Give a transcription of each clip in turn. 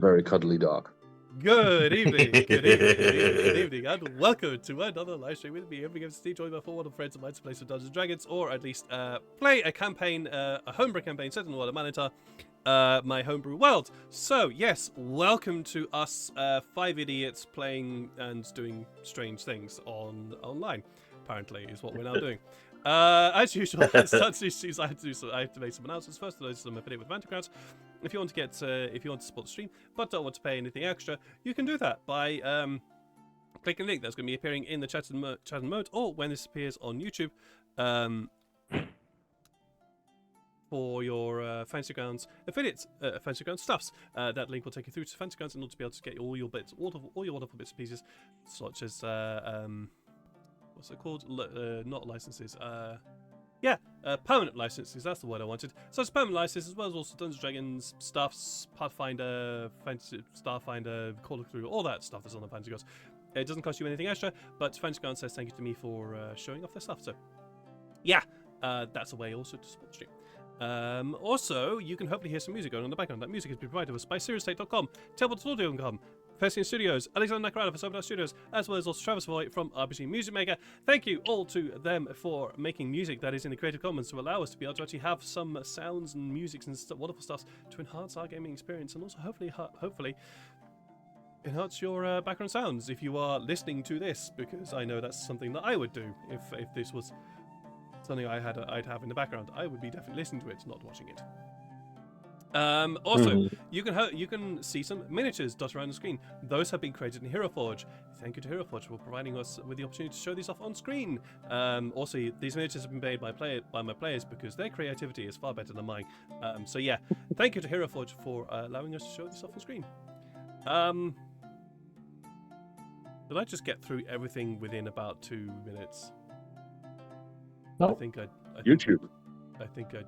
Very cuddly dog. Good evening, good evening, and welcome to another live stream with me. Every game to joined by 4 wonderful friends of mine to play some Dungeons & Dragons, or at least play a campaign, a homebrew campaign set in the world of Manitar, my homebrew world. So, yes, welcome to us 5 idiots playing and doing strange things online, apparently, is what we're now doing. As usual, let's start to I have to make some announcements. First, there's some affiliate with Vandergrounds. If you want to get, if you want to support the stream, but don't want to pay anything extra, you can do that by clicking the link that's going to be appearing in the chat and mode, or when this appears on YouTube, for your Fantasy Grounds affiliates, Fantasy Grounds stuffs. That link will take you through to Fantasy Grounds in order to be able to get all your bits, all your wonderful bits and pieces, such as what's it called? Not licenses. Permanent licenses, that's the word I wanted. So it's permanent licenses, as well as also Dungeons & Dragons stuffs, Pathfinder, Fantasy, Starfinder, Call of Cthulhu, all that stuff that's on the Fantasy Grounds. It doesn't cost you anything extra, but Fantasy Grounds says thank you to me for showing off their stuff. So, yeah, that's a way also to support the stream. Also, you can hopefully hear some music going on in the background. That music has been provided to us by SiriusState.com, Tabletop.com, Persian Studios, Alexander Nakarada for Sonar Studios, as well as also Travis Voigt from RPG Music Maker. Thank you all to them for making music that is in the Creative Commons to allow us to be able to actually have some sounds and music and wonderful stuff to enhance our gaming experience, and also hopefully enhance your background sounds if you are listening to this, because I know that's something that I would do if this was something I'd have in the background. I would be definitely listening to it, not watching it. Also, you can see some miniatures dotted around the screen. Those have been created in Heroforge. Thank you to Heroforge for providing us with the opportunity to show these off on screen. Also, these miniatures have been made by my players because their creativity is far better than mine. So yeah, thank you to Heroforge for allowing us to show this off on screen. Did I just get through everything within about 2 minutes? No. I think YouTube.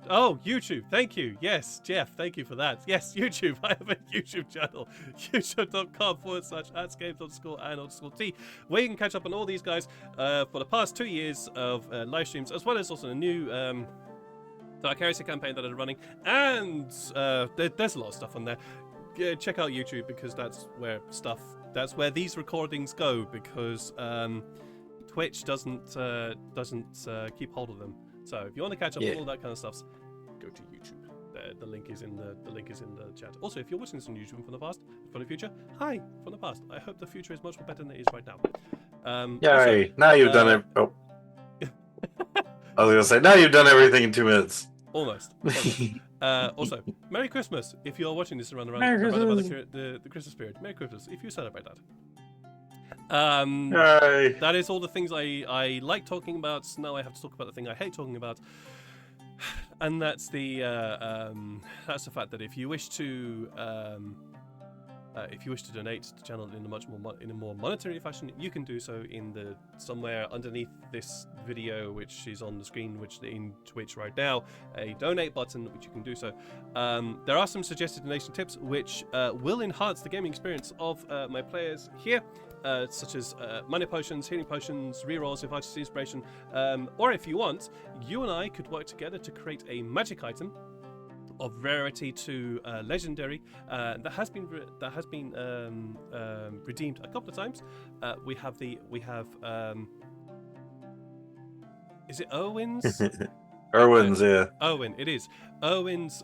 Oh, YouTube. Thank you. Yes, Jeff. Thank you for that. Yes, YouTube. I have a YouTube channel. youtube.com/artsgames_and_t, where you can catch up on all these guys for the past 2 years of live streams, as well as also a new Dark Heresy campaign that I'm running. And there's a lot of stuff on there. Check out YouTube, because that's where these recordings go, because Twitch doesn't keep hold of them. So if you want to catch up on all that kind of stuff, go to YouTube. The link is in the chat. Also, if you're watching this on YouTube from the past, from the future, hi from the past. I hope the future is much more better than it is right now. Yay! Now you've done it. Oh. I was gonna say, now you've done everything in 2 minutes. Almost. Also, Merry Christmas if you're watching this around the Christmas period. Merry Christmas if you celebrate that. That is all the things I like talking about. So now I have to talk about the thing I hate talking about, and that's the fact that if you wish to donate to the channel in a more monetary fashion, you can do so in somewhere underneath this video, which is on the screen, which in Twitch right now, a donate button, which you can do so. There are some suggested donation tips which will enhance the gaming experience of my players here. Such as mana potions, healing potions, rerolls if I just inspiration, or if you want, you and I could work together to create a magic item of rarity to legendary that has been redeemed a couple of times. We have is it Owen's? Erwin's, yeah. Owen, it is Owen's.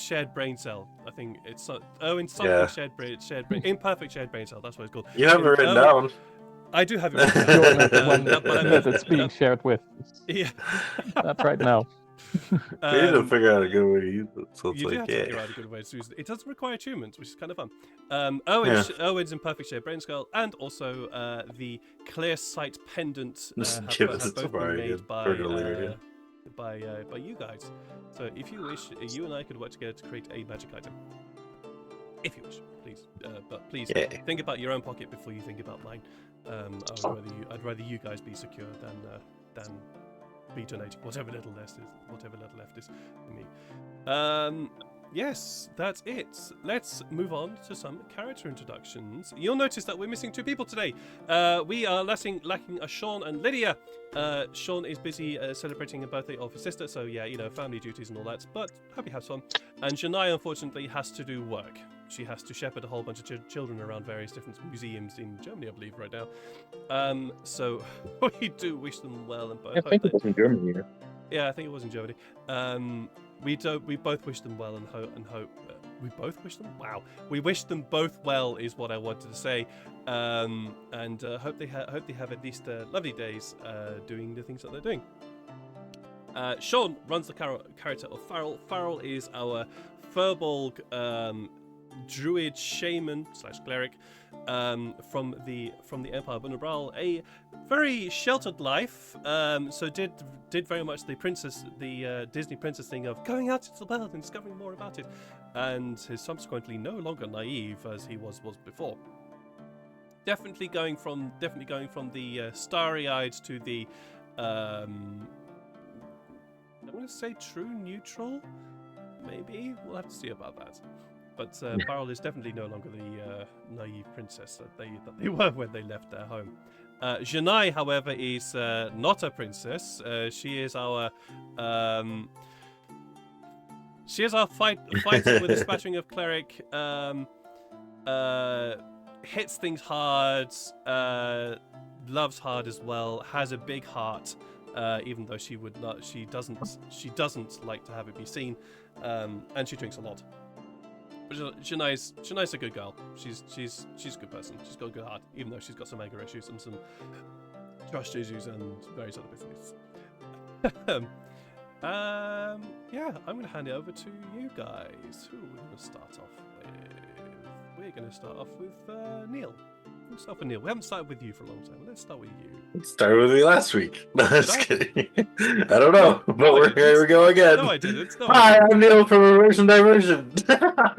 Shared brain cell. I think it's Owen's something shared brain, imperfect shared brain cell. That's what it's called. You have it written down. I do have it written down. But I mean, it's being shared with. Yeah. That's right now. We need to figure out a good way to use it. So it's you do have to figure out a good way to use it. It doesn't require achievements, which is kind of fun. Owen's imperfect shared brain skull, and also the clear sight pendant have both been made by you guys. So if you wish, you and I could work together to create a magic item. If you wish, please. But please think about your own pocket before you think about mine. I'd rather you guys be secure than be donating whatever little left is for me. yes, that's it. Let's move on to some character introductions. You'll notice that we're missing 2 people today. We are lacking a Sean and Lydia. Sean is busy celebrating the birthday of his sister, so yeah, family duties and all that, but hope he has fun. And Janai, unfortunately, has to do work. She has to shepherd a whole bunch of children around various different museums in Germany, I believe, right now. So we do wish them well, and both I think it was in Germany. Yeah. yeah, I think it was in Germany. We both wish them well and hope. We both wish them. Wow, we wish them both well is what I wanted to say, and hope they have at least lovely days doing the things that they're doing. Sean runs the character of Farrell. Farrell is our Furbolg druid shaman / cleric from the Empire of Unabral, a very sheltered life. So did very much the Disney princess thing of going out into the world and discovering more about it, and is subsequently no longer naive as he was before. Definitely going from the starry-eyed to the I'm going to say true neutral. Maybe we'll have to see about that. But Farrell is definitely no longer the naive princess that they were when they left their home. Janai, however, is not a princess. She is our fighter with a spattering of cleric. Hits things hard. Loves hard as well. Has a big heart. Even though she doesn't like to have it be seen. And she drinks a lot. Janai's a good girl. She's a good person. She's got a good heart, even though she's got some anger issues and some trust issues and various other business. Yeah, I'm going to hand it over to you guys. Who are we going to start off with? We're going to start off with Neil. Let's start with Neil. We haven't started with you for a long time. Let's start with you. Started with me last week. No, just kidding. I don't know, but here we go again. No, I didn't. Hi, I'm Neil from Immersion Diversion.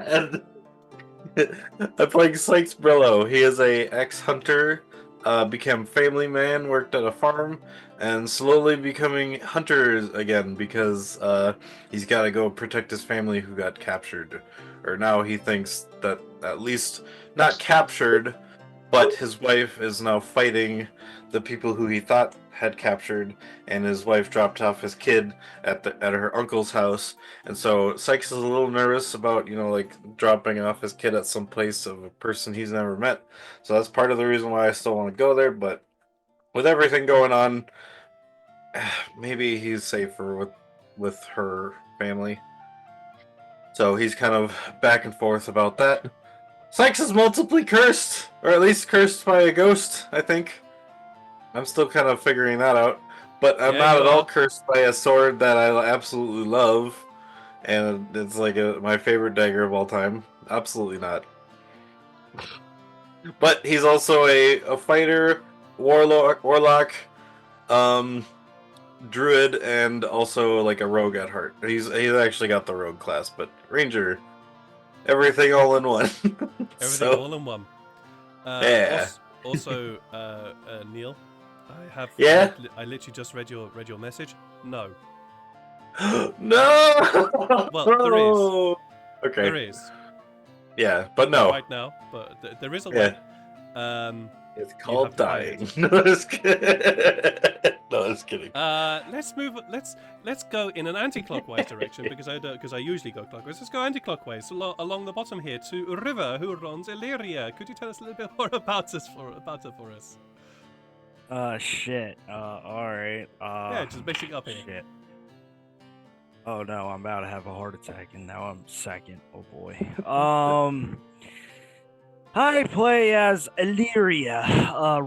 And I'm playing Sykes Brillo. He is a ex-hunter, became family man, worked at a farm, and slowly becoming hunter again because he's got to go protect his family who got captured. Or now he thinks that at least not captured, but his wife is now fighting the people who he thought had captured, and his wife dropped off his kid at her uncle's house. And so Sykes is a little nervous about, dropping off his kid at some place of a person he's never met. So that's part of the reason why I still want to go there. But with everything going on, maybe he's safer with her family. So he's kind of back and forth about that. Sykes is multiply cursed, or at least cursed by a ghost, I think. I'm still kind of figuring that out. But I'm not at all cursed by a sword that I absolutely love. And it's like my favorite dagger of all time. Absolutely not. But he's also a fighter, warlock, druid, and also like a rogue at heart. He's actually got the rogue class, but ranger, everything all in one. Everything all in one. Yeah. Also, Neil, I have. Yeah. I literally just read your message. No. No. Well, there is. Okay. There is. Yeah, but no. Right now, but there is a way. It's called dying. It. No, just kidding. No, just kidding. Let's move. Let's go in an anti-clockwise direction because I usually go clockwise. Let's go anti-clockwise along the bottom here to River, who runs Illyria. Could you tell us a little bit more about her for us? Shit. Alright. Yeah, just basic up here. Shit. Oh no, I'm about to have a heart attack and now I'm second. Oh boy. I play as Illyria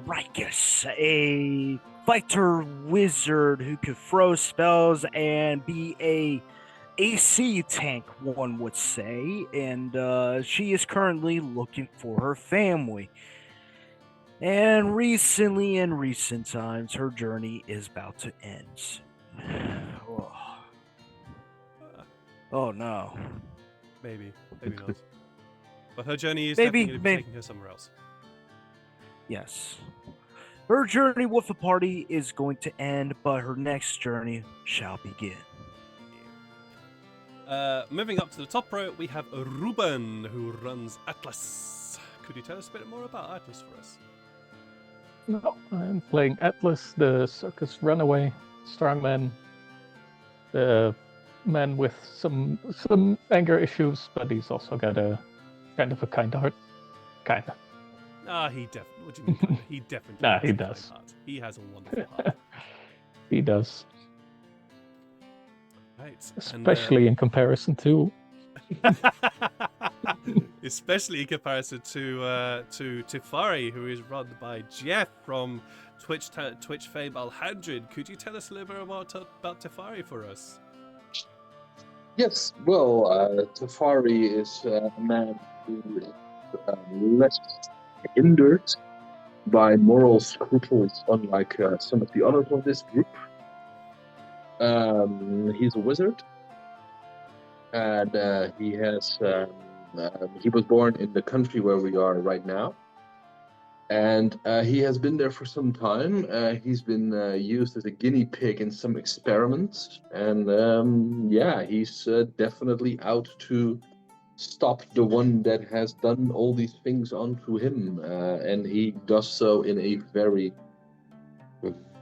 Rikus, a fighter wizard who could throw spells and be a AC tank, one would say, and she is currently looking for her family. And recently, in recent times, her journey is about to end. Oh no. Maybe not. But her journey is maybe taking her somewhere else. Yes. Her journey with the party is going to end, but her next journey shall begin. Moving up to the top row, we have Ruben, who runs Atlas. Could you tell us a bit more about Atlas for us? No, I'm playing Atlas, the circus runaway strongman. The man with some anger issues, but he's also got a kind of a kind heart. Kind of. He definitely. What do you mean? Kinda? He definitely. Nah, has he a kind does. heart. He has a wonderful heart. He does. Right. Especially in comparison to. Especially in comparison to Tyfari, who is run by Jeff from Twitch fame Alhandred. Could you tell us a little bit about Tyfari for us? Yes, well, Tafari is a man who is less hindered by moral scruples, unlike some of the others of this group. He's a wizard, and he was born in the country where we are right now, and he has been there for some time. He's been used as a guinea pig in some experiments, and he's definitely out to stop the one that has done all these things onto him, and he does so in a very,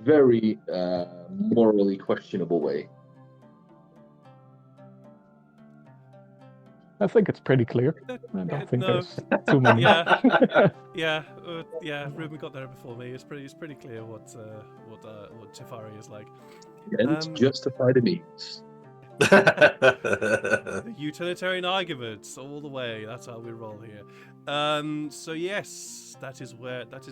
very morally questionable way. I think it's pretty clear. I don't think No. there's too many. Yeah, Ruben got there before me. It's pretty clear what Tyfari is like. And it's justified the means. The utilitarian arguments all the way. That's how we roll here. So yes, that is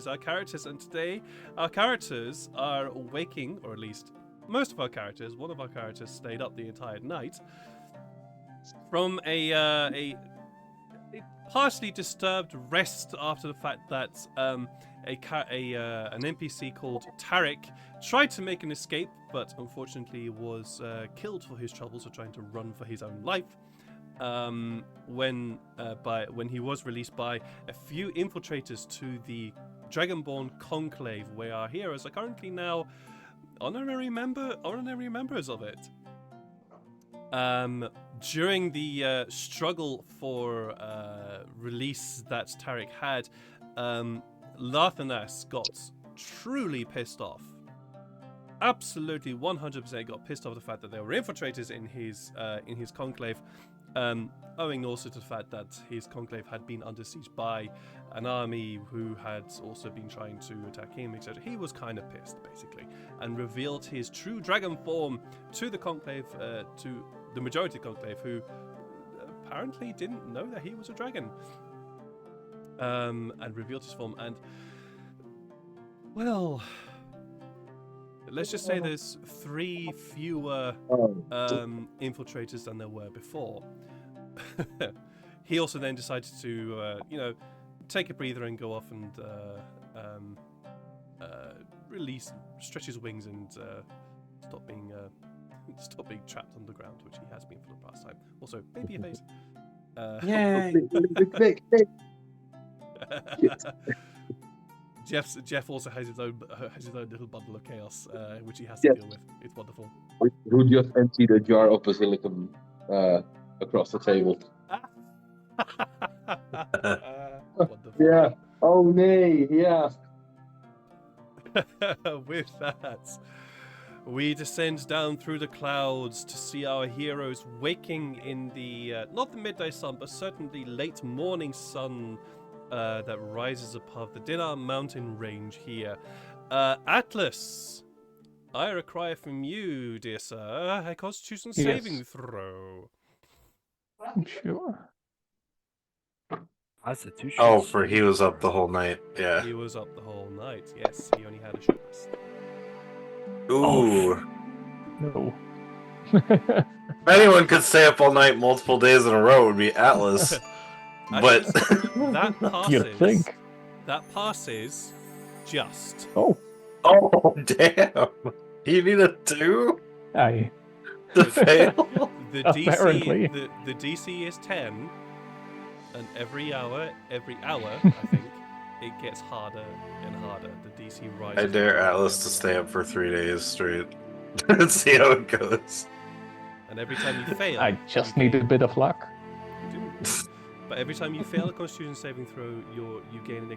our characters, and today our characters are waking, or at least most of our characters. One of our characters stayed up the entire night from a partially disturbed rest after the fact that an NPC called Tarrick tried to make an escape, but unfortunately was killed for his troubles of trying to run for his own life. When he was released by a few infiltrators to the Dragonborn Conclave, where our heroes are currently now honorary members of it. During the struggle for release that Tarrick had, Lathanas got truly pissed off. Absolutely 100% got pissed off the fact that there were infiltrators in his conclave, owing also to the fact that his conclave had been under siege by an army who had also been trying to attack him, etc. He was kind of pissed, basically, and revealed his true dragon form to the conclave, to the majority of the conclave, who apparently didn't know that he was a dragon, and revealed his form. And well, let's just say there's 3 fewer infiltrators than there were before. He also then decided to, take a breather and go off and stretch his wings and stop being trapped underground, which he has been for the past time. Also, baby face. Yay! Jeff also has his own little bundle of chaos, which he has to deal with. It's wonderful. Who just emptied a jar of basilicum across the table? Wonderful. Yeah. Oh, nay. Yeah. With that, we descend down through the clouds to see our heroes waking in the not the midday sun, but certainly late morning sun that rises above the Dinar mountain range here. Atlas, I require from you, dear sir, a Constitution saving throw. Sure. Constitution. Oh, for he was up the whole night. Yeah. He was up the whole night. Yes, he only had a short rest. Ooh. No. If anyone could stay up all night multiple days in a row, it would be Atlas. But that passes. You'd think. That passes just. Oh, damn. You need a 2 I. to fail? The Apparently. the DC is 10, and every hour, I think, it gets harder and harder. The DC rises. I dare Atlas to stay up for 3 days straight and see how it goes. And every time you fail, I just need a bit of luck. you do. But every time you fail a Constitution saving throw, you gain an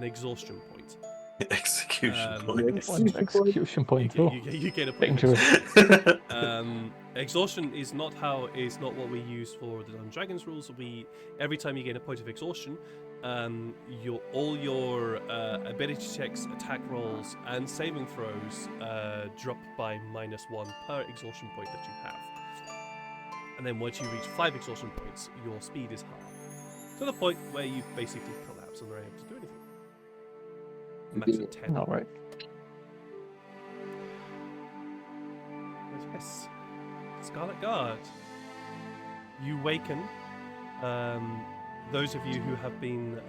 exhaustion point. Execution Um, points. One execution point. Oh, You get a point. dangerous. Exhaustion is not what we use for the Dungeons and Dragons rules. Every time you gain a point of exhaustion, all your ability checks, attack rolls, and saving throws drop by -1 per exhaustion point that you have. And then once you reach 5 exhaustion points, your speed is half. To the point where you basically collapse and are able to do anything. Max at 10. All right. But yes. Scarlet Guard. You waken. Those of you who have been,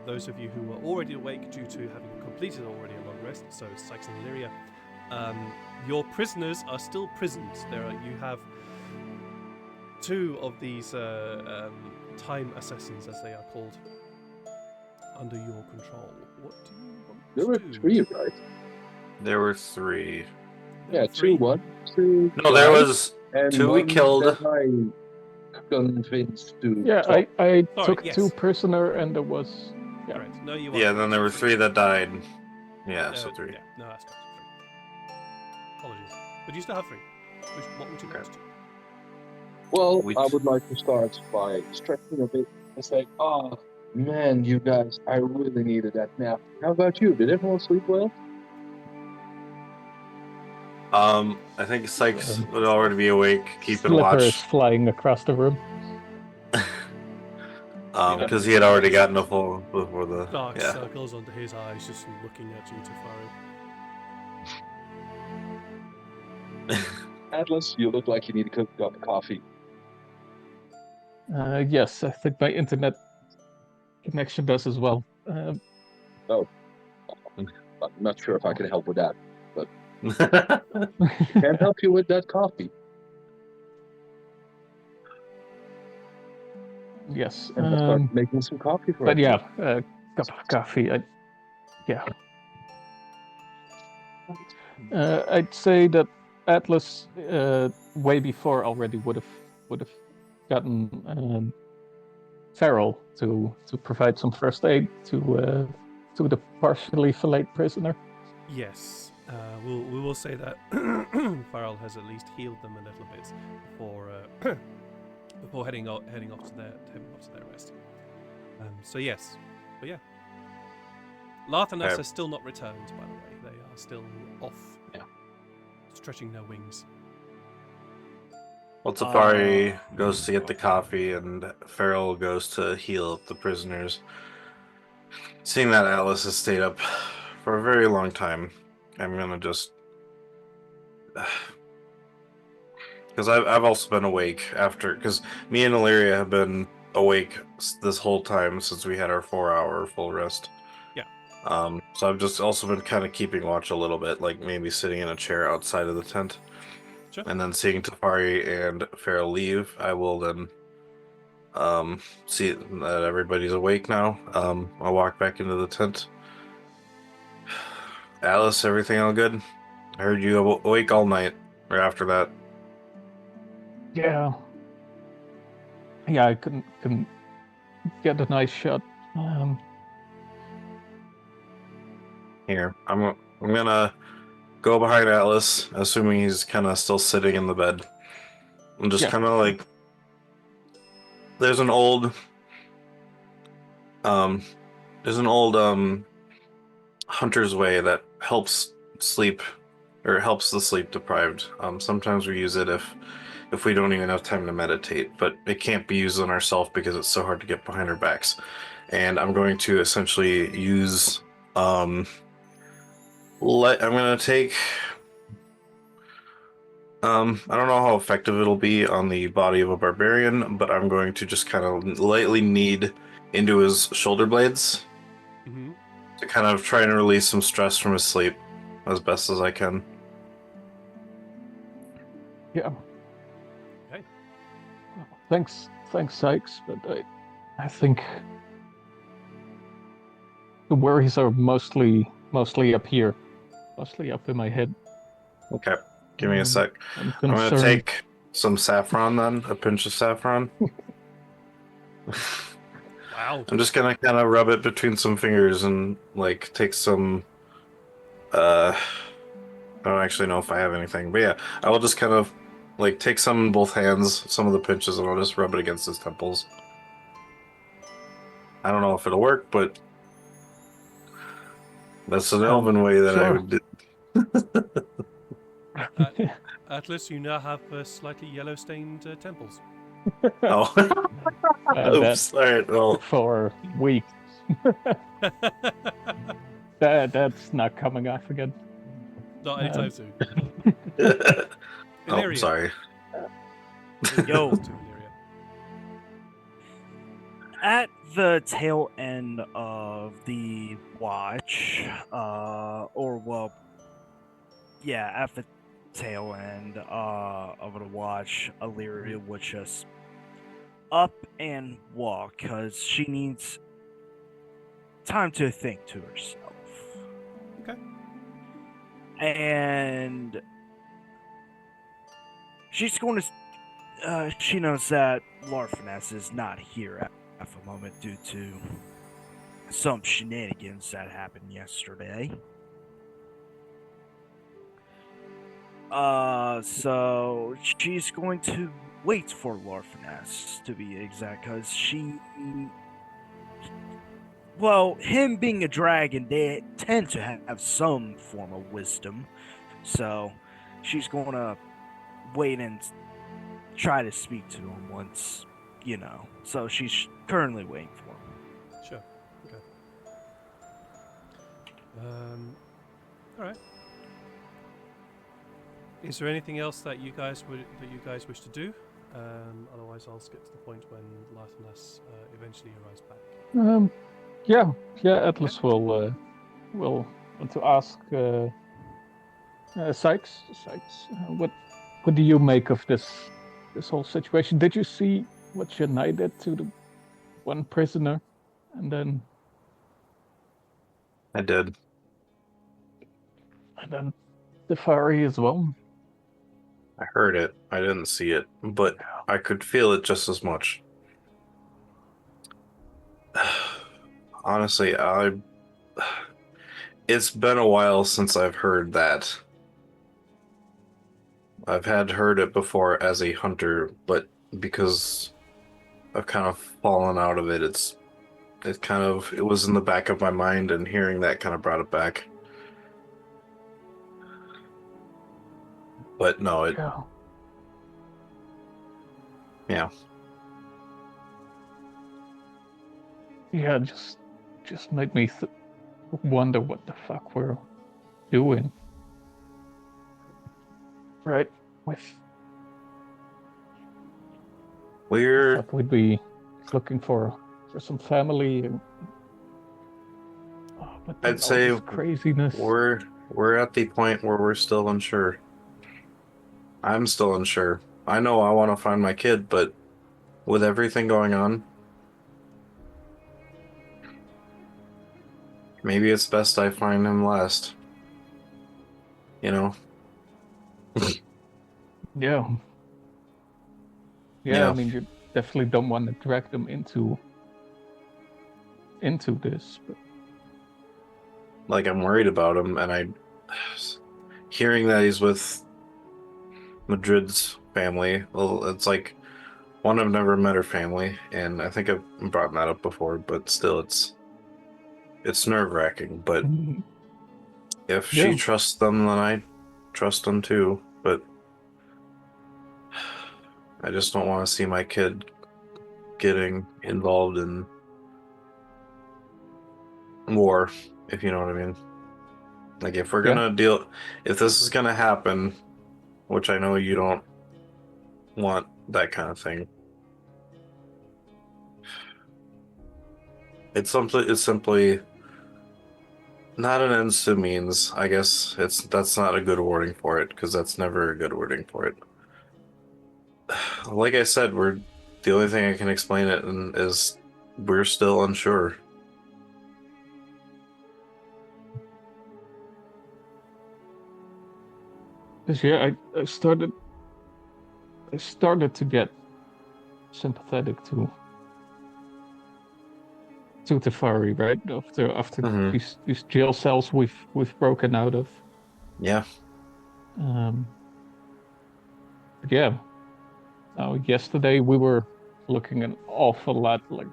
those of you who were already awake due to having completed already a long rest, so Sykes and Illyria, your prisoners are still prisoned. You have 2 of these time assassins, as they are called, under your control. What do you want There to were do? 3, right? There were 3. There Yeah, were 2, 1, 2. No, there was and 2 we one killed. that I convinced to. Yeah, talk. I Sorry, took yes. 2 prisoner, and there was Correct. No, you are. Yeah, then there were 3 that died. Yeah, Uh, so 3. Yeah, no, that's correct. Apologies. But you still have 3. What would you want to do? Well, Which- I would like to start by stretching a bit and say, oh, man, you guys, I really needed that nap. How about you? Did everyone sleep well? I think Sykes would already be awake, keeping Slipper is watch. flying across the room. Because he had already gotten a full before the. Dark Yeah. circles under his eyes, just looking at you, Tefari. Atlas, you look like you need a cup of coffee. Yes, I think my internet connection does as well. I'm not sure if I can help with that. Can't help you with that coffee. Yes. And I'll start making some coffee for But you. yeah, cup of coffee. I'd say that Atlas way before already would have gotten Farrell to provide some first aid to the partially filleted prisoner. Yes. We will say that Farrell has at least healed them a little bit before heading off to their rest. So yes, but yeah, Larth and Us Okay. are still not returned. By the way, they are still off, stretching their wings. Well, Tyfari goes to get the coffee, and Farrell goes to heal up the prisoners. Seeing that Atlas has stayed up for a very long time, I'm gonna just because I've also been awake after, because me and Illyria have been awake this whole time since we had our 4-hour full rest. Yeah. So I've just also been kind of keeping watch a little bit, like maybe sitting in a chair outside of the tent. Sure. And then seeing Tyfari and Farrell leave, I will then see that everybody's awake now. I'll walk back into the tent. Alice, everything all good? I heard you awake all night, or after that. Yeah, I couldn't get a nice shot. Here, I'm gonna go behind Atlas, assuming he's kind of still sitting in the bed. I'm just Yeah. kind of like, there's an old hunter's way that helps sleep, or helps the sleep deprived. Sometimes we use it if we don't even have time to meditate, but it can't be used on ourselves because it's so hard to get behind our backs. And I'm going to essentially use I'm gonna take I don't know how effective it'll be on the body of a barbarian, but I'm going to just kind of lightly knead into his shoulder blades Mm-hmm. to kind of try and release some stress from his sleep as best as I can. Yeah. Okay. Thanks, Sykes. But I think the worries are mostly up here, mostly up in my head. Okay. Give me a sec. I'm I'm gonna concerned. take some saffron then, a pinch of saffron. Wow. I'm just gonna kind of rub it between some fingers and like take some. I don't actually know if I have anything, but yeah, I will just kind of like take some in both hands, some of the pinches, and I'll just rub it against his temples. I don't know if it'll work, but that's an elven way that I sure. would do. Atlas, you now have slightly yellow-stained temples. Oh, That's oops! All right, well, for weeks. That's not coming off again. Not anytime soon. oh, Illyria. sorry. Yo. To Illyria. At the tail end of the watch, at the tail end of the watch, Illyria would just up and walk because she needs time to think to herself. Okay. And she's going to. She knows that Larfiness is not here at the moment due to some shenanigans that happened yesterday. So she's going to wait for Larfiness to be exact, because him being a dragon, they tend to have some form of wisdom. So she's going to wait and try to speak to him once, So she's currently waiting for him. Sure. Okay. All right. Is there anything else that you guys wish to do? Otherwise, I'll skip to the point when Larfiness eventually arrives back. Yeah. Atlas will want to ask Sykes. What do you make of this whole situation? Did you see what Janai did to the one prisoner, and then I did. Tyfari as well? I heard it. I didn't see it, but I could feel it just as much. Honestly, it's been a while since I've heard that. I've heard it before as a hunter, but because I've kind of fallen out of it, it was in the back of my mind, and hearing that kind of brought it back. But no, yeah. Yeah, just made me wonder what the fuck we're doing. Right? We're Thought we'd be looking for some family, and but then I'd say all this craziness. we're at the point where we're still unsure. I'm still unsure. I know I want to find my kid, but with everything going on, maybe it's best I find him last. Yeah. Yeah. I mean, you definitely don't want to drag them into this, but Like, I'm worried about him, and hearing that he's with Madrid's family, well, it's like, one, I've never met her family, and I think I've brought that up before, but still, it's nerve-wracking. But if she trusts them, then I trust them too. But I just don't want to see my kid getting involved in war, if you know what I mean. Like, if we're gonna if this is gonna happen, which I know you don't want that kind of thing, it's simply not an ends to means. I guess that's not a good wording for it, because that's never a good wording for it. Like I said, the only thing I can explain it is we're still unsure. 'Cause yeah, I started to get sympathetic to Tefari, right? After Hmm. these jail cells we've broken out of. Yeah. Um, but yeah. Now yesterday we were looking an awful lot like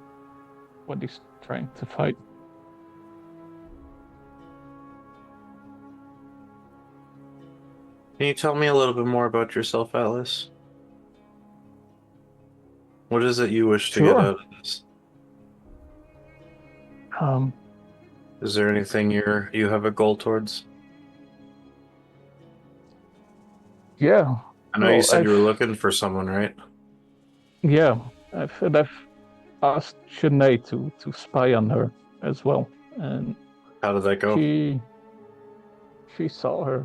what he's trying to fight. Can you tell me a little bit more about yourself, Atlas? What is it you wish to get Sure. out of this? Um, Is there anything you have a goal towards? yeah. I know you Well, said you were looking for someone, right? yeah, I've asked Shanae to spy on her as well, and How did that go? she she saw her,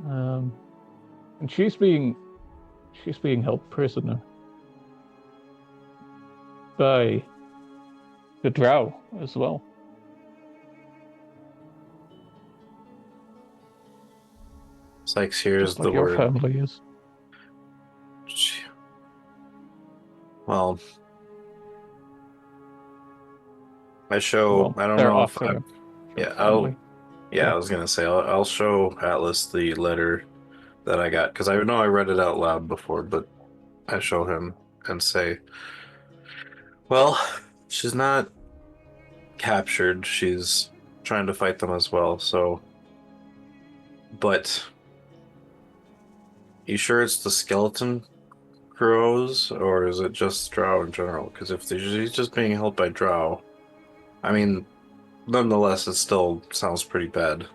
um, and she's being held prisoner by the Drow as well. Sykes, here's Just the like your word. family is. Well, I show. Well, I don't they're know if. after your Yeah, I'll. family. Yeah, I was gonna say I'll show Atlas the letter that I got because I know I read it out loud before, but I show him and say, "Well, she's not captured. She's trying to fight them as well. So, but you sure it's the skeleton crows or is it just Drow in general? Because if he's just being held by Drow, I mean, nonetheless, it still sounds pretty bad."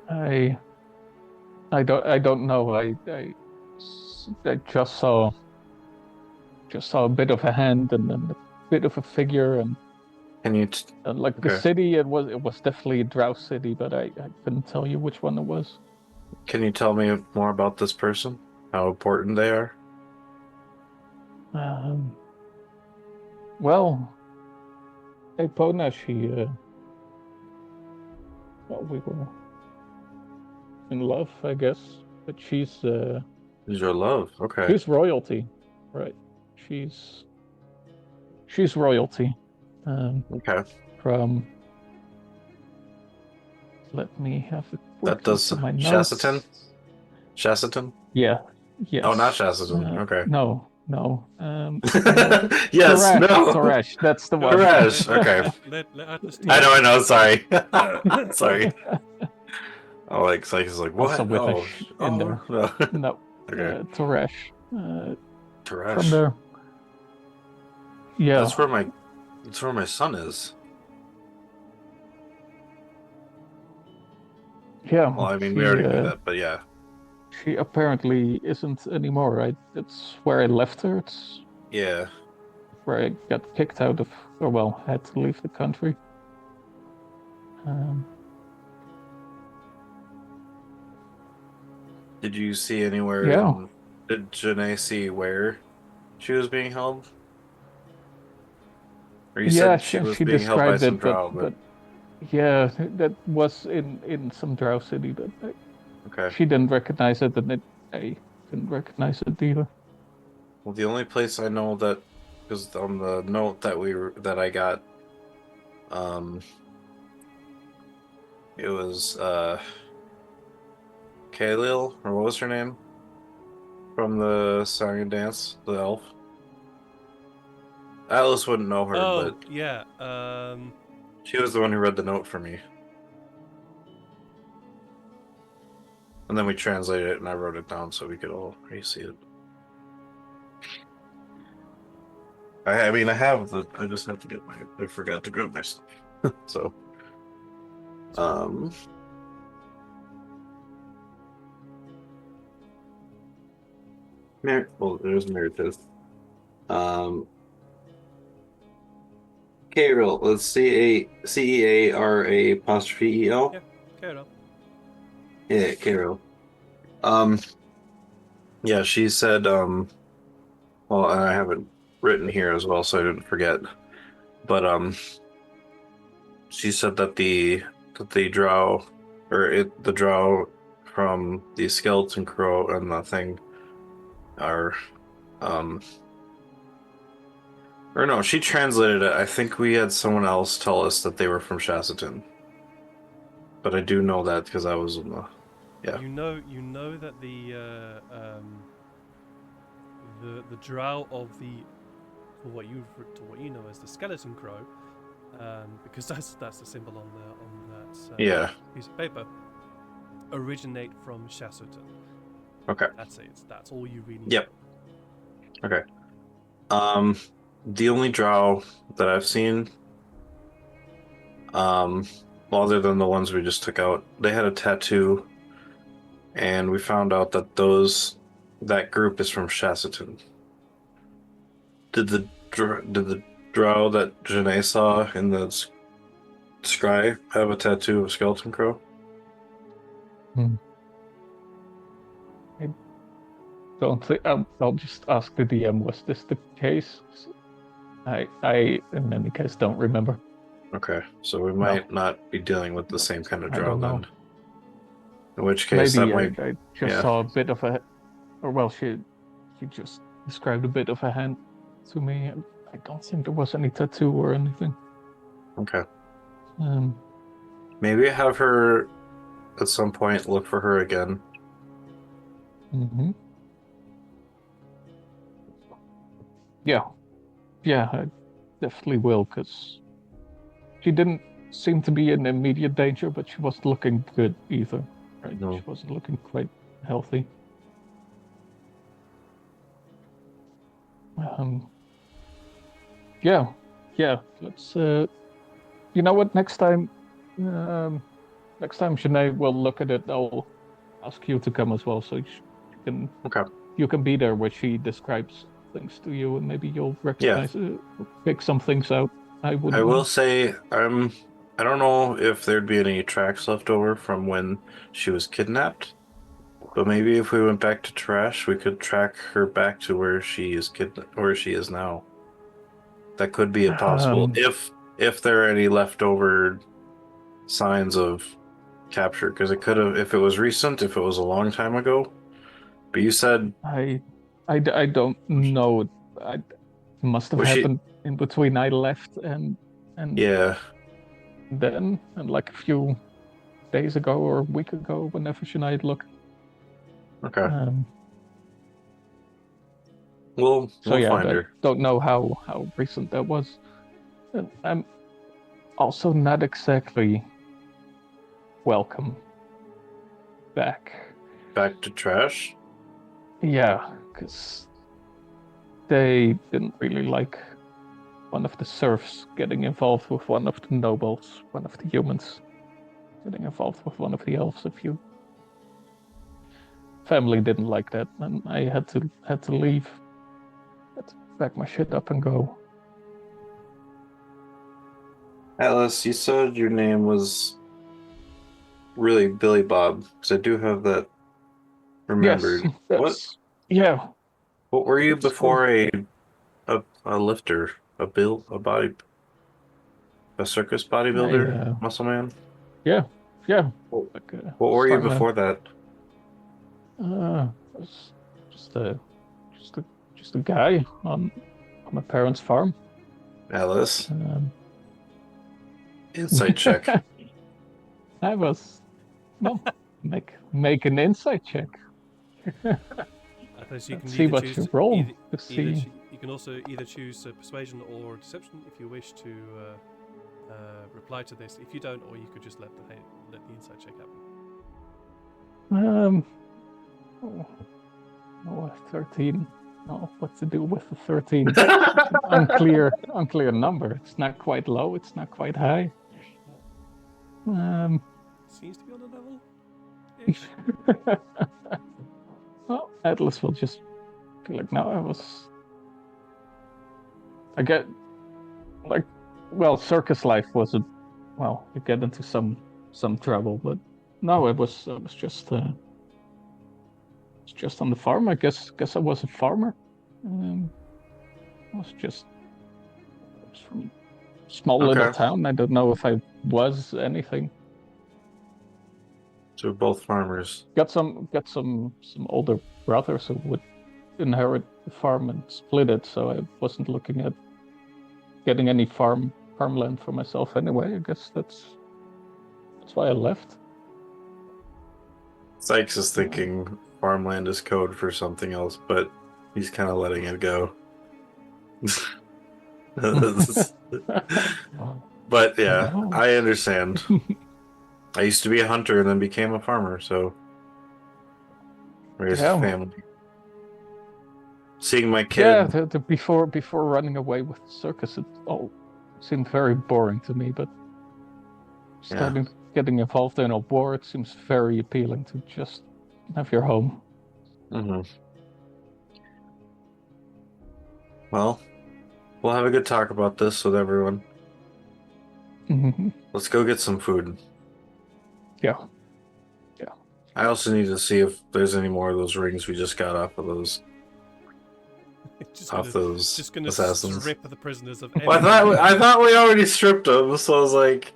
I I don't know. I just saw a bit of a hand and then a bit of a figure Can you? and like the Okay. city. It was definitely a Drow city, but I couldn't tell you which one it was. Can you tell me more about this person? How important they are? Um, well, Epona, well, we were in love, I guess, but Is your love? Okay. she's royalty, right? She's she's royalty. Um, Okay. from Let me have a That quick look does at my Shastatin? notes. Shastatin? Yeah, Oh, not yes. Shastatin. Okay. No, no. No. Yes. Toresh, No. Toresh, that's the one. Courage. Okay. Let Atlas I teach know. you. I know. Sorry. Sorry. Oh, like Psyche is like Also what? with a Oh. sh in Oh. there. No. No, Okay. Toresh. From Teresh. there. Yeah, That's where my. That's where my son is. yeah. Well, I mean, we She already knew that, but yeah. she apparently isn't anymore, right? That's where I left her. It's Yeah. where I got kicked out of, or well, had to leave the country. Um, Did you see anywhere yeah, in? Did Janae see where she was being held? Or you yeah. said she was She being held by described some it, but drow, but yeah, that was in some Drow city, but okay. she didn't recognize it, and I didn't recognize it either. Well, the only place I know that is on the note that I got, um, it was Kaelil, or what was her name from the song and dance, the elf. Alice wouldn't know her, Oh, but yeah. she was the one who read the note for me, and then we translated it, and I wrote it down so we could all see it. I mean, I have the. I just have to get my. I forgot to grab my stuff. So, um, well, there's Meredith. Caerel. Let's Ceara apostrophe El. Yeah, carry on. Yeah, Caerel. Um, yeah, she said. Well, and I have it written here as well, so I didn't forget. But she said that the drow, the drow from the skeleton crow and the thing are, or no, she translated it. I think we had someone else tell us that they were from Shassaton. But I do know that because I was in the, yeah. You know that the drow of the what you know as the skeleton crow, because that's the symbol on that Yeah. piece of paper, originate from Shassaton. Okay. That's it. That's all you really. Yep. Okay. The only drow that I've seen, other than the ones we just took out, they had a tattoo, and we found out that that group is from Shassaton. Did the drow that Janae saw in the scry have a tattoo of a skeleton crow? I don't think. I'll just ask the DM. Was this the case? I in any case don't remember. Okay, so we might not be dealing with the same kind of I drow don't know. then. In which case, Maybe that might. I just yeah. saw a bit of a, or well, she just described a bit of a hand to me. I don't think there was any tattoo or anything. Okay. Um, Maybe have her at some point look for her again. mhm. Yeah, I definitely will, because she didn't seem to be in immediate danger, but she wasn't looking good either. Right? No. She wasn't looking quite healthy. Yeah. Let's. You know what? Next time, Sinead will look at it. I'll ask you to come as well, so you can. Okay. You can be there where she describes things to you, and maybe you'll recognize, pick some things out. I will say, I don't know if there'd be any tracks left over from when she was kidnapped, but maybe if we went back to Trash, we could track her back to where she is now. That could be a possible, if there are any leftover signs of capture, because it could have, if it was recent, if it was a long time ago. But you said I don't know. I must have happened in between I left and yeah. then, and like a few days ago or a week ago, whenever Sinead looked. Okay. We'll find her. Don't know how recent that was. And I'm also not exactly welcome back. Back to Trash? Yeah, because they didn't really like one of the serfs getting involved with one of the nobles, one of the humans getting involved with one of the elves. A few family didn't like that, and I had to leave. Had to pack my shit up and go. Atlas, you said your name was really Billy Bob, because I do have that remembered. Yes, yeah. What were you before a lifter, a circus bodybuilder, muscle man? Yeah. What were you before that? Was just a guy on my parents' farm. Alice. Insight check. I was make an insight check. So you can see what you roll. You can also either choose persuasion or deception if you wish to reply to this. If you don't, or you could just let the insight check happen. 13. Oh, what to do with the 13? unclear number. It's not quite low. It's not quite high. Seems to be on a level. Well, Atlas will just be like, no, I get like, well, circus life was you get into some trouble, but no, it was just on the farm. I guess I was a farmer. I was just from a small little town. I don't know if I was anything. So we're both farmers. Got some older brothers who would inherit the farm and split it, so I wasn't looking at getting any farmland for myself anyway. I guess that's why I left. Sykes is thinking farmland is code for something else, but he's kind of letting it go. But yeah, No. I understand. I used to be a hunter and then became a farmer, so raised a Yeah. family. Seeing my Yeah, kid. before running away with the circus, it all seemed very boring to me. But starting getting involved in a war, it seems very appealing to just have your home. Mm-hmm. Well, we'll have a good talk about this with everyone. Let's go get some food. Yeah. I also need to see if there's any more of those rings we just got off of those just gonna assassins. strip the prisoners of Well, I thought we already stripped them, so I was like,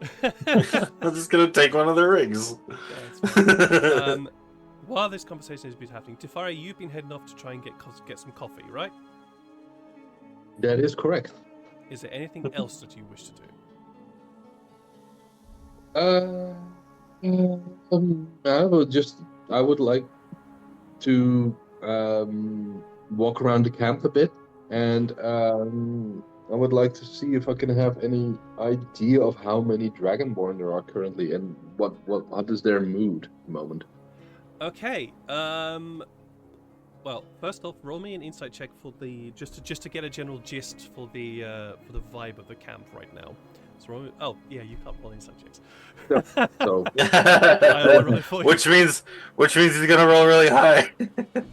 I'm just gonna take one of their rings. Yeah, while this conversation has been happening, Tyfari, you've been heading off to try and get some coffee, right? That is correct. Is there anything else that you wish to do? I would like to walk around the camp a bit, and I would like to see if I can have any idea of how many Dragonborn there are currently, and what is their mood at the moment. Okay. Well, first off, roll me an insight check for the just to get a general gist for the vibe of the camp right now. So you can't roll insight checks. So which means he's gonna roll really high.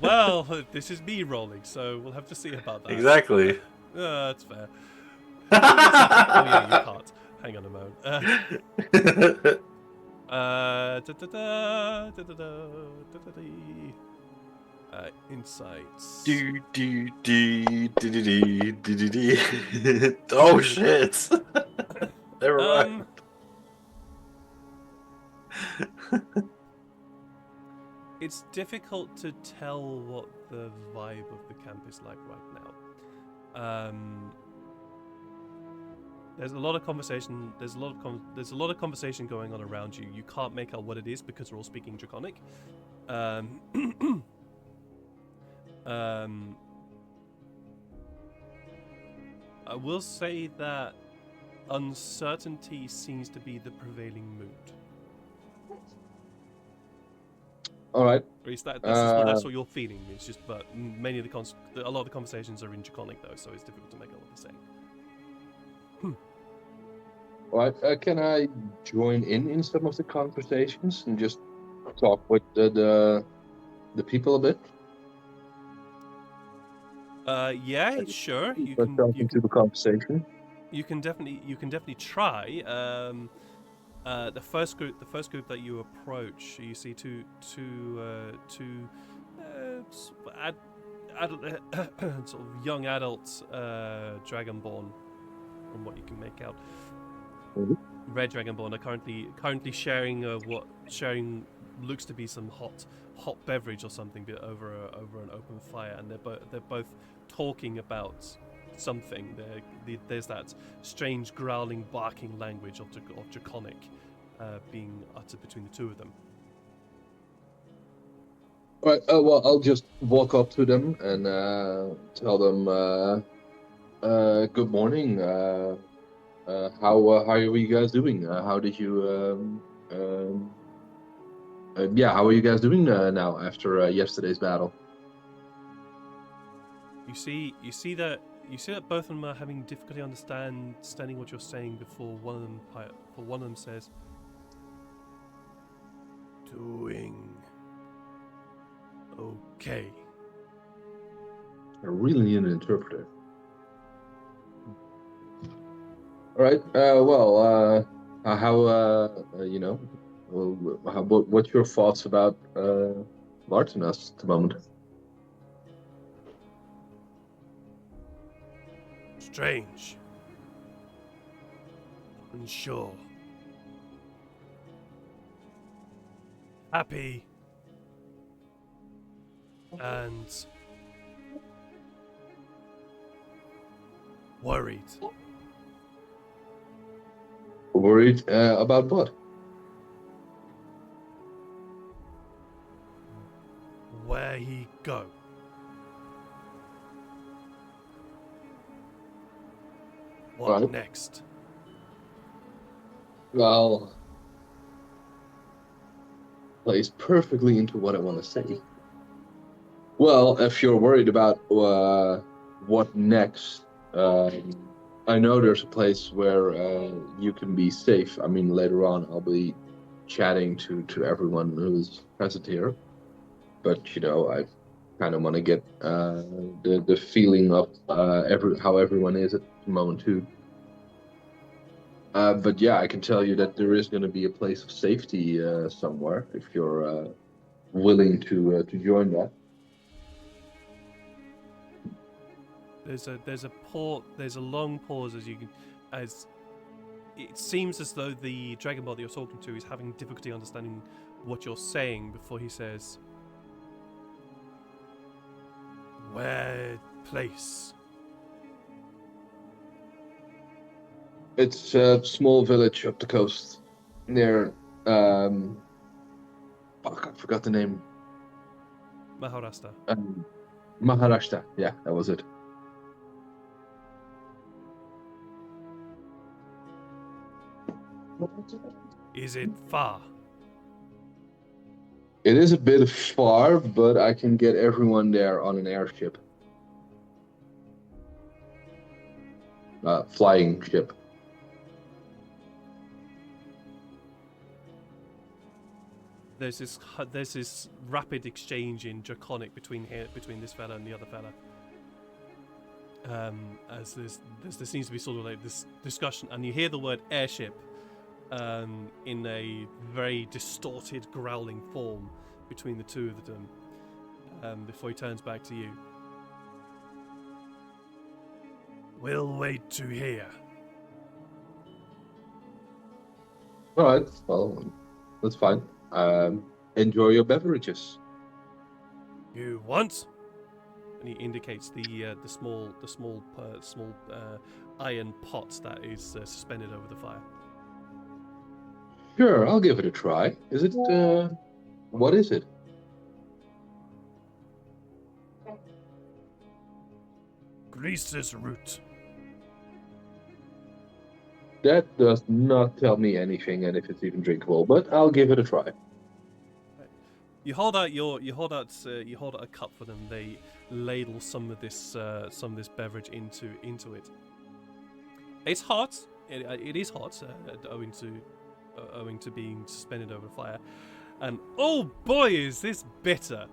Well, this is me rolling, so we'll have to see about that. Exactly. That's fair. Oh yeah, you can't. Hang on a moment. Insights. Oh shit! Never mind. It's difficult to tell what the vibe of the camp is like right now. There's a lot of conversation. There's a lot of conversation going on around you. You can't make out what it is because they're all speaking Draconic. I will say that uncertainty seems to be the prevailing mood. all right. At least that's what you're feeling. It's just, but many of a lot of the conversations are in Draconic though, so it's difficult to make out what they're saying. All right. Can I join in some of the conversations and just talk with the people a bit? Yeah, sure. You Let's jump into the conversation. You can definitely try. The first group that you approach, you see two sort of young adult Dragonborn, from what you can make out. Mm-hmm. Red Dragonborn are currently sharing sharing looks to be some hot beverage or something over an open fire, and they're both talking about something. There's that strange growling, barking language of Draconic being uttered between the two of them. All right. Well, I'll just walk up to them and tell them, "Good morning. How are you guys doing? How did you? How are you guys doing now after yesterday's battle?" You see that both of them are having difficulty understanding what you're saying before one of them says, "Doing okay." I really need an interpreter. All right. What's your thoughts about Martinus at the moment? Strange. Unsure. happy, and worried. Worried about what? Where he go? What Right. next? Well, plays perfectly into what I want to say. Well, if you're worried about what next, I know there's a place where you can be safe. I mean, later on, I'll be chatting to everyone who's present here. But, you know, I kind of want to get the feeling of how everyone is at the moment, too. But yeah, I can tell you that there is going to be a place of safety somewhere if you're willing to join that. There's a long pause as it seems as though the dragon bot that you're talking to is having difficulty understanding what you're saying before he says, "Where place?" It's a small village up the coast near. Fuck, I forgot the name. Maharashtra. Maharashtra. Yeah, that was it. Is it far? It is a bit far, but I can get everyone there on an airship. Flying ship. There's this rapid exchange in Draconic between this fella and the other fella. As there seems to be sort of like this discussion, and you hear the word airship in a very distorted, growling form between the two of them before he turns back to you. We'll wait to hear. All right. Well, that's fine. Enjoy your beverages. You want? And he indicates the small iron pot that is suspended over the fire. Sure, I'll give it a try. Is it? What is it? Grease's root. That does not tell me anything, and if it's even drinkable, but I'll give it a try. You hold out a cup for them. They ladle some of this beverage into it. It's hot. It is hot, owing to being suspended over fire. And oh boy, is this bitter!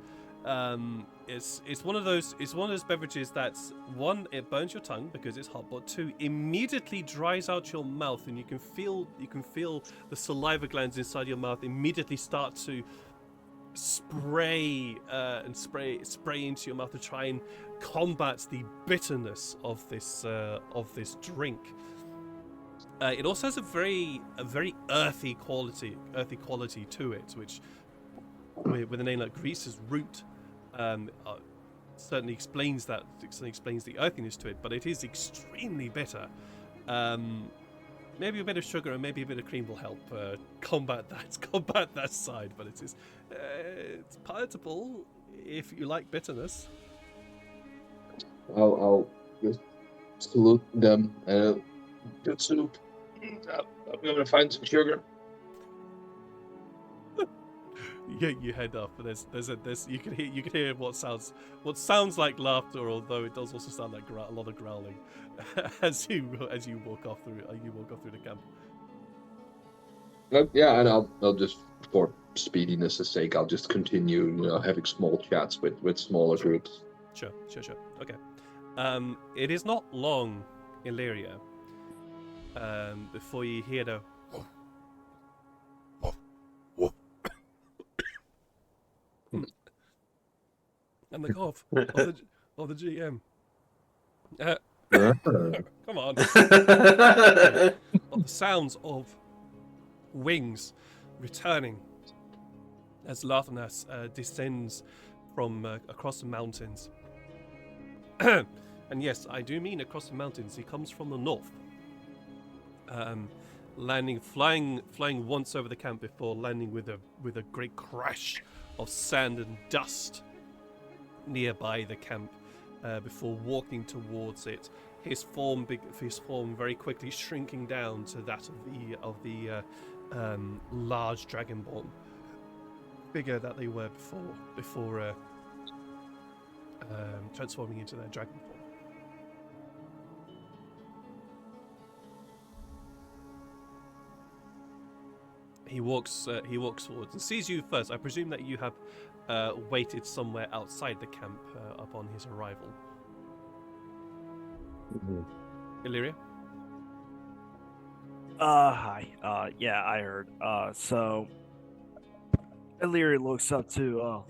It's one of those beverages that's, one, it burns your tongue because it's hot, but two, immediately dries out your mouth, and you can feel the saliva glands inside your mouth immediately start to spray into your mouth to try and combat the bitterness of this drink. It also has a very earthy quality to it, which with a name like Grease's root certainly explains that. It certainly explains the earthiness to it, but it is extremely bitter. Maybe a bit of sugar and maybe a bit of cream will help combat that side, but it's palatable if you like bitterness. I'll just salute them. Good soup. I'm gonna find some sugar. You head up, and there's you can hear what sounds like laughter, although it does also sound like a lot of growling as you walk off through the camp. Yeah, and I'll just, for speediness' sake, I'll just continue, having small chats with smaller groups. Sure. Okay. It is not long, Illyria, before you hear the and the cough of the GM. Come on. Of the sounds of wings returning as Lathanas descends from across the mountains. And yes, I do mean across the mountains. He comes from the north, flying once over the camp before landing with a great crash of sand and dust nearby the camp, before walking towards it. His form very quickly shrinking down to that of the large dragonborn figure that they were before transforming into their dragon form. He walks forwards and sees you first. I presume that you have waited somewhere outside the camp upon his arrival. Illyria? Hi. Yeah, I heard. So Illyria looks up to,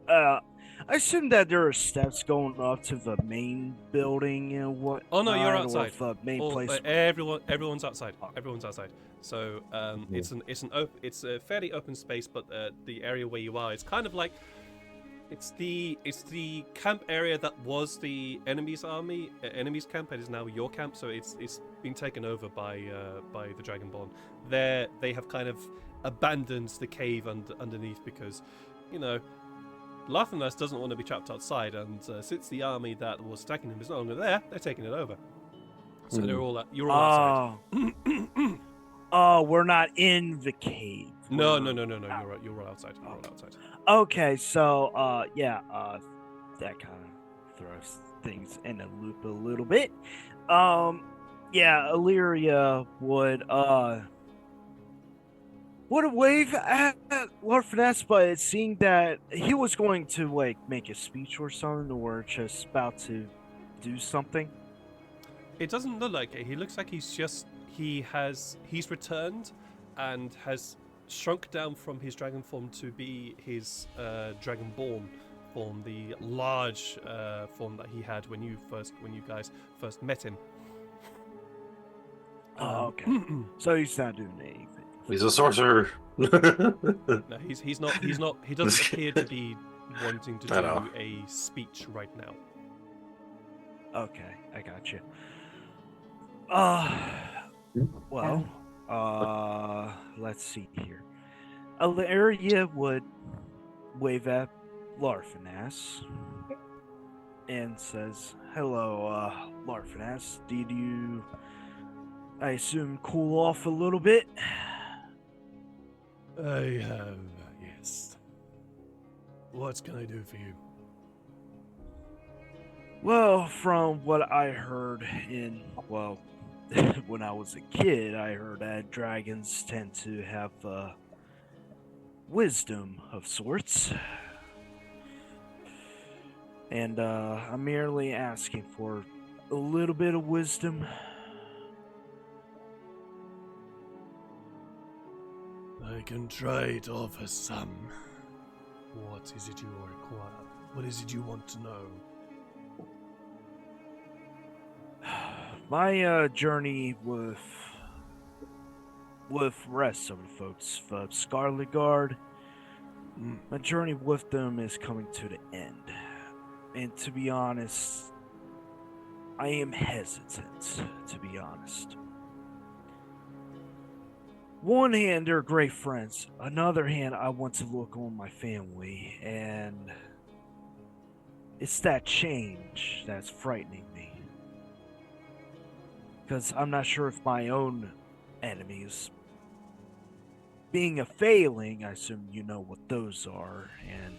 I assume that there are steps going up to the main building and what. Oh no, you're outside. Or the main place. Everyone's outside. Everyone's outside. So it's a fairly open space, but the area where you are is kind of like it's the camp area that was the enemy's camp, and is now your camp. So it's been taken over by the Dragonborn. They have kind of abandoned the cave underneath because, you know, Lathanas doesn't want to be trapped outside, and since the army that was attacking him is no longer there, they're taking it over. So you're all outside. Oh, we're not in the cave. No. You're all outside. You're all outside. Okay, so that kind of throws things in a loop a little bit. Illyria would wave at Lord Finesse, but it seemed that he was going to like make a speech or something, or just about to do something. It doesn't look like it. He looks like he's returned and has shrunk down from his dragon form to be his dragonborn form, the large form that he had when you guys first met him. Oh, okay. So he's not doing anything. He's a sorcerer. No, he's not. He doesn't appear to be wanting to do a speech right now. Okay, I got you. Let's see here. Illyria would wave at Larfinas and says, "Hello, Larfinas. Did you, I assume, cool off a little bit?" I have, yes. What can I do for you? Well, from what I heard when I was a kid, I heard that dragons tend to have wisdom of sorts. And I'm merely asking for a little bit of wisdom. I can try to offer some. What is it you require? What is it you want to know? My journey with rest of the folks, the Scarlet Guard, my journey with them is coming to the end. And to be honest, I am hesitant, to be honest. One hand, they're great friends. Another hand, I want to look on my family, and it's that change that's frightening me. Because I'm not sure if my own enemies, being a failing, I assume you know what those are, and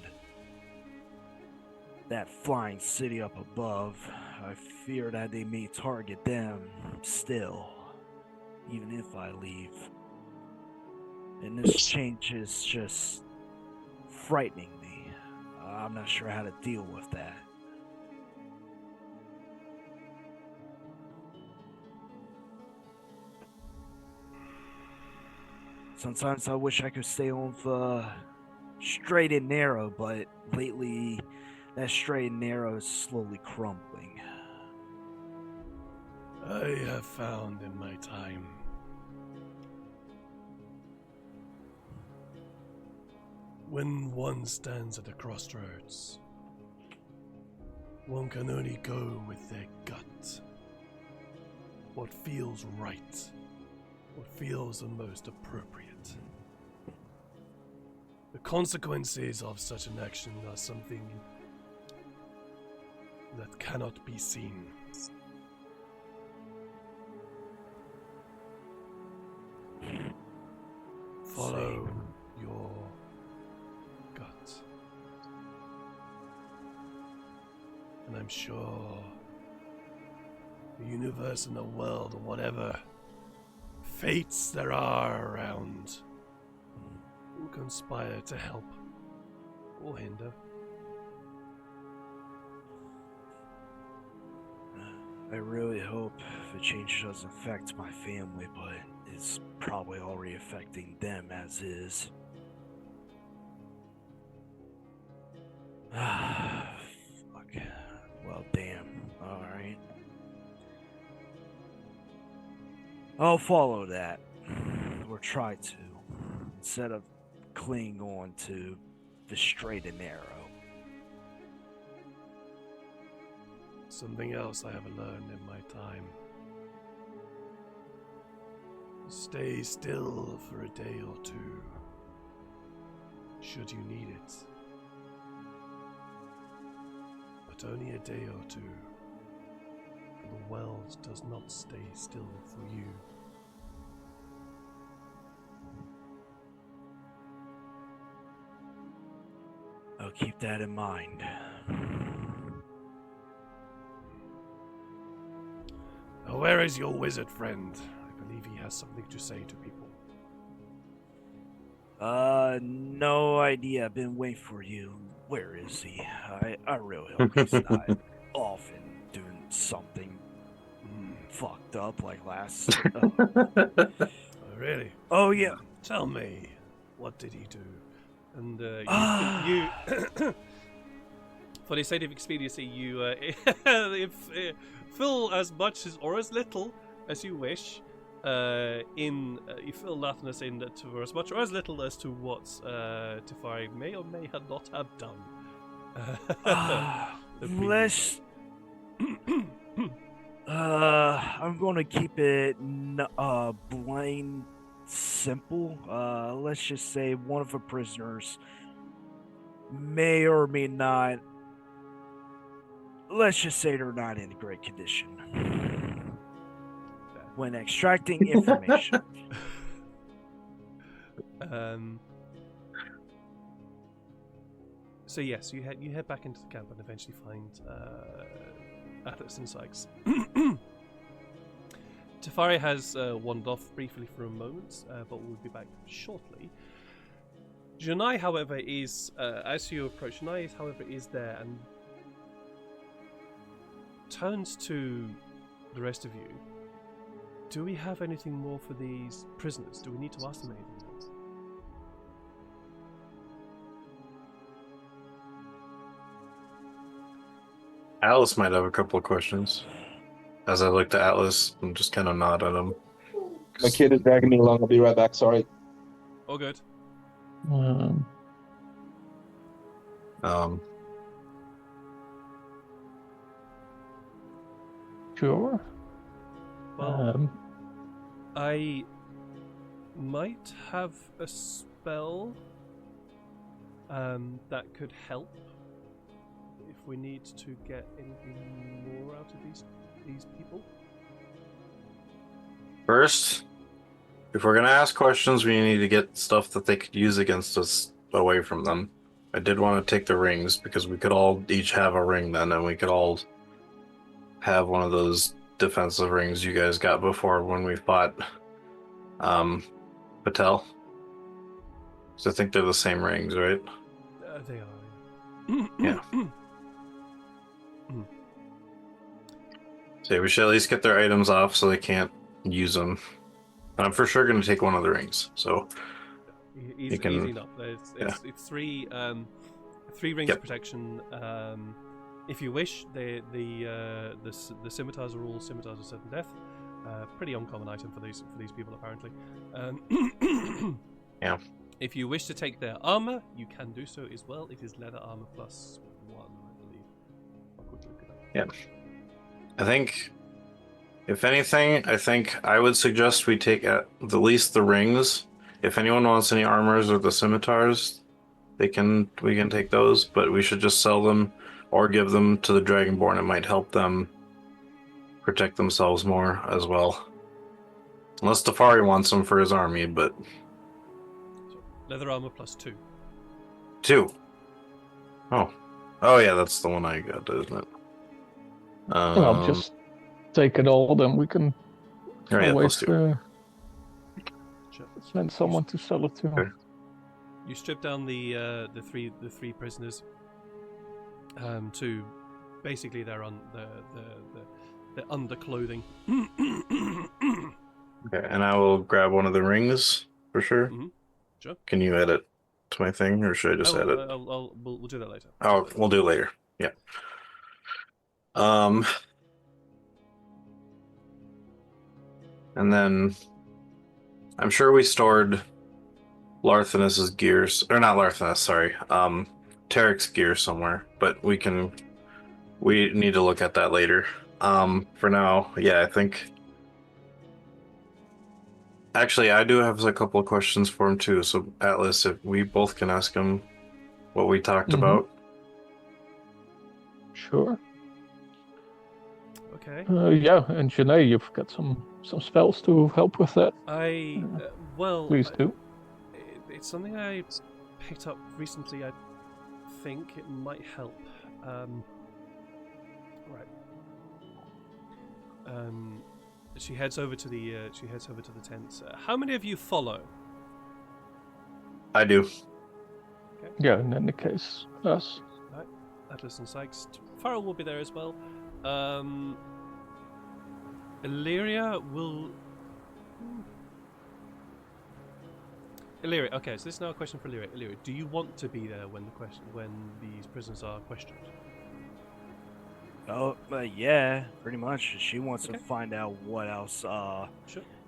that flying city up above, I fear that they may target them still, even if I leave. And this change is just frightening me. I'm not sure how to deal with that. Sometimes I wish I could stay on the straight and narrow, but lately that straight and narrow is slowly crumbling. I have found in my time When one stands at a crossroads, one can only go with their gut. What feels right, what feels the most appropriate. The consequences of such an action are something that cannot be seen. Follow your gut. And I'm sure the universe and the world, or whatever fates there are around, will conspire to help or hinder. I really hope the change doesn't affect my family, but it's probably already affecting them as is. Fuck. Well, damn. Alright. I'll follow that. Or try to. Instead of clinging on to the straight and narrow. Something else I have learned in my time. Stay still for a day or two, should you need it. But only a day or two, for the world does not stay still for you. I'll keep that in mind. Now, where is your wizard friend? I believe he has something to say to people. No idea. I've been waiting for you. Where is he? I really hope he's not off and doing something fucked up like last. Oh, really? Oh yeah. Tell me, what did he do? And you for the sake of expediency, you fill as much as or as little as you wish. You fill Lathnus in to as much or as little as to what Tyfari may or may not have done. Let's. I'm gonna keep it blind simple. Let's just say one of the prisoners may or may not. Let's just say they're not in great condition when extracting information. So yes, you head back into the camp and eventually find Atlas and Sykes. Tyfari has wandered off briefly for a moment, but will be back shortly. Janai, however, is as you approach. Janai, however, is there and turns to the rest of you. Do we have anything more for these prisoners? Do we need to ask them anything else? Alice might have a couple of questions. As I look to Atlas and just kind of nod at him. My kid is dragging me along. I'll be right back. Sorry. All good. Sure. Well, I might have a spell that could help if we need to get anything more out of these people. First, if we're going to ask questions, we need to get stuff that they could use against us away from them. I did want to take the rings because we could all each have a ring then, and we could all have one of those defensive rings you guys got before when we fought Patel. So I think they're the same rings, right? They are. Yeah. So we should at least get their items off so they can't use them. I'm for sure going to take one of the rings. So easy enough. It's three rings Yep. of protection. If you wish, the scimitars are all scimitars of certain death. Pretty uncommon item for these people apparently. Yeah. If you wish to take their armor, you can do so as well. It is leather armor plus 1, I believe. I'll quickly look it up. Yeah. I think, if anything, I would suggest we take at the least the rings. If anyone wants any armors or the scimitars, we can take those, but we should just sell them or give them to the Dragonborn. It might help them protect themselves more as well. Unless Tyfari wants them for his army, but... So, leather armor plus 2. 2. Oh yeah, that's the one I got, isn't it? I'll just take it all, then we can Oh yeah, always plus 2. Sure. send someone to sell it to. Okay. You strip down the three prisoners to basically their underclothing. Okay, and I will grab one of the rings for sure. Mm-hmm. Sure. Can you add it to my thing, or should I just add it? We'll do that later. We'll do it later. Yeah. And then I'm sure we stored Larthanus's gears, or not Larthanus, sorry, Tarrick's gear somewhere, but we need to look at that later. For now, yeah, I think. Actually, I do have a couple of questions for him too. So Atlas, if we both can ask him what we talked about. Sure. Okay. Yeah, and Janae, you've got some spells to help with that. Please do. It's something I picked up recently. I think it might help. Right. She heads over to the tents. How many of you follow? I do. Okay. Yeah, and in the case, us. Right. Atlas and Sykes. Farrell will be there as well. Illyria will. Illyria. Okay, so this is now a question for Illyria. Illyria, do you want to be there when these prisoners are questioned? Oh, yeah, pretty much. She wants to find out what else Sure.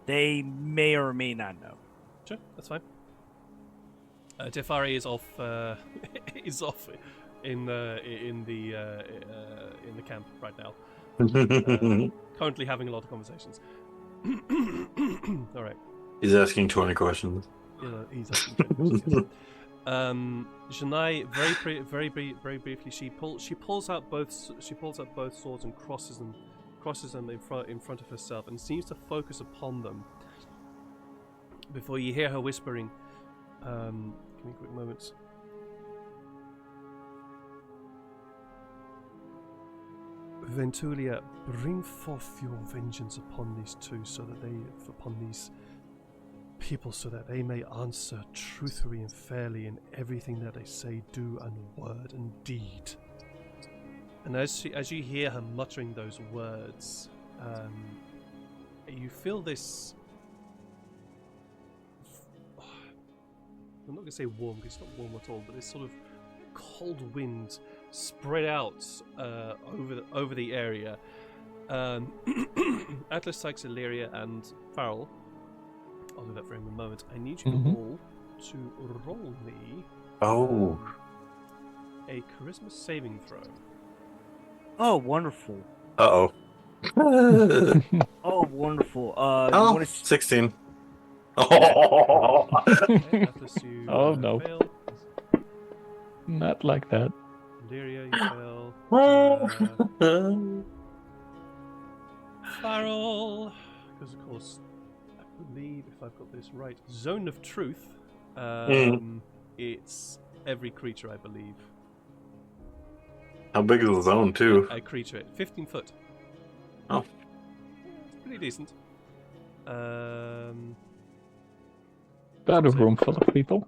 they may or may not know. Sure, that's fine. Tyfari is off. Is off in the camp right now. Currently having a lot of conversations. All right. He's asking 20 questions. Yeah, he's asking 20 questions. Janai, very briefly, she pulls out both swords and crosses them in front of herself, and seems to focus upon them. Before you hear her whispering, give me a quick moment. Ventulia, bring forth your vengeance upon these two, upon these people, so that they may answer truthfully and fairly in everything that they say, do, and word and deed. And as you hear her muttering those words, you feel this. I'm not going to say warm, because it's not warm at all, but this sort of cold wind spread out over the area. Atlas, Sykes, Illyria, and Farrell. I'll do that for him in a moment. I need you all to roll me a charisma saving throw. Oh, wonderful. Uh-oh. Oh, wonderful. 16. Okay, Atlas, you no. fail. Not like that. Illyria, you fail. Farrell, because of course, I believe if I've got this right, Zone of Truth. It's every creature, I believe. How big is the zone, too? A creature, 15 foot. Oh. It's pretty decent. Got a room full of people.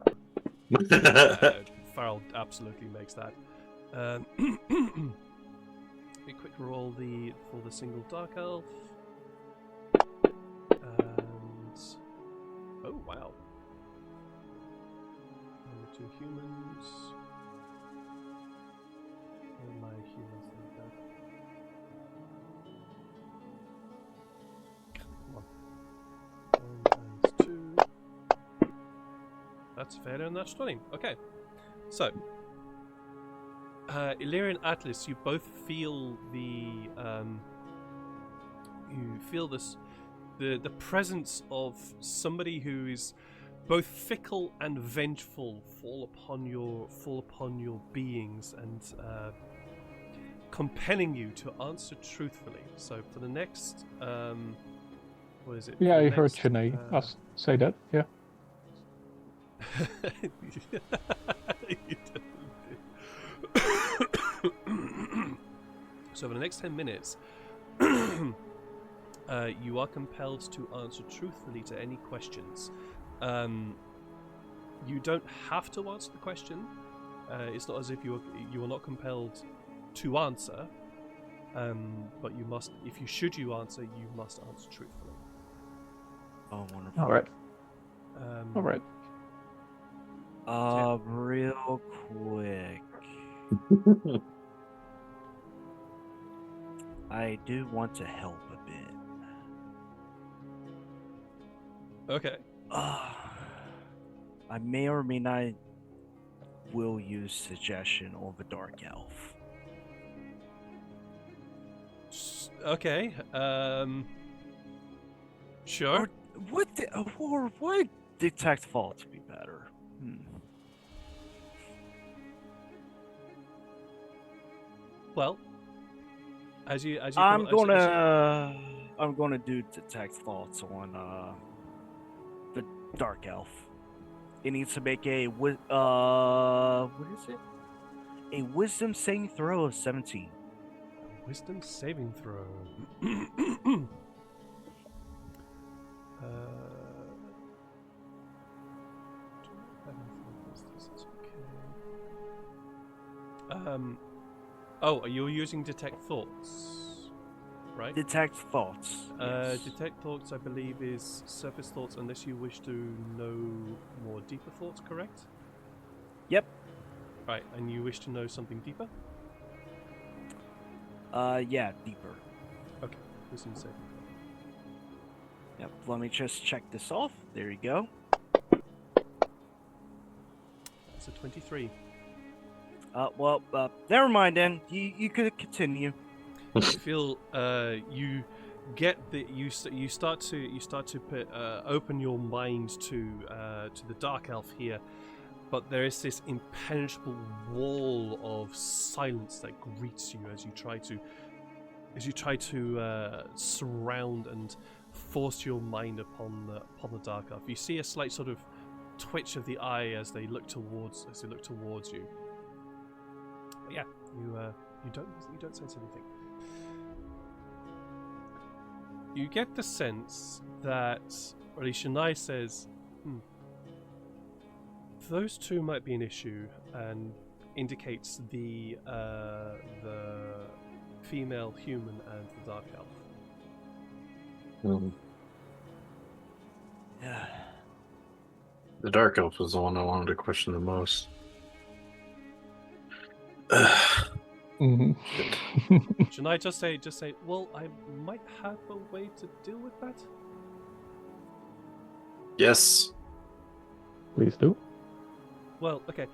Farrell absolutely makes that. A quick roll for the single dark elf. And oh wow. And the 2 humans. Where are my humans like that? Come on. 1 times 2. That's fair and that's 20. Okay. So, Illyria and Atlas, you both feel the the presence of somebody who is both fickle and vengeful fall upon your beings and compelling you to answer truthfully. So for the next what is it? Yeah, For the I heard next, Shanae say that. Yeah. So for the next 10 minutes, you are compelled to answer truthfully to any questions. You don't have to answer the question. It's not as if you are not compelled to answer. But you must, if you answer, you must answer truthfully. Oh, wonderful. All right. All right. Real quick. I do want to help a bit. Okay. I may or may not will use suggestion on the dark elf. Okay. Sure. Or would detect faults be better? Well, as you I'm gonna do detect faults on the dark elf. It needs to make a what is it? A wisdom saving throw of 17. Wisdom saving throw. Oh, you're using detect thoughts, right? Detect thoughts. Yes. Detect thoughts, I believe, is surface thoughts, unless you wish to know more deeper thoughts. Correct? Yep. Right, and you wish to know something deeper? Yeah, deeper. Okay, wisdom saving throw. Yep. Let me just check this off. There you go. That's a 23. Never mind then. You could continue. You feel you get the you start to put open your mind to the dark elf here, but there is this impenetrable wall of silence that greets you as you try to surround and force your mind upon the dark elf. You see a slight sort of twitch of the eye as they look towards you. But yeah, you don't sense anything. You get the sense that, or at least Shanae says, those two might be an issue, and indicates the female human and the dark elf. Yeah. The dark elf was the one I wanted to question the most. Should I just say, well, I might have a way to deal with that? Yes. Please do. Well, okay.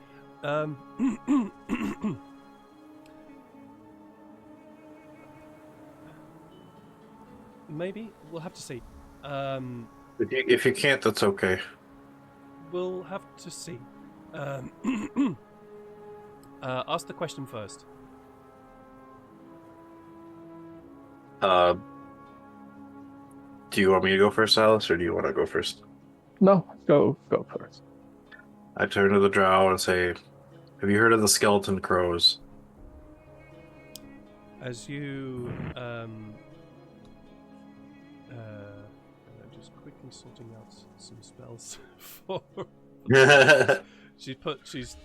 Maybe we'll have to see. If you can't, that's okay. We'll have to see. Ask the question first. Do you want me to go first, Alice, or do you want to go first? No, go first. I turn to the drow and say, have you heard of the skeleton crows? As you I'm just quickly sorting out some spells for she's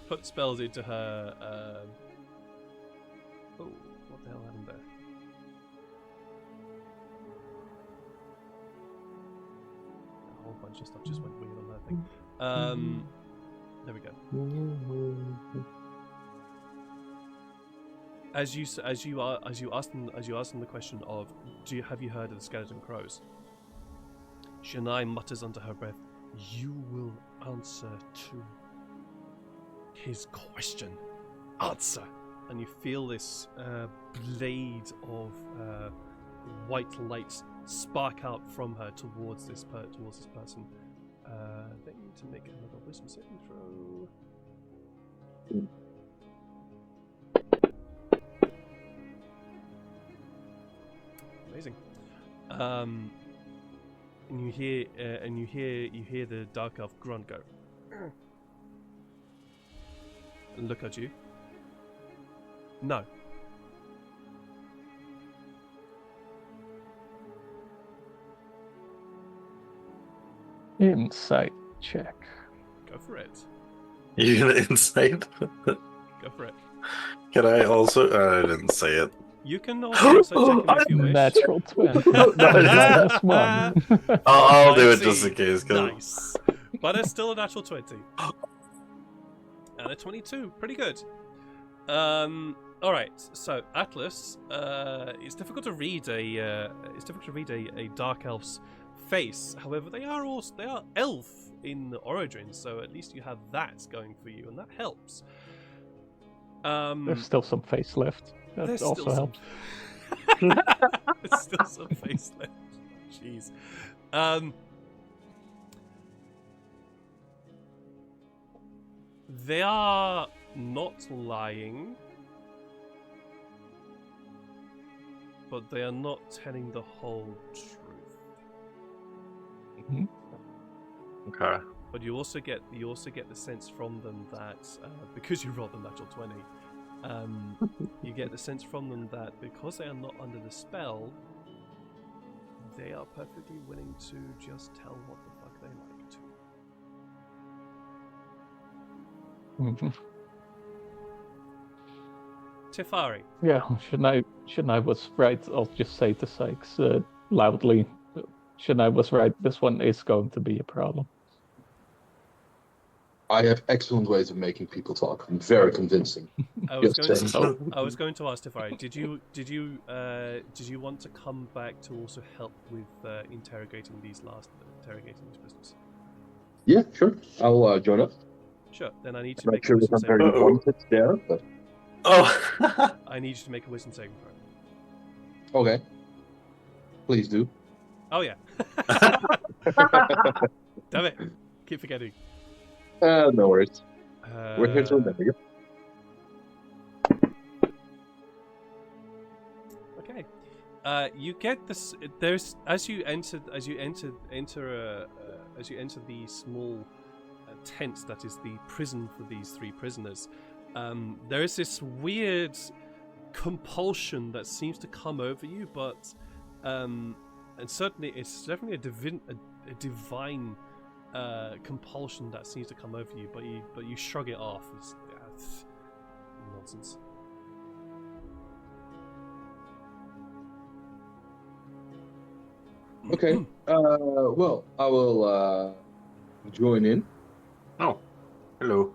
put spells into her oh, what the hell happened there? A whole bunch of stuff just went weird on that thing. There we go. As you ask them the question of have you heard of the skeleton crows? Shanae mutters under her breath, you will answer to his question. Answer! And you feel this blade of white light spark out from her towards this person. They need to make another wisdom saving throw. Amazing. And you hear the dark elf grunt go and look at you. No. Insight check. Go for it. You gonna insight? Go for it. Can I also? I didn't say it. You can also insight check him if you wish. Natural 20. Minus 1. I'll do it 19. just in case. 'Cause Nice. But it's still a natural 20. And a 22. Pretty good. Alright, so Atlas, it's difficult to read a dark elf's face. However, they are elf in origin, so at least you have that going for you, and that helps. There's still some face left. That There's also still helps. There's still some face left. Jeez. They are not lying, but they are not telling the whole truth. Mhm. Okay. But you also get the sense from them that because you rolled the natural 20, you get the sense from them that because they are not under the spell, they are perfectly willing to just tell what the fuck they like to. Mhm. Tyfari. Yeah, shouldn't I was right, I'll just say to Sykes loudly. Shouldn't I was right, this one is going to be a problem. I have excellent ways of making people talk. I'm very convincing. I was Yes, going sir. to, I was going to ask Tyfari, did you want to come back to also help with interrogating these prisoners? Yeah, sure. I'll join up. Sure. Then I need to I'm make not sure a if wisdom I'm very saving throw. wanted there, but Oh. I need you to make a wisdom saving throw. okay. Please do. Oh yeah. Damn it. Keep forgetting. No worries. We're here to remember you. Okay. You get this. There's as you enter the small tent that is the prison for these three prisoners. There is this weird compulsion that seems to come over you, but and certainly it's definitely a divine compulsion that seems to come over you, but you shrug it off. It's nonsense. Okay. Well, I will join in. Oh. Hello.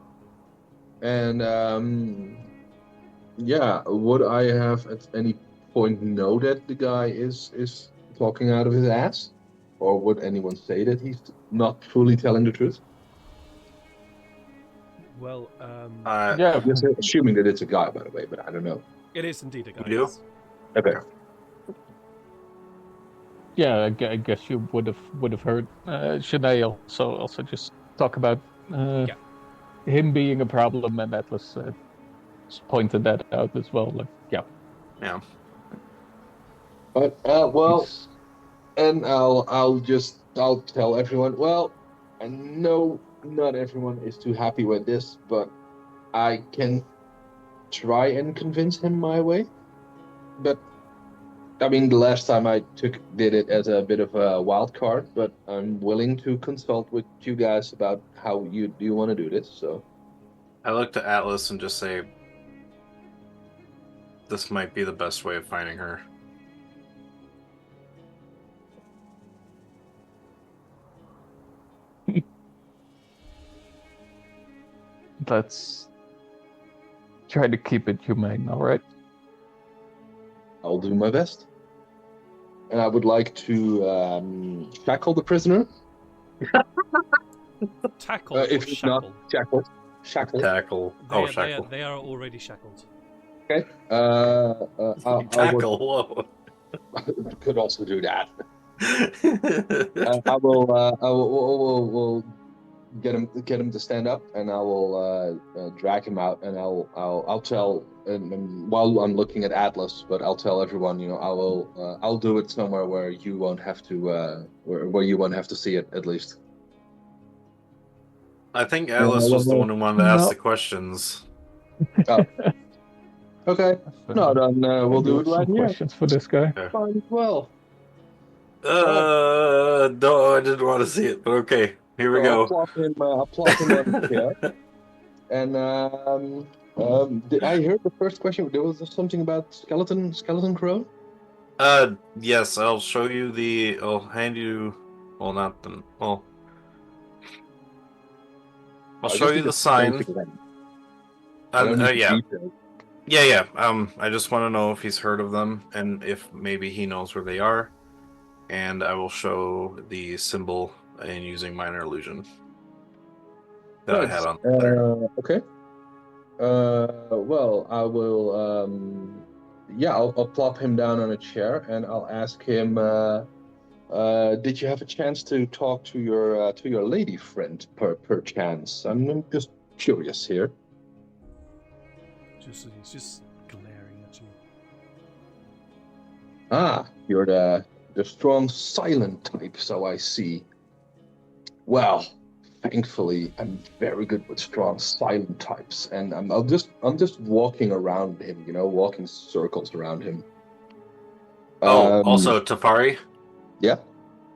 And yeah, would I have at any point know that the guy is talking out of his ass, or would anyone say that he's not fully telling the truth? Well, Yeah, I'm just assuming that it's a guy, by the way, but I don't know. it is indeed a guy. You do? yes. Okay. yeah. I guess you would have heard. Should I also just talk about him being a problem, and Atlas just pointed that out as well. Like, yeah. Yeah. But well, he's- and I'll tell everyone. Well, I know not everyone is too happy with this, but I can try and convince him my way. But I mean, the last time I did it as a bit of a wild card, but I'm willing to consult with you guys about how you want to do this. So I look to Atlas and just say, this might be the best way of finding her. Let's try to keep it humane. All right. I'll do my best. And I would like to shackle the prisoner Tackle or if it's not shackle? shackle. Tackle. Shackle. They are already shackled. Okay. Tackle. Whoa. Could also do that. I will get him to stand up, and I will drag him out, and I'll tell, and while I'm looking at Atlas, but I'll tell everyone, I'll do it somewhere where you won't have to where you won't have to see it, at least. I think Atlas was the one who wanted to ask the questions. Oh. Okay. No, then we'll do it right here. Questions for this guy. Fine as well. No, I didn't want to see it, but okay. Here we go. I'll plop him on the chair. And I heard the first question. There was something about skeleton crow. Yes, I'll show you I'll hand you. Well, not the. Well, I'll show you the sign. Yeah. Yeah. I just want to know if he's heard of them and if maybe he knows where they are. And I will show the symbol in using minor illusion that I had on there. Okay. Well, I will. I'll plop him down on a chair, and I'll ask him. Did you have a chance to talk to your lady friend, per chance? I'm just curious here. He's just glaring at you. Ah, you're the strong silent type, so I see. Well, thankfully, I'm very good with strong silent types, and I'm just walking around him, walking circles around him. Also Tyfari. Yeah.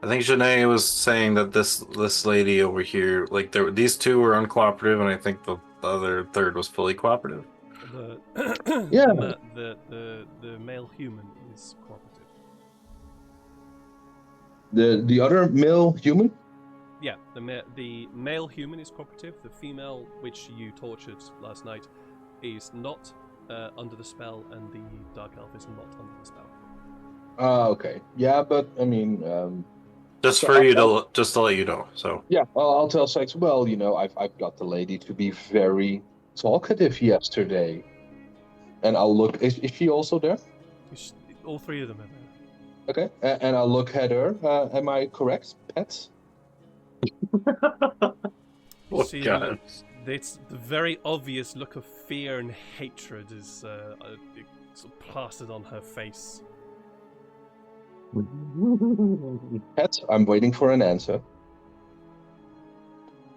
I think Janae was saying that this lady over here, like these two were uncooperative, and I think the other third was fully cooperative. The male human is cooperative. The other male human? Yeah, the male human is cooperative. The female, which you tortured last night, is not under the spell, and the dark elf is not under the spell. Okay. Yeah, but I mean, just to let you know. So yeah, I'll tell Sykes. Well, I've got the lady to be very talkative yesterday, and I'll look. Is she also there? All three of them are there. Okay, and I'll look at her. Am I correct, Pets? You see, it's the very obvious look of fear and hatred is sort of plastered on her face. Pets, I'm waiting for an answer.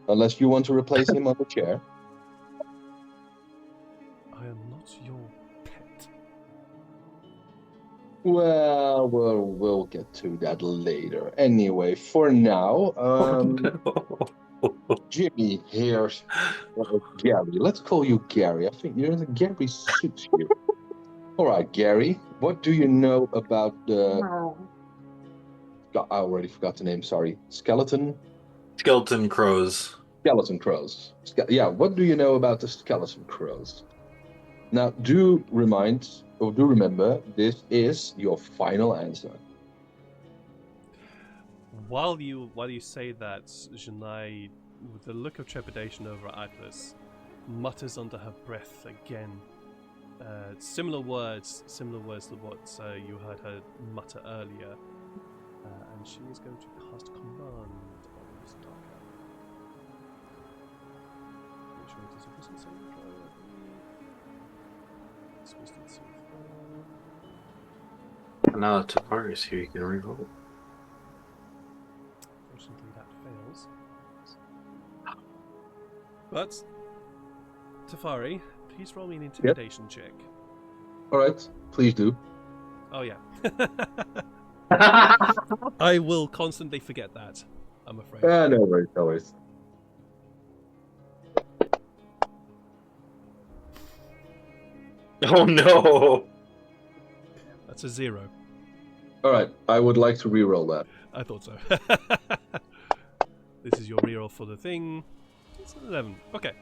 Unless you want to replace him on the chair. I am not your pet. Well, we'll get to that later. Anyway, for now, Jimmy here. Gary. Let's call you Gary. I think Gary suits you. All right, Gary. What do you know about the? I already forgot the name. Sorry. Skeleton crows. Skeleton crows. What do you know about the skeleton crows? Now, do remember, this is your final answer. While you say that, Janai, with a look of trepidation over at Atlas, mutters under her breath again. Similar words to what you heard her mutter earlier. And she is going to cast command on this dark elf. Make sure it is a wisdom saving throw, I believe. It's wisdom saving throw. Now that Tyfari's here, you can reroll. Fortunately, that fails. But Tyfari, please roll me an intimidation check. All right, please do. Oh yeah. I will constantly forget that, I'm afraid. No worries. Oh no! That's a 0. All right, I would like to re-roll that. I thought so. This is your reroll for the thing. It's an 11. Okay.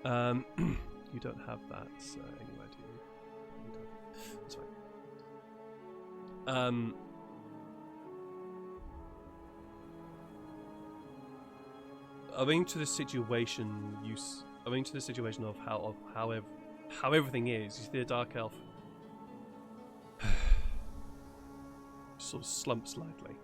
You don't have that anywhere, do you? You don't. That's fine. owing to the situation, owing to the situation of how everything is, you see the dark elf sort of slump slightly.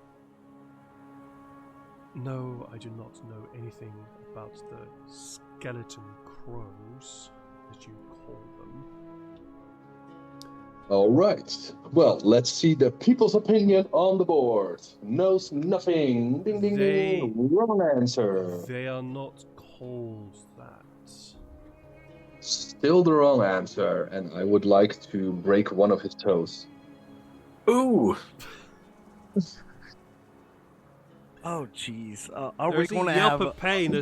No, I do not know anything about the skeleton crows, as you call them. All right. Well, let's see the people's opinion on the board. Knows nothing. Ding, ding, ding. Wrong answer. They are not called that. Still the wrong answer, and I would like to break one of his toes. Ooh. Oh, jeez. Are we There's going a to yelp have? of pain.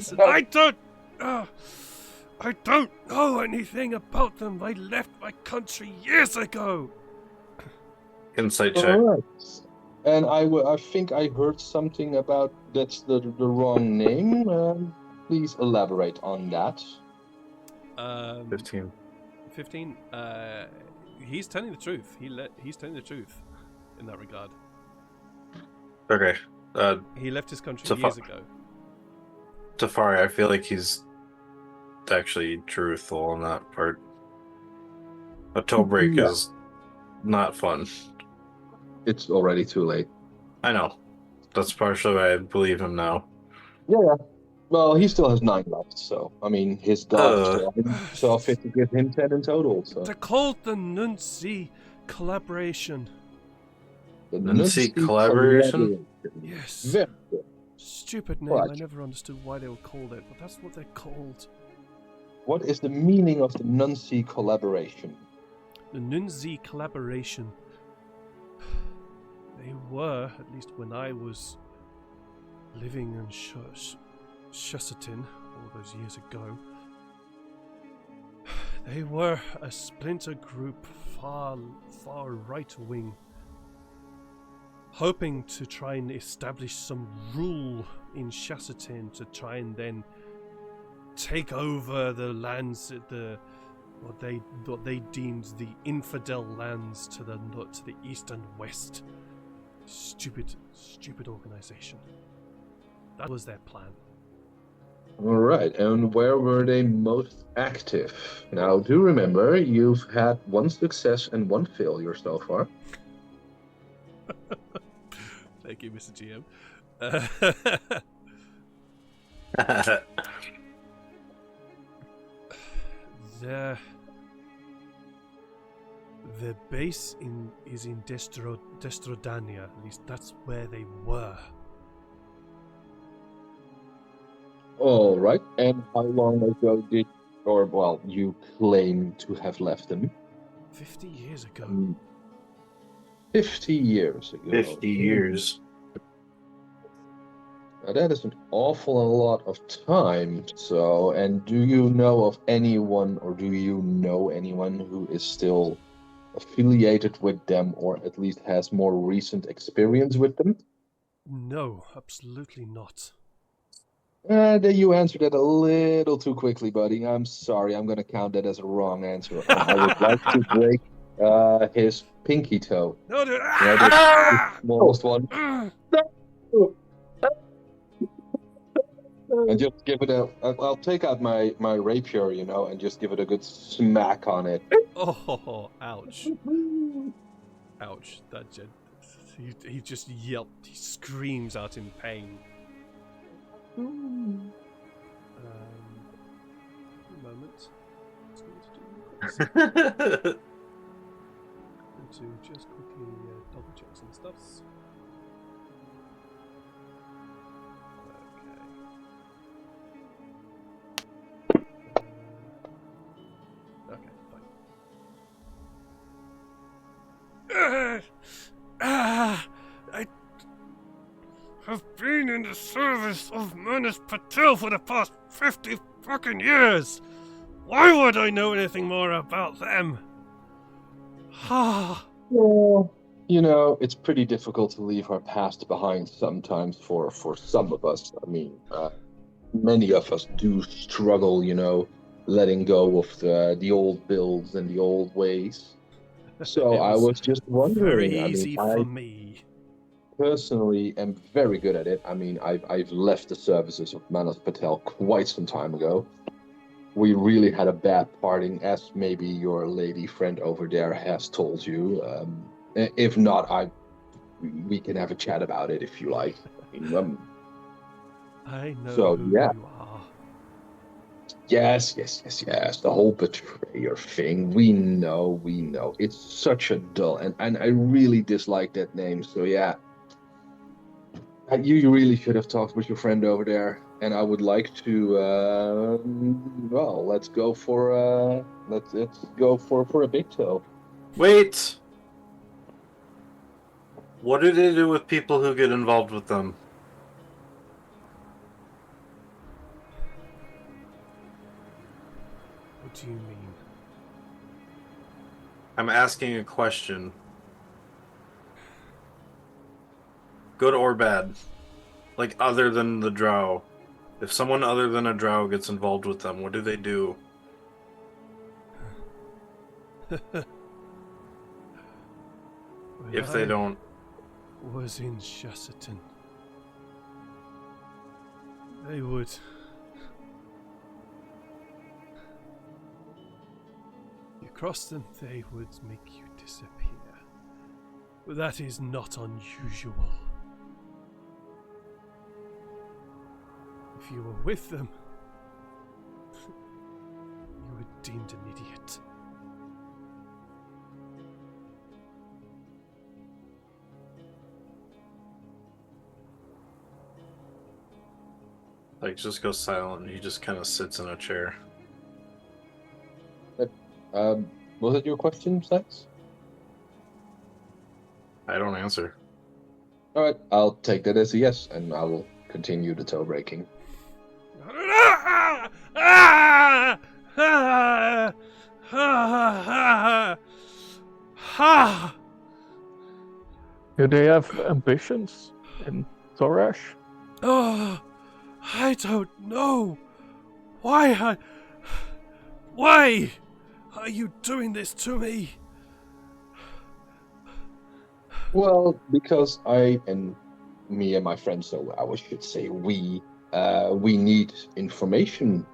I don't know anything about them. I left my country years ago. Insight check. All right. And I think I heard something about that's the wrong name. Please elaborate on that. 15. 15. He's telling the truth. He's telling the truth in that regard. Okay. He left his country Tafa- years ago. Tyfari, I feel like he's actually truthful on that part. A toe break Yeah. is not fun. It's already too late. I know. That's partially why I believe him now. Yeah. Well, he still has 9 left, so I mean, his god saw fit to give him 10 in total. So They're called the Nunci collaboration. the Nunci Nunci collaboration? Yes. Very good. Stupid name. Right. I never understood why they were called it, but that's what they're called. What is the meaning of the Nunci collaboration? The Nunzi collaboration. They were, at least when I was living in Shussatin all those years ago, they were a splinter group, far right wing, hoping to try and establish some rule in Shussatin to try and then take over the lands at what they deemed the infidel lands to the east and west. Stupid organization. That was their plan. All right, and where were they most active? Now, do remember, you've had 1 success and 1 failure so far. Thank you, Mr. GM. Their base is in Destrodania. At least that's where they were. All right, and how long ago you claim to have left them? 50 years ago. 50 years ago. 50 years. Now, that is an awful lot of time. So, and do you know of anyone, or do you know anyone who is still affiliated with them, or at least has more recent experience with them? No, absolutely not. You answered that a little too quickly, buddy. I'm sorry. I'm going to count that as a wrong answer. And I would like to break his pinky toe. No, dude. The smallest one. And just give it I'll take out my rapier, and just give it a good smack on it. Oh, ouch. Ouch. He just yelped. He screams out in pain. A moment. To just quickly double check some stuffs. Okay, fine. I have been in the service of Manus Patel for the past 50 fucking years. Why would I know anything more about them? Well, it's pretty difficult to leave our past behind sometimes for some of us. I mean, many of us do struggle, letting go of the old builds and the old ways. So I was just wondering. Very easy for me. personally am very good at it. I mean, I've left the services of Manas Patel quite some time ago. We really had a bad parting, as maybe your lady friend over there has told you. If not, we can have a chat about it if you like. I mean, I know So, who yeah. you are. yes. The whole betrayer thing. We know. It's such a dull, and I really dislike that name. So yeah, you really should have talked with your friend over there. And I would like to, well, let's go for a big toe. Wait! What do they do with people who get involved with them? What do you mean? I'm asking a question. Good or bad? Like, other than the drow. If someone other than a drow gets involved with them, what do they do? If they don't... Was in Shasatan. They would. You cross them, they would make you disappear. But that is not unusual. If you were with them, you were deemed an idiot. Like, just goes silent and he just kind of sits in a chair. Was that your question, Sax? I don't answer. All right, I'll take that as a yes, and I will continue the toe breaking. Do they have ambitions in Thorash? Oh, I don't know. Why are you doing this to me? Well, because I and me and my friends, so I should say we need information.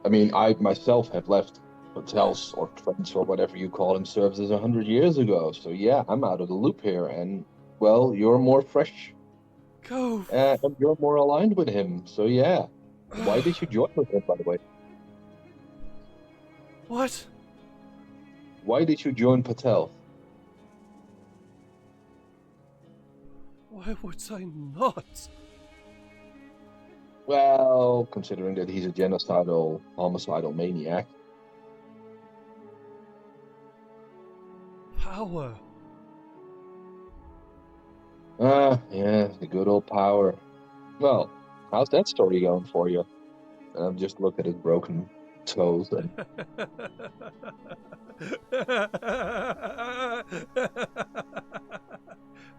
I mean, I myself have left hotels or friends or whatever you call them services 100 years ago. So yeah, I'm out of the loop here, and well, you're more fresh Go. and you're more aligned with him. So yeah, why did you join with him, by the way? What? Why did you join Patel? Why would I not? Well, considering that he's a genocidal, homicidal maniac. Power. Yeah, the good old power. Well, how's that story going for you? And I'm just looking at his broken toes. And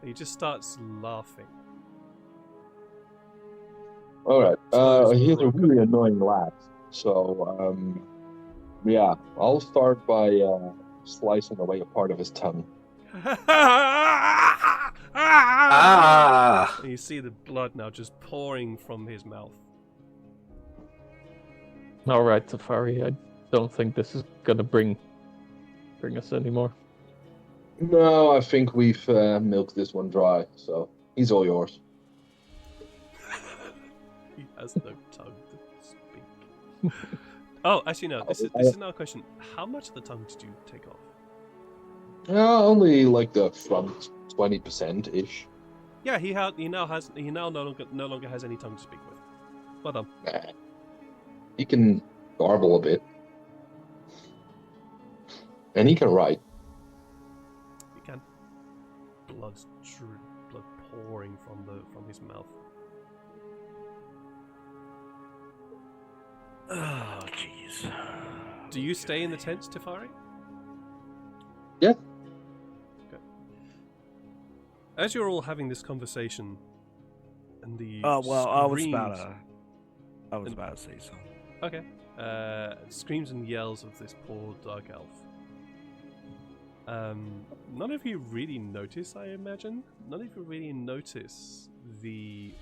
He just starts laughing. all right, Toes he's a broken. really annoying laugh. So, yeah, I'll start by slicing away a part of his tongue. Ah! And you see the blood now just pouring from his mouth. All right, Tyfari. I don't think this is gonna bring us anymore. No, I think we've milked this one dry. So he's all yours. He has no tongue to speak. Oh, actually no. This is now a question. How much of the tongue did you take off? Only like the front 20% ish. Yeah, he now no longer has any tongue to speak with. Well done. Nah. He can garble a bit, and he can write. He can. Blood pouring from his mouth. Oh, jeez. Do you stay in the tent, Tyfari? Yeah. Okay. As you're all having this conversation, and the well, I was screams- about to say something. Okay. Screams and yells of this poor dark elf. None of you really notice, I imagine. None of you really notice the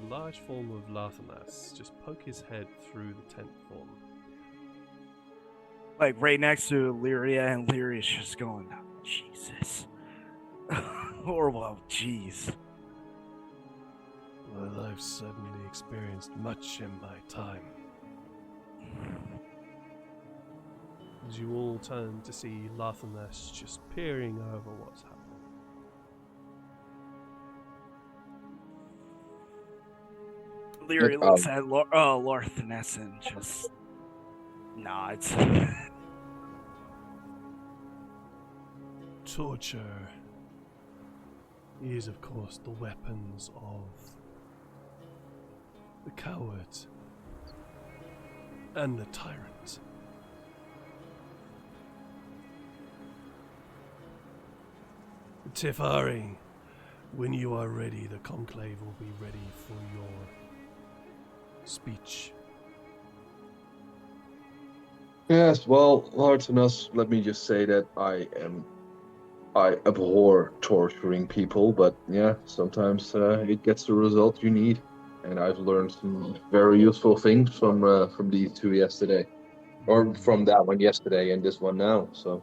large form of Lathanas just poke his head through the tent form. Like right next to Lyria, and Lyria's just going, Jesus. Or, well, jeez. Well, I've certainly experienced much in my time. As you all turn to see Lathanas just peering over what's happening. Lyria looks at Larthanes and just nods. Torture is, of course, the weapons of the coward and the tyrant. Tyfari, when you are ready, the conclave will be ready for your speech. Yes, well, Lartanas, let me just say that I abhor torturing people, but yeah, sometimes it gets the result you need. And I've learned some very useful things from these two yesterday. Or from that one yesterday and this one now, so.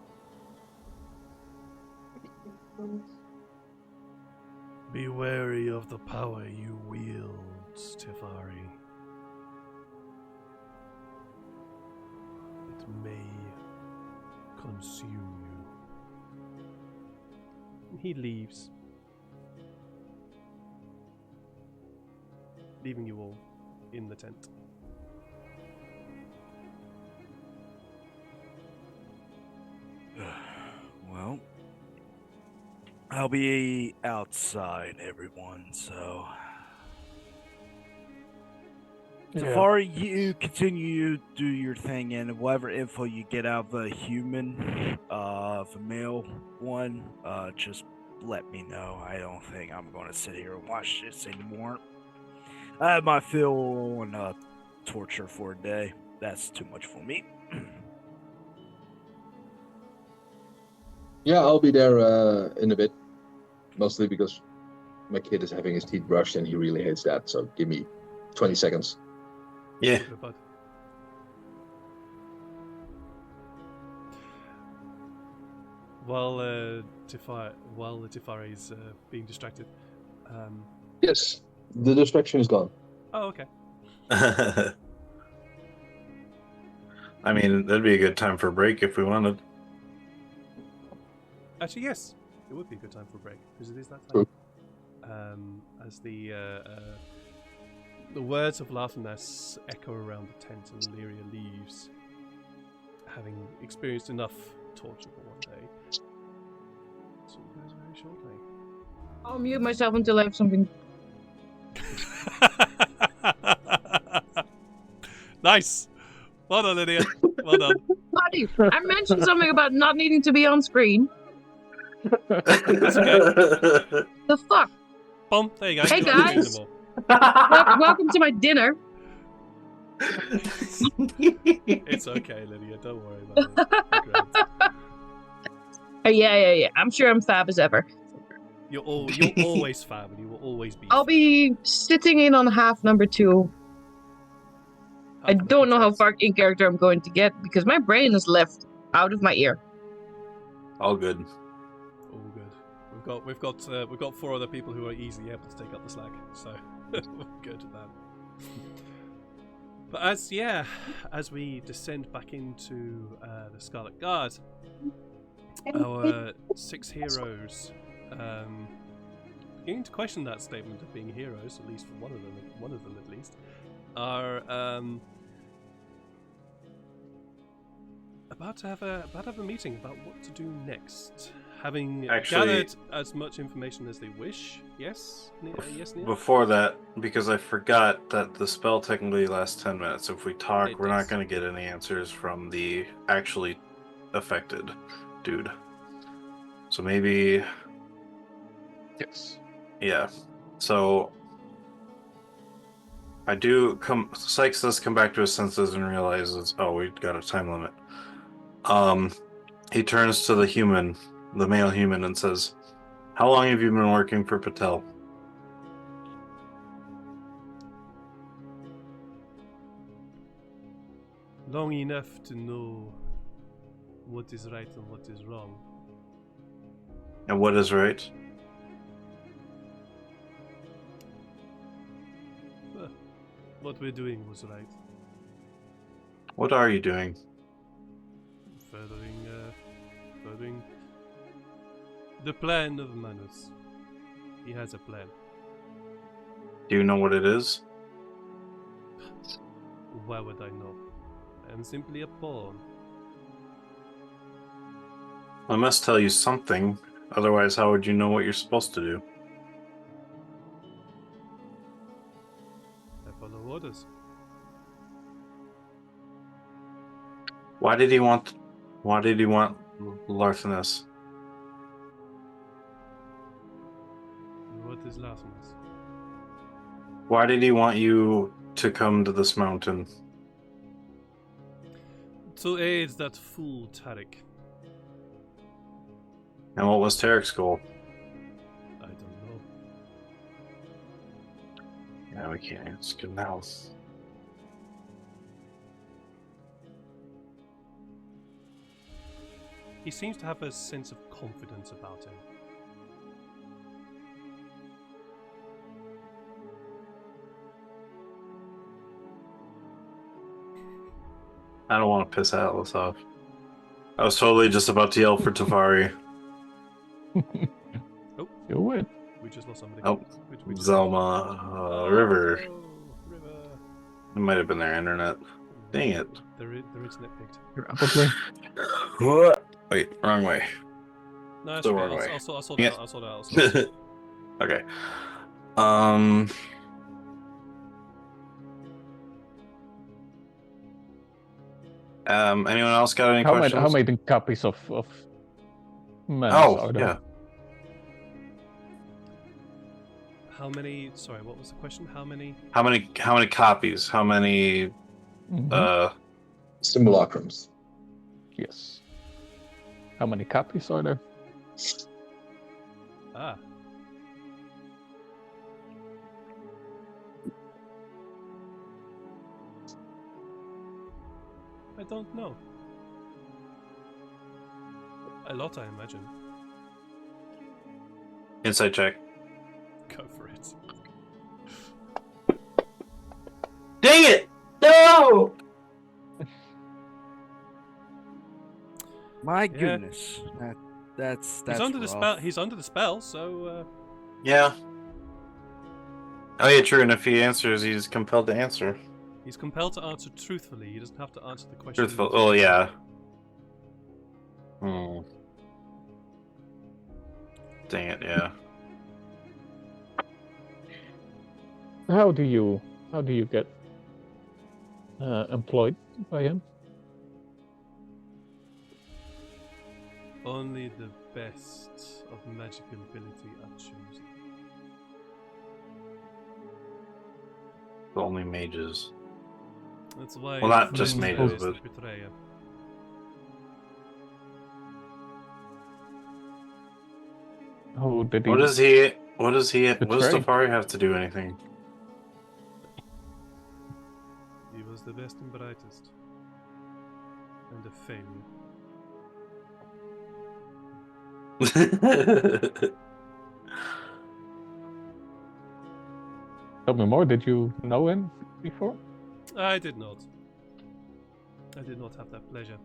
Be wary of the power you wield, Tyfari. It may consume you. And he leaves, leaving you all in the tent. Well, I'll be outside, everyone, so... Tyfari, you continue to do your thing, and whatever info you get out of the human, the male one, just let me know. I don't think I'm going to sit here and watch this anymore. I have my fill on torture for a day. That's too much for me. Yeah, I'll be there in a bit. Mostly because my kid is having his teeth brushed and he really hates that, so give me 20 seconds. Yeah. Good, bud. While Tyfari is being distracted. Yes, the distraction is gone. Oh, okay. I mean, that'd be a good time for a break if we wanted. Actually, yes, it would be a good time for a break because it is that True. time. As the words of Lathanas echo around the tent, and Lyria leaves, having experienced enough torture for one day. So you guys very shortly. I'll mute myself until I have something. Nice. Well done, Lydia. Well done. Buddy, I mentioned something about not needing to be on screen. That's okay. The fuck? Boom. There you go. Hey, You don't need to do guys. anymore. Welcome to my dinner. It's okay, Lydia. Don't worry about it. Yeah. I'm sure I'm fab as ever. You're always fab, and you will always be. I'll fab. be sitting in on half number 2. I don't know how far in character I'm going to get because my brain is left out of my ear. All good. All good. We've got 4 other people who are easily able to take up the slack, so we're good at that. But as we descend back into the Scarlet Guard, our 6 heroes, beginning to question that statement of being heroes, at least for one of them at least, are about to have a meeting about what to do next. Having gathered as much information as they wish. Yes? Yes, Neil? Before that, because I forgot that the spell technically lasts 10 minutes. If we talk, we're not going to get any answers from the actually affected dude. So maybe... Yes. Yeah. So... Sykes does come back to his senses and realizes, oh, we've got a time limit. He turns to the human the male human and says, "How long have you been working for Patel?" Long enough to know what is right and what is wrong. And what is right? What we're doing was right. What are you doing? Furthering the plan of Manus. He has a plan. Do you know what it is? Why would I know? I am simply a pawn. I must tell you something. Otherwise, how would you know what you're supposed to do? I follow orders. Why did he want Larthanus? What is Larthanus? Why did he want you to come to this mountain? To aid that fool Tarrick. And what was Tarrick's goal? I don't know. Yeah, we can't ask him now. He seems to have a sense of confidence about him. I don't want to piss Atlas off. I was totally just about to yell for Tyfari. You would. We just lost somebody. Oh, We just Zelma, River. Oh, River. It might have been their internet. Dang it. Their internet picked. Probably. What? Wait, wrong way. No, it's The okay. wrong way. I'll sort it Yeah. out. I'll sort it out. Okay. Anyone else got any questions? How many copies of Manus are there? yeah. How many? Sorry, what was the question? How many? How many copies? How many Mhm. Simulacrums. Yes. How many copies are there? Ah. I don't know. A lot, I imagine. Insight check. Go for it. Dang it! No! My Yeah. goodness, that's He's under the rough. spell. He's under the spell, so Yeah. Oh yeah, true. And if he answers, he's compelled to answer. he's compelled to answer truthfully. He doesn't have to answer the question. Truthful. Oh yeah. Dang it! Yeah. How do you get employed by him? Only the best of magical ability are chosen. Only mages. That's why. Well, not the just first mages, is but- the betrayer. Who did he? What does he? What does Betray. Tyfari have to do anything? He was the best and brightest, and a failure. Tell me more. Did you know him before? I did not. I did not have that pleasure.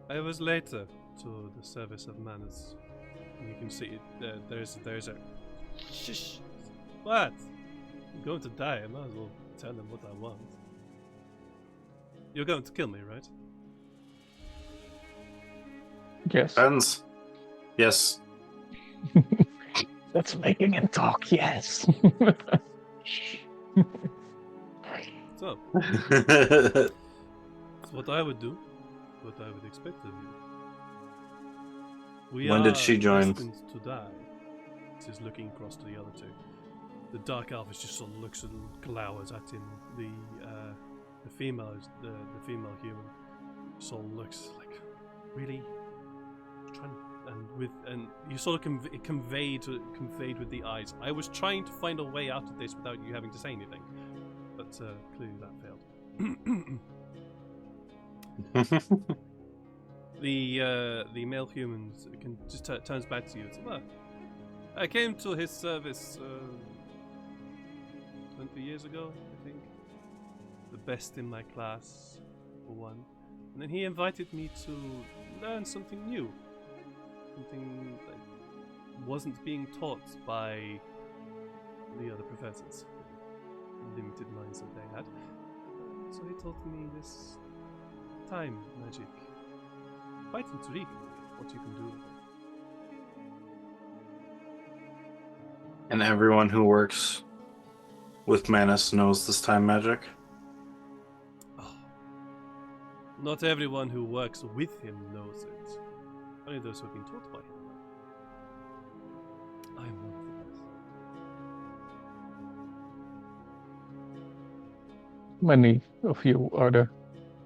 I was later to the service of Manus. You can see it. There's a. Shh. What? I'm going to die. I might as well tell them what I want. You're going to kill me, right? Yes. Depends. Yes. That's making him talk. Yes. So, it's what I would do. What I would expect of you. We When did she join? destined to die. She's looking across to the other two. The dark elf just sort of looks and glowers at him. The female is the female human sort of looks like, really? trying, and you sort of conveyed with the eyes. I was trying to find a way out of this without you having to say anything, but clearly that failed. The male human can just turns back to you. It's, well, I came to his service 20 years ago, I think. The best in my class, for one. And then he invited me to learn something new. Something that wasn't being taught by the other professors. The limited minds that they had. So he taught me this time magic. Quite intriguing what you can do with it. And everyone who works with Manus knows this time magic? Oh. Not everyone who works with him knows it. Only those who have been taught by him. I'm one of the best. Many of you are there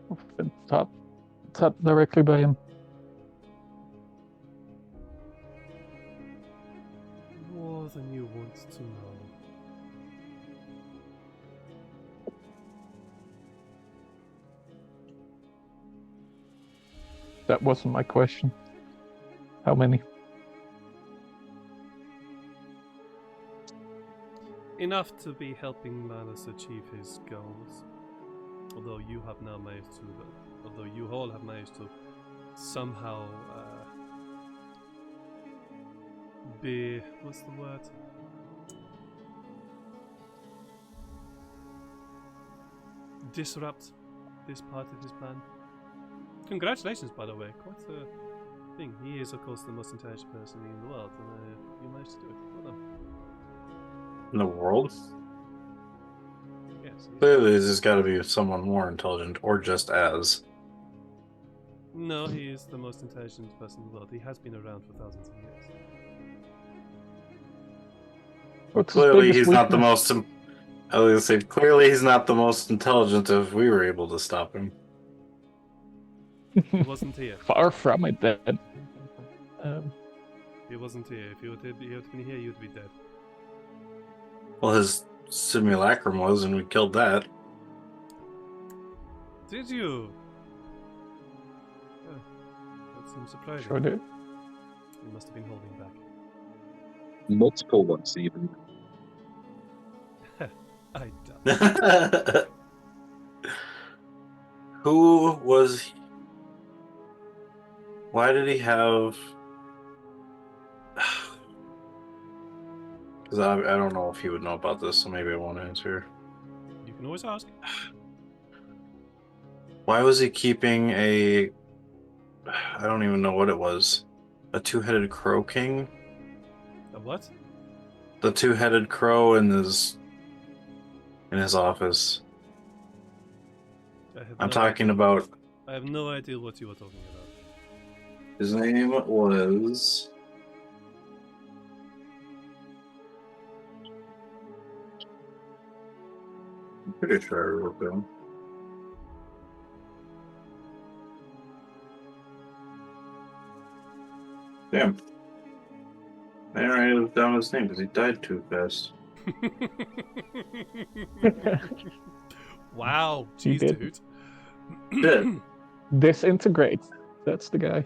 have been taught directly by him. More than you want to know. That wasn't my question. How many? Enough to be helping Manus achieve his goals. Although you have now managed to, although you all have managed to somehow be, what's the word? Disrupt this part of his plan. Congratulations, by the way. Quite a thing. He is, of course, the most intelligent person in the world, and you managed to do it. Well done. In the world? Yes. Clearly, there's got to be someone more intelligent, or just as. No, he is the most intelligent person in the world. He has been around for thousands of years. What's his Clearly, biggest he's not the weakness? most. I was gonna say, clearly, he's not the most intelligent. If we were able to stop him, He wasn't here. Far from it, then. He wasn't here. If he had been here, you'd be dead. well, his simulacrum was, and we killed that. Did you? Oh, that seems surprising. Sure did. You must have been holding back. Multiple ones, even. I doubt. Who was he? Why did he have? Because I don't know if he would know about this, so maybe I won't answer. You can always ask. Why was he keeping a? I don't even know what it was. A two-headed crow king. A what? The two-headed crow in his office. I'm talking about. I have no idea what you are talking about. His name was. I'm pretty sure I wrote down. Damn. I didn't write down his name because he died too fast. Wow, He jeez, did. dude. Shit. Disintegrate. That's the guy.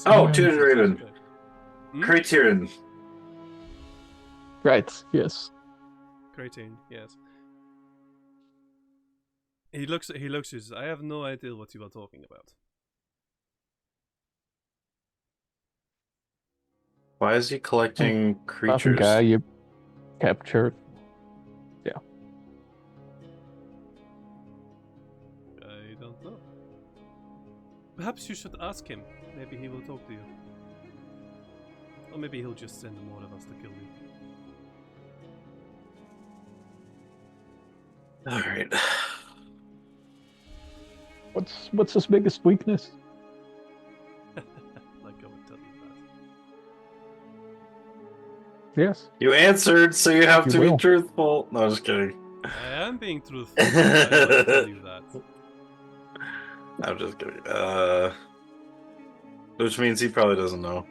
Oh, Tyrion Raven. Hmm? Criterion. Right, yes. Creatine, yes. He looks. I have no idea what you are talking about. Why is he collecting That's the creatures? guy you captured. I don't know. Perhaps you should ask him. Maybe he will talk to you. Or maybe he'll just send more of us to kill you. Alright. What's his biggest weakness? Like I would tell you that. Yes. You answered, so you have You to will. be truthful. No, just kidding. I am being truthful. I would tell you that. I'm just kidding. Which means he probably doesn't know.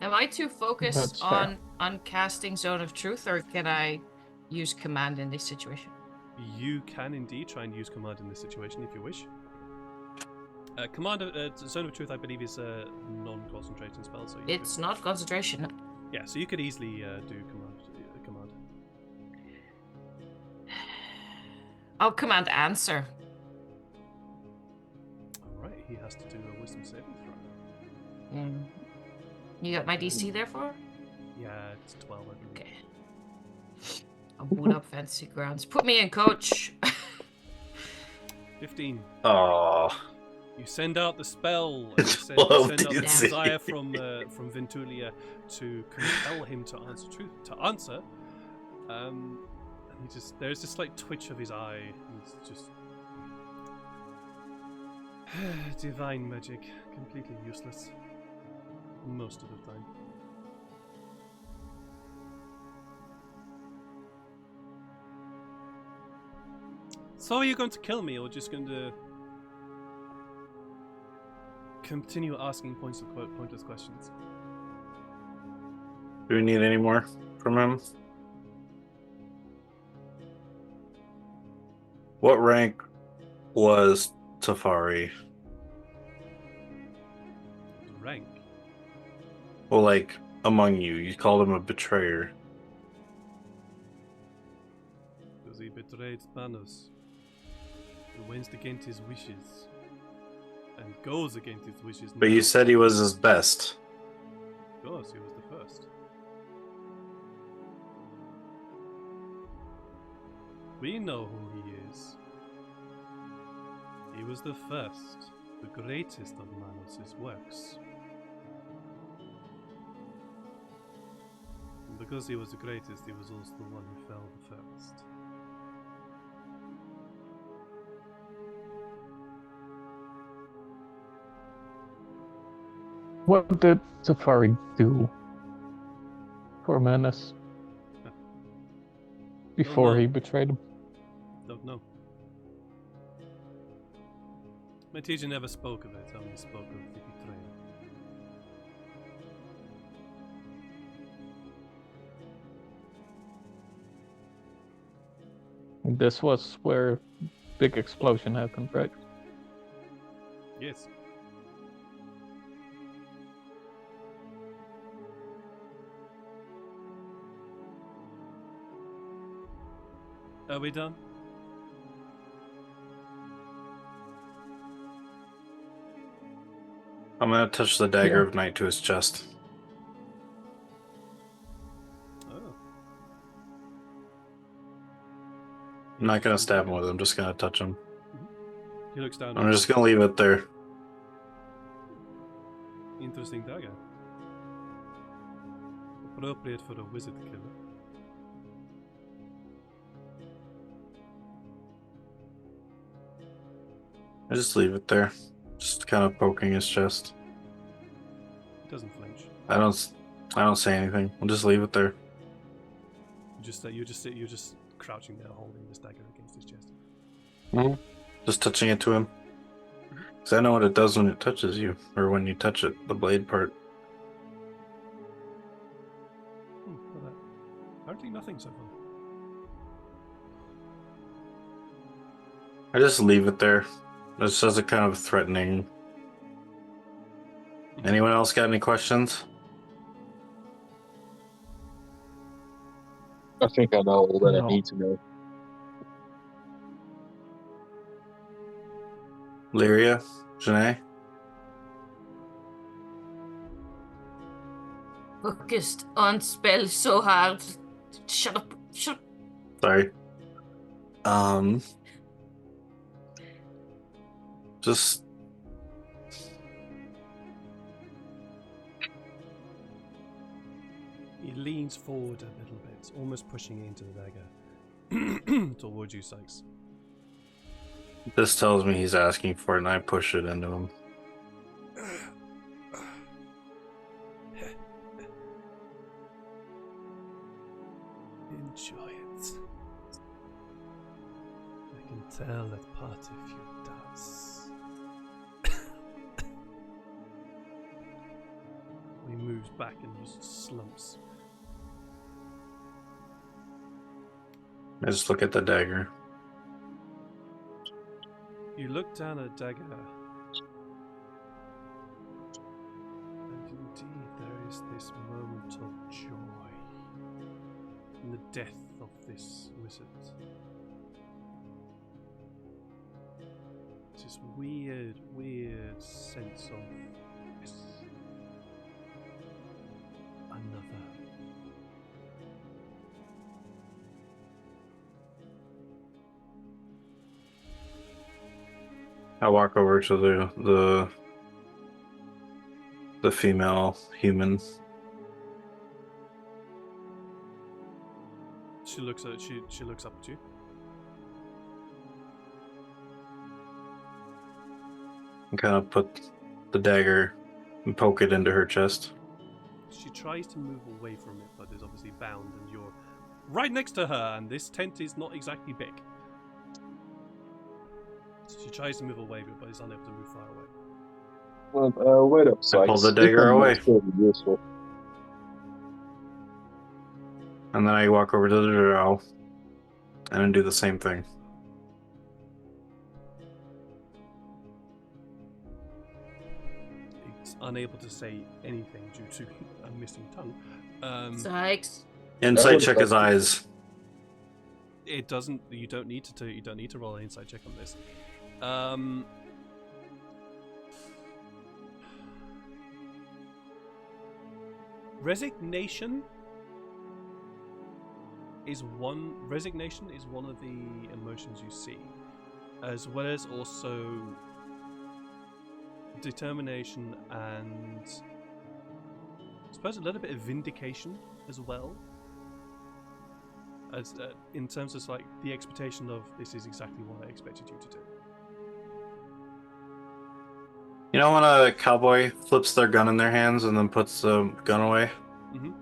Am I too focused That's fair. on casting Zone of Truth, or can I use command in this situation? You can indeed try and use command in this situation if you wish. Zone of Truth, I believe, is a non-concentrating spell, so It's not concentration. yeah, so you could easily do command. I'll command answer. All right, he has to do a Wisdom saving throw. You got my DC there for? Yeah, it's 12. I believe. Okay. I'll boot up fantasy grounds. Put me in, coach. 15. Oh, You send out the spell. It's You send out the DC. desire from Ventulia to compel him to answer. And there's this slight twitch of his eye. He's just divine magic, completely useless most of the time. So are you going to kill me, or just going to continue asking pointless questions? do we need any more from him? What rank was Tyfari? Rank? Well, like, among you. You called him a betrayer. Because he betrayed Thanos. He went against his wishes. And goes against his wishes But now. you said he was his best. Of course, he was the first. We know who he is. He was the first, the greatest of Manos' works. And because he was the greatest, he was also the one who fell the first. What did Safari do for Manus before know. he betrayed him? Don't know. My teacher never spoke of it, only spoke of the betrayal. And this was where big explosion happened, right? Yes. Are we done? I'm gonna touch the dagger Yeah. of night to his chest. Oh. I'm not gonna stab him with it, I'm just gonna touch him. He looks down. I'm just gonna leave it there. Interesting dagger. Appropriate for a wizard killer. I just leave it there. Just kind of poking his chest. He doesn't flinch. I don't say anything. I'll just leave it there. You're just crouching there, holding this dagger against his chest. Just touching it to him. Because I know what it does when it touches you. Or when you touch it, the blade part. Well, apparently nothing so far. I just leave it there. This is a kind of threatening. Anyone else got any questions? I think I know all that I No. need to know. Lyria? Janae? Focused on spell so hard. Shut up. Shut up. Sorry. Just He leans forward a little bit, almost pushing into the dagger towards you, Sykes. this tells me he's asking for it, and I push it into him. Enjoy it. I can tell that part of you does. moves back and just slumps. I just look at the dagger. You look down at dagger, and indeed there is this moment of joy in the death of this wizard. It's this weird sense of yes, another. I walk over to the female human. She looks up at you. And kind of put the dagger and poke it into her chest. She tries to move away from it, but is obviously bound, and you're right next to her, and this tent is not exactly big. So she tries to move away, but is unable to move far away. Well, wait up, Sykes. pull the dagger away. This one is useful. And then I walk over to the drow and then do the same thing. It's unable to say anything due to a missing tongue. Sykes. Insight check his eyes. It doesn't. You don't need to roll an insight check on this. Resignation is one of the emotions you see, as well as also determination and I suppose a little bit of vindication as well. As in terms of like the expectation of this is exactly what I expected you to do. You know when a cowboy flips their gun in their hands and then puts the gun away? Mm-hmm.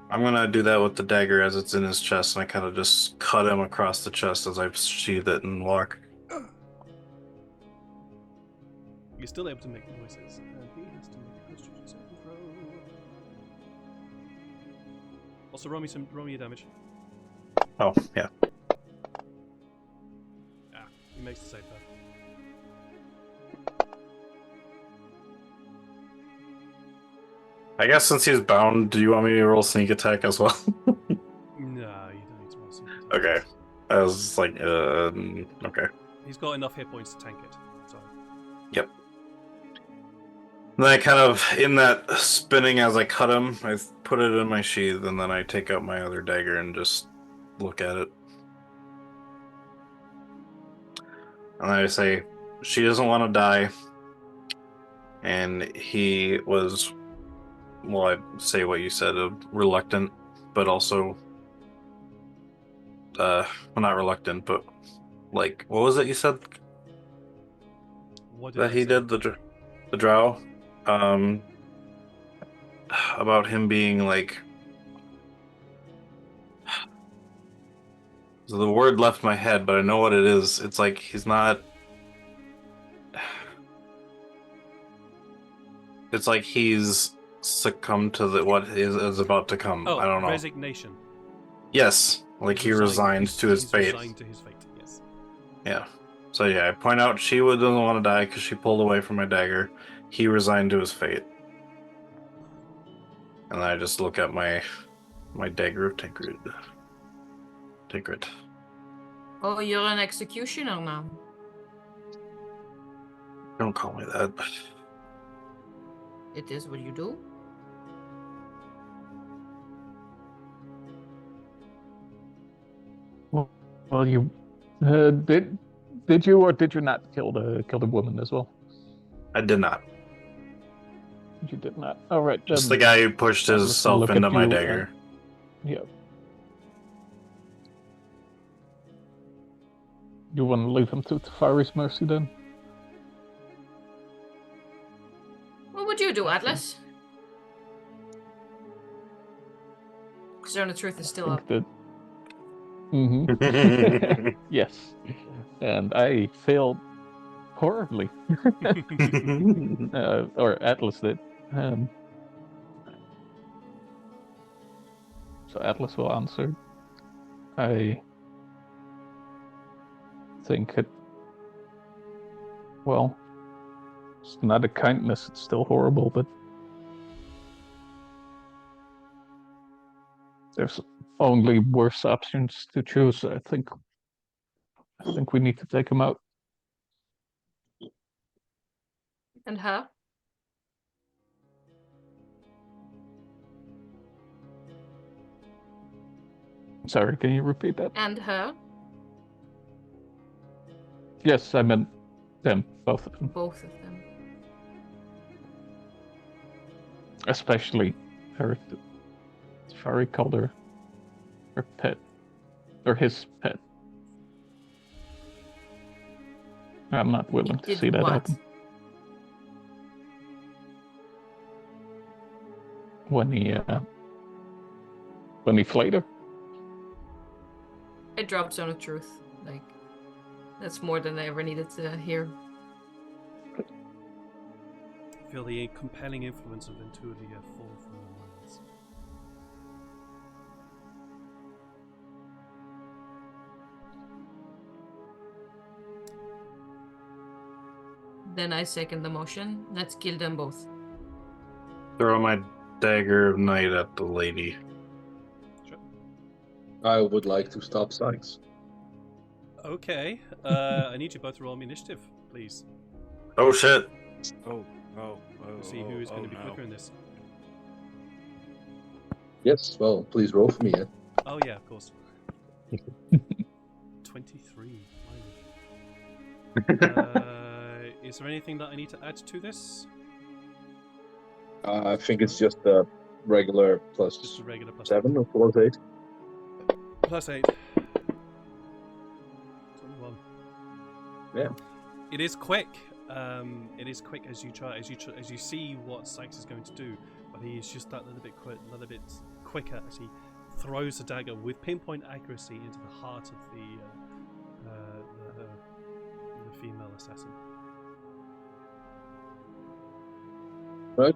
I'm gonna do that with the dagger as it's in his chest, and I kind of just cut him across the chest as I sheath it and walk. You're still able to make noises, and he has to make a constitution saving throw. Also, roll me your damage. Oh, yeah. He makes the save though. I guess since he's bound, do you want me to roll sneak attack as well? No, you don't need to roll something. Okay. I was like, okay. He's got enough hit points to tank it. So. Yep. And then I kind of, in that spinning as I cut him, I put it in my sheath, and then I take out my other dagger and just look at it. And I say, she doesn't want to die. And he was, well, I'd say what you said, reluctant, but also, well, not reluctant, but like, what was it you said? What did That I he say? did, the drow? About him being like, so the word left my head, but I know what it is. It's like he's not. It's like he's succumbed to what is about to come. Oh, I don't know. resignation. Yes, like he resigned to his fate. Resigned to his fate. Yes. Yeah. So yeah, I point out she doesn't want to die because she pulled away from my dagger. He resigned to his fate. And then I just look at my dagger of Tancred. Oh, you're an executioner now. Don't call me that. It is what you do. Well, you did you or did you not kill the woman as well? I did not. You did not. All right. Just the guy who pushed himself look into at my you, dagger. Yeah. You want to leave him to Tyfari's mercy then? What would you do, Atlas? Zone of Truth is still up. Mm-hmm. Yes. And I failed horribly. Or Atlas did. So Atlas will answer. I think it. Well, it's not a kindness. It's still horrible, but there's only worse options to choose. I think we need to take him out. And her? Sorry, can you repeat that? And her? Yes, I meant them, both of them. Both of them. Especially her. Tyfari called her pet. Or his pet. I'm not willing to Did see that what? happen. When he flayed her. I dropped Zone of Truth. Like, that's more than I ever needed to hear. Feel the compelling influence of Venturia fall from your minds. Then I second the motion. Let's kill them both. Throw my dagger of night at the lady. I would like to stop Sykes. Okay, I need you both to roll me initiative, please. Oh shit! Let's see who is going to be quicker in this. Yes, well, please roll for me. Yeah? Oh yeah, of course. 23. Is there anything that I need to add to this? I think it's just a regular plus Just a regular plus 7 or plus 8. Plus 8. 21. Yeah. It is quick. It is quick as you see what Sykes is going to do, but he is just that little bit quicker as he throws the dagger with pinpoint accuracy into the heart of the female assassin. Right?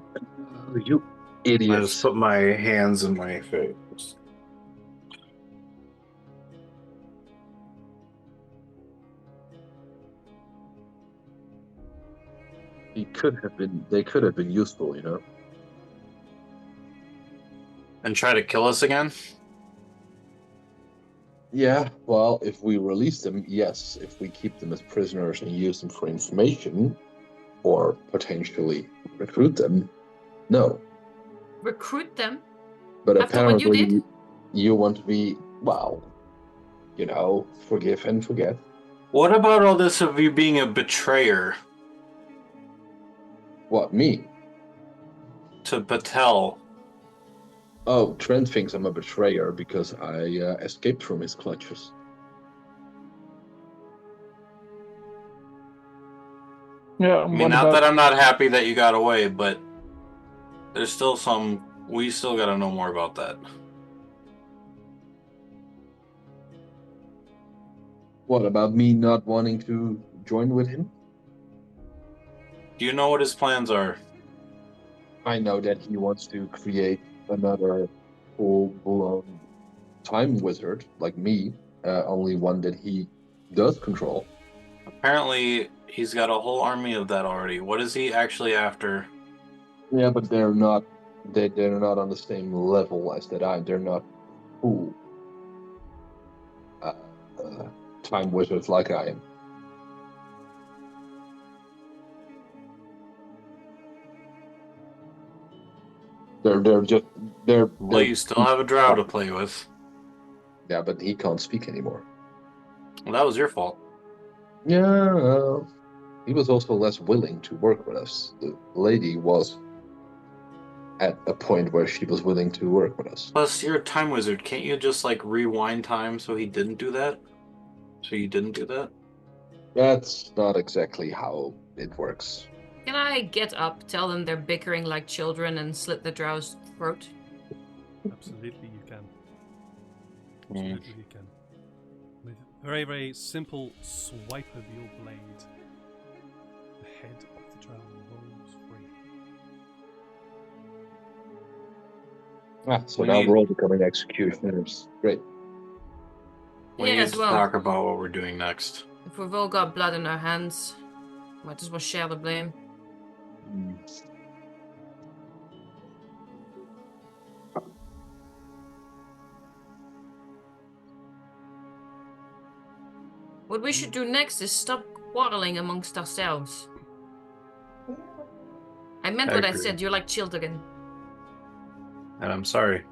You I just idiots. put my hands in my face. They could have been useful, you know? And try to kill us again? Yeah, well, if we release them, yes. If we keep them as prisoners and use them for information, or potentially recruit them, no. Recruit them? But After what you apparently, did? you want to be, well, you know, forgive and forget. What about all this of you being a betrayer What, me? to Patel? Oh, Trent thinks I'm a betrayer because I escaped from his clutches. Yeah, I mean, not that I'm not happy that you got away, but there's still we still gotta know more about that. What about me not wanting to join with him? Do you know what his plans are? I know that he wants to create another full-blown time wizard like me, only one that he does control. Apparently, he's got a whole army of that already. What is he actually after? Yeah, but they're not on the same level as that. They're not full time wizards like I am. Well, you still have a drow to play with. Yeah, but he can't speak anymore. Well, that was your fault. Yeah, he was also less willing to work with us. The lady was at a point where she was willing to work with us. Plus, you're a time wizard. Can't you just, like, rewind time so he didn't do that? So you didn't do that? That's not exactly how it works. Can I get up, tell them they're bickering like children, and slit the drow's throat? Absolutely, you can. Absolutely, you can. With a very, very simple swipe of your blade, the head of the drow rolls free. So We now need- we're all becoming executioners. Great. We Yeah, need as to well. talk about what we're doing next. If we've all got blood in our hands, might as well share the blame. What we should do next is stop quarreling amongst ourselves. I meant I what I agree. said, you're like children. And I'm sorry.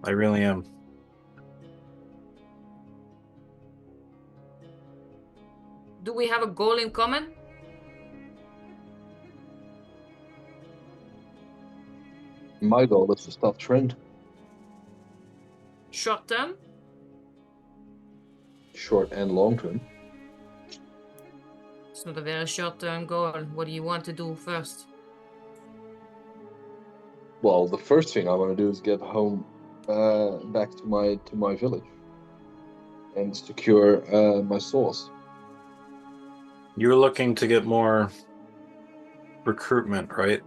I really am. Do we have a goal in common? My goal is to stop Trent. Short term? Short and long term. It's not a very short term goal. What do you want to do first? Well, the first thing I want to do is get home, back to my village, and secure my source. You're looking to get more recruitment, right?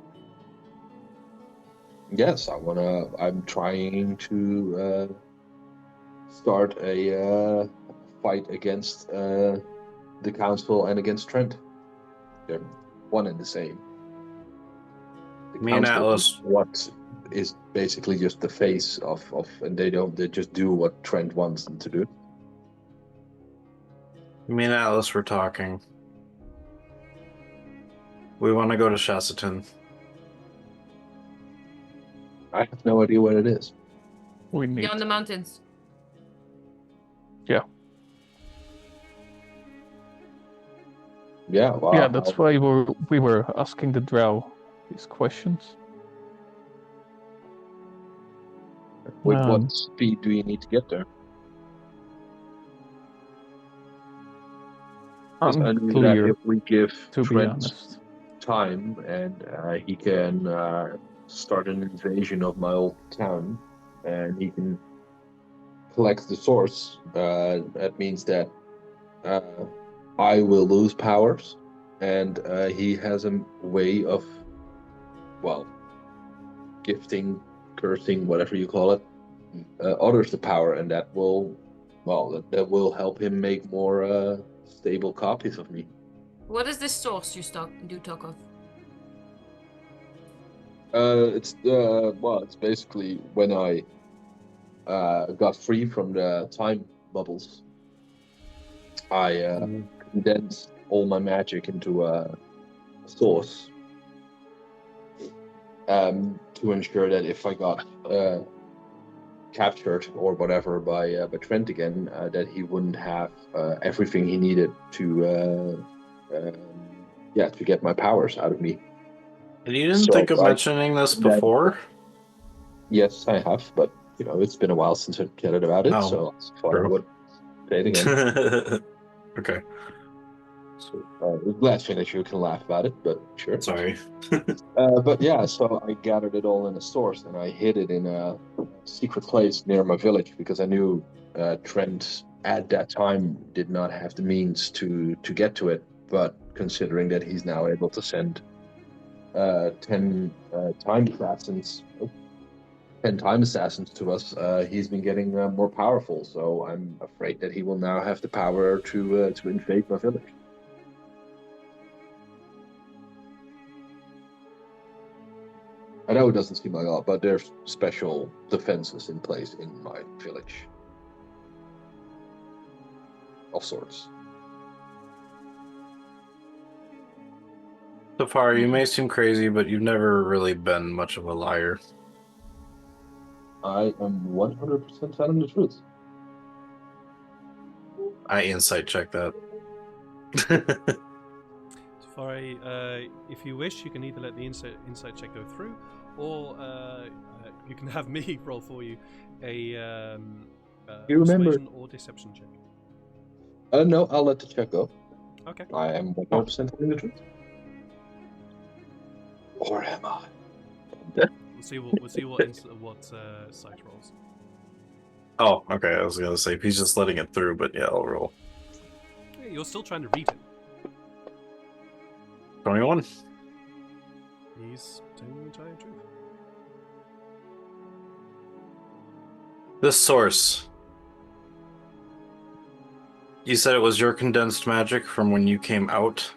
Yes, I'm trying to start a fight against the council and against Trent. They're one and the same. The Me and council Atlas- is what is basically just the face of, and they just do what Trent wants them to do. Me and Atlas were talking. We want to go to Shaston. I have no idea what it is. We need. Beyond the mountains. Yeah, well, Yeah, that's why we were asking the drow these questions. With what Um, speed do you need to get there? 'Cause I knew that Unclear, if we give to be Trent honest. time and he can start an invasion of my old town and he can collect the source, that means that I will lose powers and he has a way of, well, gifting, cursing, whatever you call it, others the power, and that will, well, that will help him make more stable copies of me. What is this source you talk of? It's basically when I got free from the time bubbles, I condensed all my magic into a source, to ensure that if I got captured or whatever by Trent again, that he wouldn't have everything he needed to get my powers out of me. And you didn't So, think of like, mentioning this that- before? Yes, I have, but it's been a while since I chatted about it, Oh, so I thought I true. would say it again. Okay, So, glad finish, you can laugh about it, but sure. sorry. But yeah, so I gathered it all in a source and I hid it in a secret place near my village because I knew Trent at that time did not have the means to get to it. But considering that he's now able to send 10 time assassins to us, he's been getting more powerful. So I'm afraid that he will now have the power to invade my village. I know it doesn't seem like a lot, but there's special defenses in place in my village. Of sorts. So far, you may seem crazy, but you've never really been much of a liar. I am 100% telling the truth. I insight check that. Tafari, if you wish, you can either let the insight check go through, or you can have me roll for you a You remember- persuasion or deception check. No, I'll let the check go. Okay. I am 100% telling the truth. Or am I? We'll see what sight rolls. Oh, okay. I was gonna say if he's just letting it through, but yeah, I'll roll. Yeah, you're still trying to read him. 21. He's telling the entire truth. This source. You said it was your condensed magic from when you came out.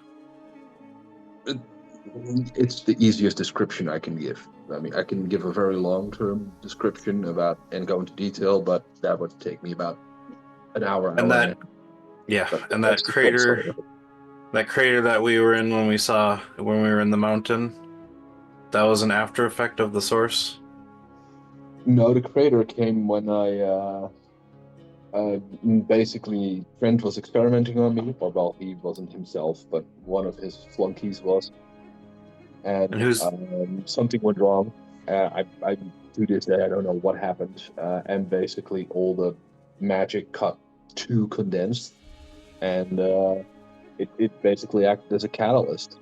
It's the easiest description I can give. I mean, I can give a very long-term description about and go into detail, but that would take me about an hour. And hour that, and a half. yeah, But and that's that the short story crater, of it. that crater that we were in when we were in the mountain, that was an after effect of the source. No, the crater came when basically Trent was experimenting on me, or well, he wasn't himself, but one of his flunkies was, And and who's something went wrong. I to this day I don't know what happened, and basically all the magic got too condensed, and it basically acted as a catalyst.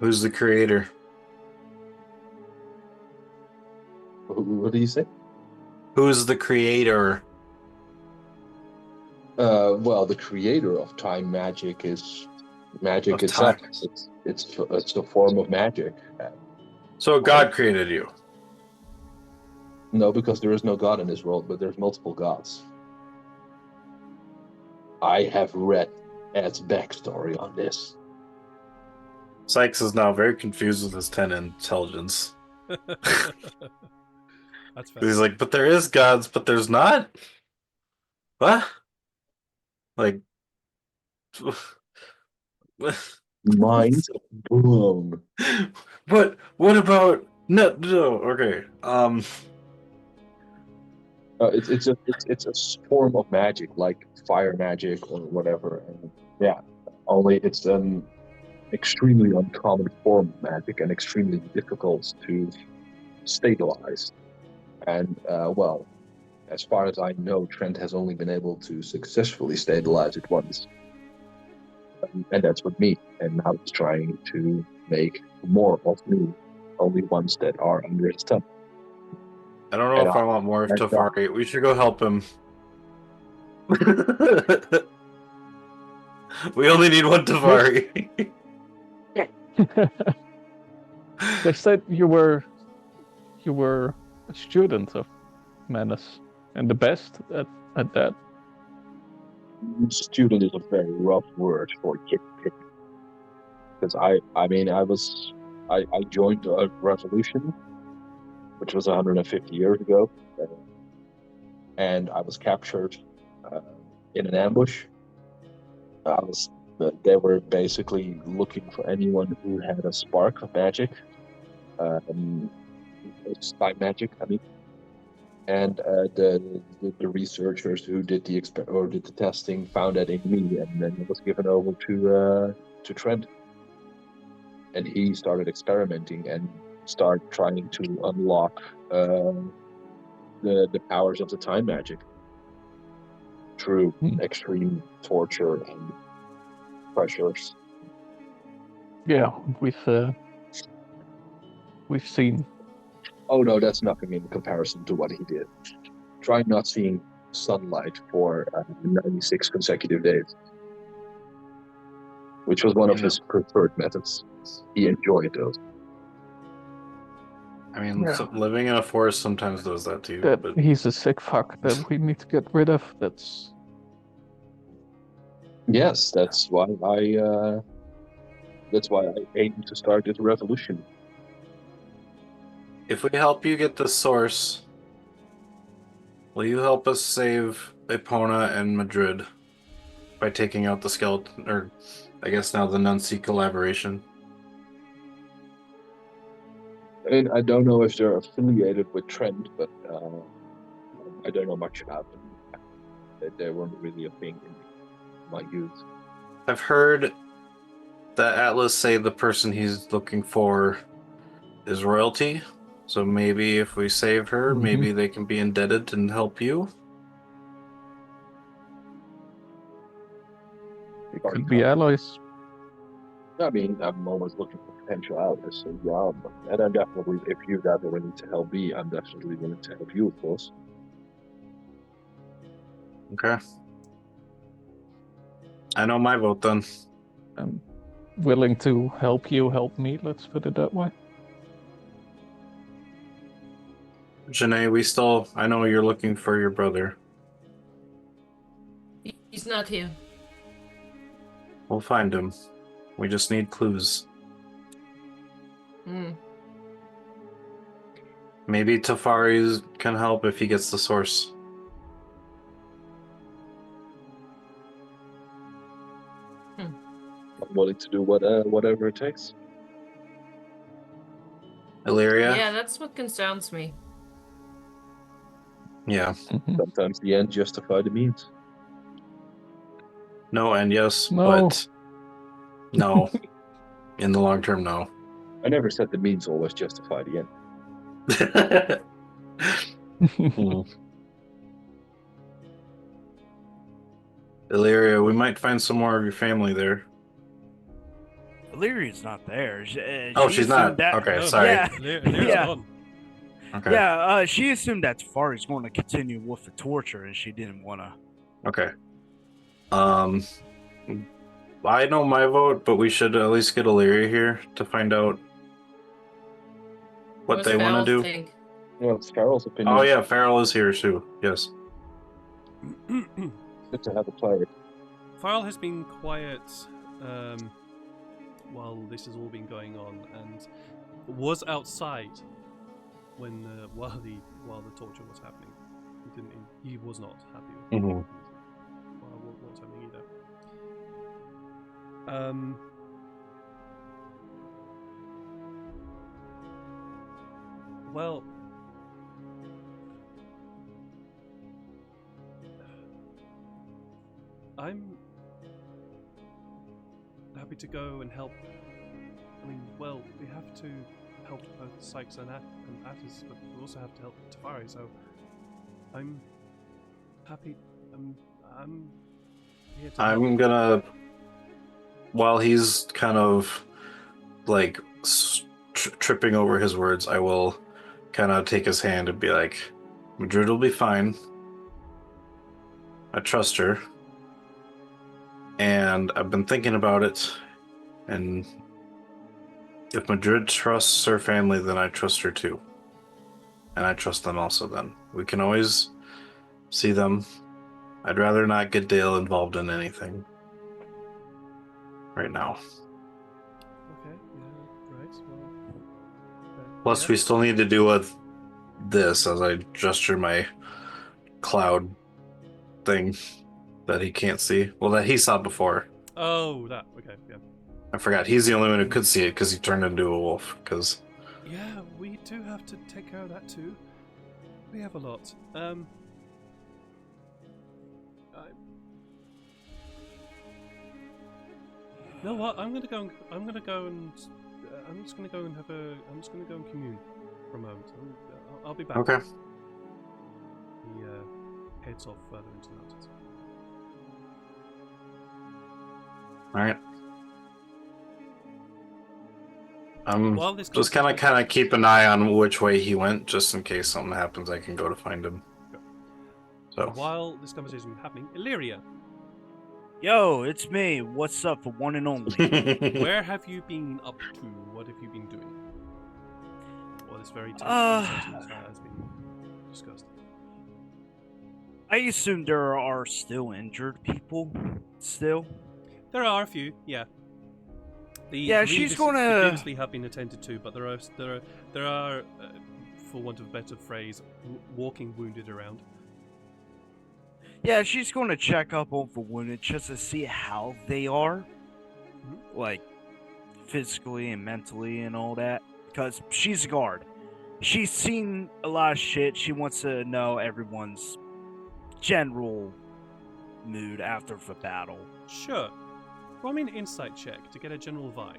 who's the creator? What do you say? Who's the creator? Well, the creator of time magic is magic Of itself. time. It's a form of magic. So God created you. No, because there is no god in this world, but there's multiple gods. I have read Ed's backstory on this. Sykes is now very confused with his 10 intelligence. That's fair. He's like, but there is gods, but there's not? What? Like, Mind blown. what about no, okay. It's a form of magic, like fire magic or whatever. And yeah, only it's an extremely uncommon form of magic and extremely difficult to stabilize. And well, as far as I know, Trent has only been able to successfully stabilize it once, and that's with me. And now he's trying to make more of me, only ones that are under his thumb. I don't know And if I want more of and, Tyfari. We should go help him. We only need one Tyfari. They said you were a student of Menace and the best at that. Student is a very rough word for kid, because I joined a revolution, which was 150 years ago, and I was captured in an ambush. They were basically looking for anyone who had a spark of magic, time magic. I mean, and the researchers who did the testing found that in me, and then it was given over to Trent, and he started experimenting and started trying to unlock the powers of the time magic through extreme torture and pressures. Yeah, we've seen. Oh no, that's nothing in comparison to what he did. Try not seeing sunlight for 96 consecutive days, which was one of his preferred methods. He enjoyed those. I mean, living in a forest sometimes does that to you. That he's a sick fuck that we need to get rid of. Yes, that's why I aim to start this revolution. If we help you get the source, will you help us save Epona and Madrid by taking out the skeleton, or I guess now the Nuncy collaboration? I mean, I don't know if they're affiliated with Trent, but I don't know much about them. They weren't really a thing in my youth. I've heard that Atlas say the person he's looking for is royalty. So maybe if we save her, maybe they can be indebted and help you. It could be allies. I mean, I'm always looking for potential allies, so yeah, and I'm definitely, if you guys are willing to help me, I'm definitely willing to help you, of course. Okay. I know my vote then. I'm willing to help you help me, let's put it that way. Janae, I know you're looking for your brother. He's not here. We'll find him. We just need clues. Hmm. Maybe Tyfari can help if he gets the source. I'm willing to do whatever it takes. Illyria? Yeah, that's what concerns me. Yeah. Mhm. Sometimes the end justify the means. No and yes, No. but no. In the long term, no. I never said the means always justify the end. Hmm. Illyria, we might find some more of your family there. Illyria's not there. Oh, she she's assumed not. that- Okay, No, sorry. Yeah. Lyria's Yeah. gone. Okay. Yeah, she assumed that Tafari's going to continue with the torture, and she didn't want to. Okay. I know my vote, but we should at least get Illyria here to find out what What's they want Farrell to do. think? Well, it's Farrell's opinion. Oh yeah, Farrell is here too. Yes. It's good to have a player. Farrell has been quiet while this has all been going on, and was outside when while the torture was happening. He was not happy with Mm-hmm. what's happening either. Well, I'm happy to go and help. I mean, well, we have to help both Sykes and Attis, but we also have to help Tyfari, so I'm happy. I'm here to help. I'm gonna, while he's kind of like tripping over his words, I will kind of take his hand and be like, Madrid will be fine. I trust her. And I've been thinking about it, and if Madrid trusts her family, then I trust her too. And I trust them also then. We can always see them. I'd rather not get Dale involved in anything right now. Okay, yeah, right. Well, Plus, yeah. we still need to deal with this as I gesture my cloud thing that he can't see. Well, that he saw before. Oh, that. Okay, yeah. I forgot. He's the only one who could see it because he turned into a wolf. Because Yeah, we do have to take care of that too. We have a lot. You know what? I'm just gonna go and commune for a moment. I'll be back. okay. He heads off further into the mountains. All right. I'm While this just kind of keep an eye on which way he went, just in case something happens. I can go to find him. So While this conversation is happening, Illyria, Yo, it's me. What's up, for one and only? where have you been up to? What have you been doing? Well, this very tense conversation has been discussed. I assume there are still injured people. Still. There are a few, yeah. Yeah, she's gonna- previously have been attended to, but there are, for want of a better phrase, walking wounded around. Yeah, she's going to check up on the wounded just to see how they are, like physically and mentally and all that. Because she's a guard. She's seen a lot of shit. She wants to know everyone's general mood after the battle. Sure. Roll me an insight check to get a general vibe.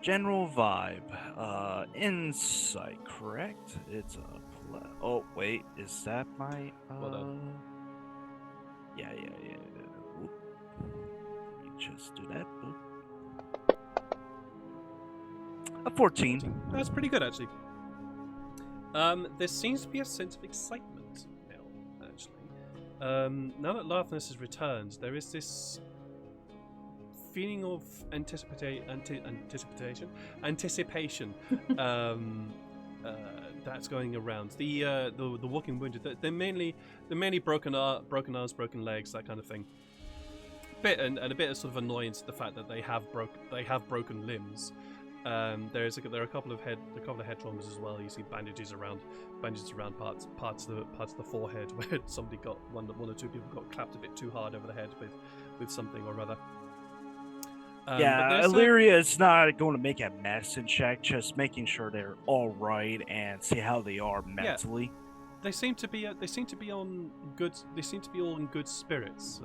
General vibe. Insight, correct? It's a oh, wait. Is that my... Well done. Yeah. Whoop. Let me just do that. Boop. A 14. That's pretty good, actually. There seems to be a sense of excitement now, actually. Now that Larthness has returned, there is this feeling of anticipation that that's going around. The walking wounded. They're mainly broken arms, broken legs, that kind of thing. And a bit of sort of annoyance at the fact that they have broken limbs. There are a couple of head traumas as well. You see bandages around parts of the forehead where somebody got one or two people got clapped a bit too hard over the head with something or other. Yeah, Illyria is not going to make a medicine check, just making sure they're all right and see how they are mentally. Yeah. They seem to be all in good spirits.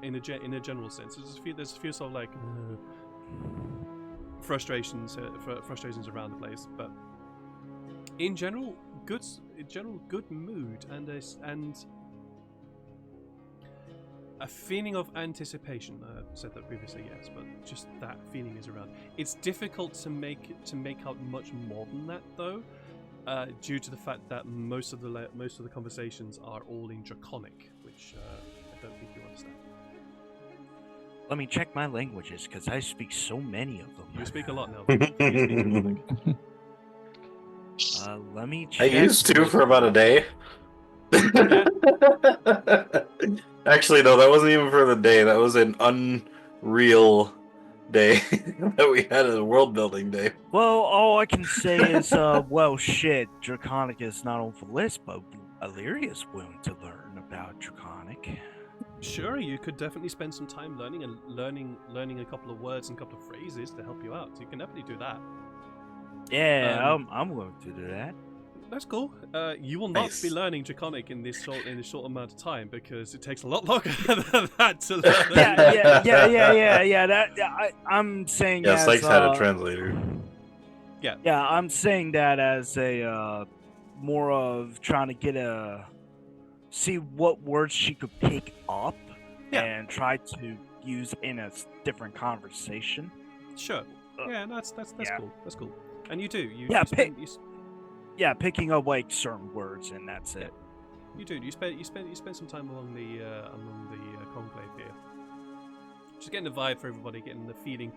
In a general sense, there's a few sort of like frustrations around the place, but in general, good mood and a feeling of anticipation. I said that previously, yes, but just that feeling is around. It's difficult to make out much more than that, though, due to the fact that most of the conversations are all in Draconic, which I don't think you understand. Let me check my languages, because I speak so many of them. You speak a lot now. You speak Let me I check. used to for about a day. Yeah. Actually, no, that wasn't even for the day. That was an unreal day that we had a world building day. Well, all I can say is, well, shit, Draconic is not on the list, but Illyria's willing to learn about Draconic. Sure, you could definitely spend some time learning a couple of words and a couple of phrases to help you out. You can definitely do that. Yeah, I'm willing to do that. That's cool. You will not Nice. be learning Draconic in this short amount of time because it takes a lot longer than that to learn. Yeah. I'm saying Yeah, as, Sykes had a translator. Yeah, I'm saying that as a more of trying to get see what words she could pick up and try to use in a different conversation. Sure. Yeah, that's cool. That's cool. And you do. Picking up like certain words, and that's it. You do. You spend some time along the conclave here, just getting the vibe for everybody, getting the feeling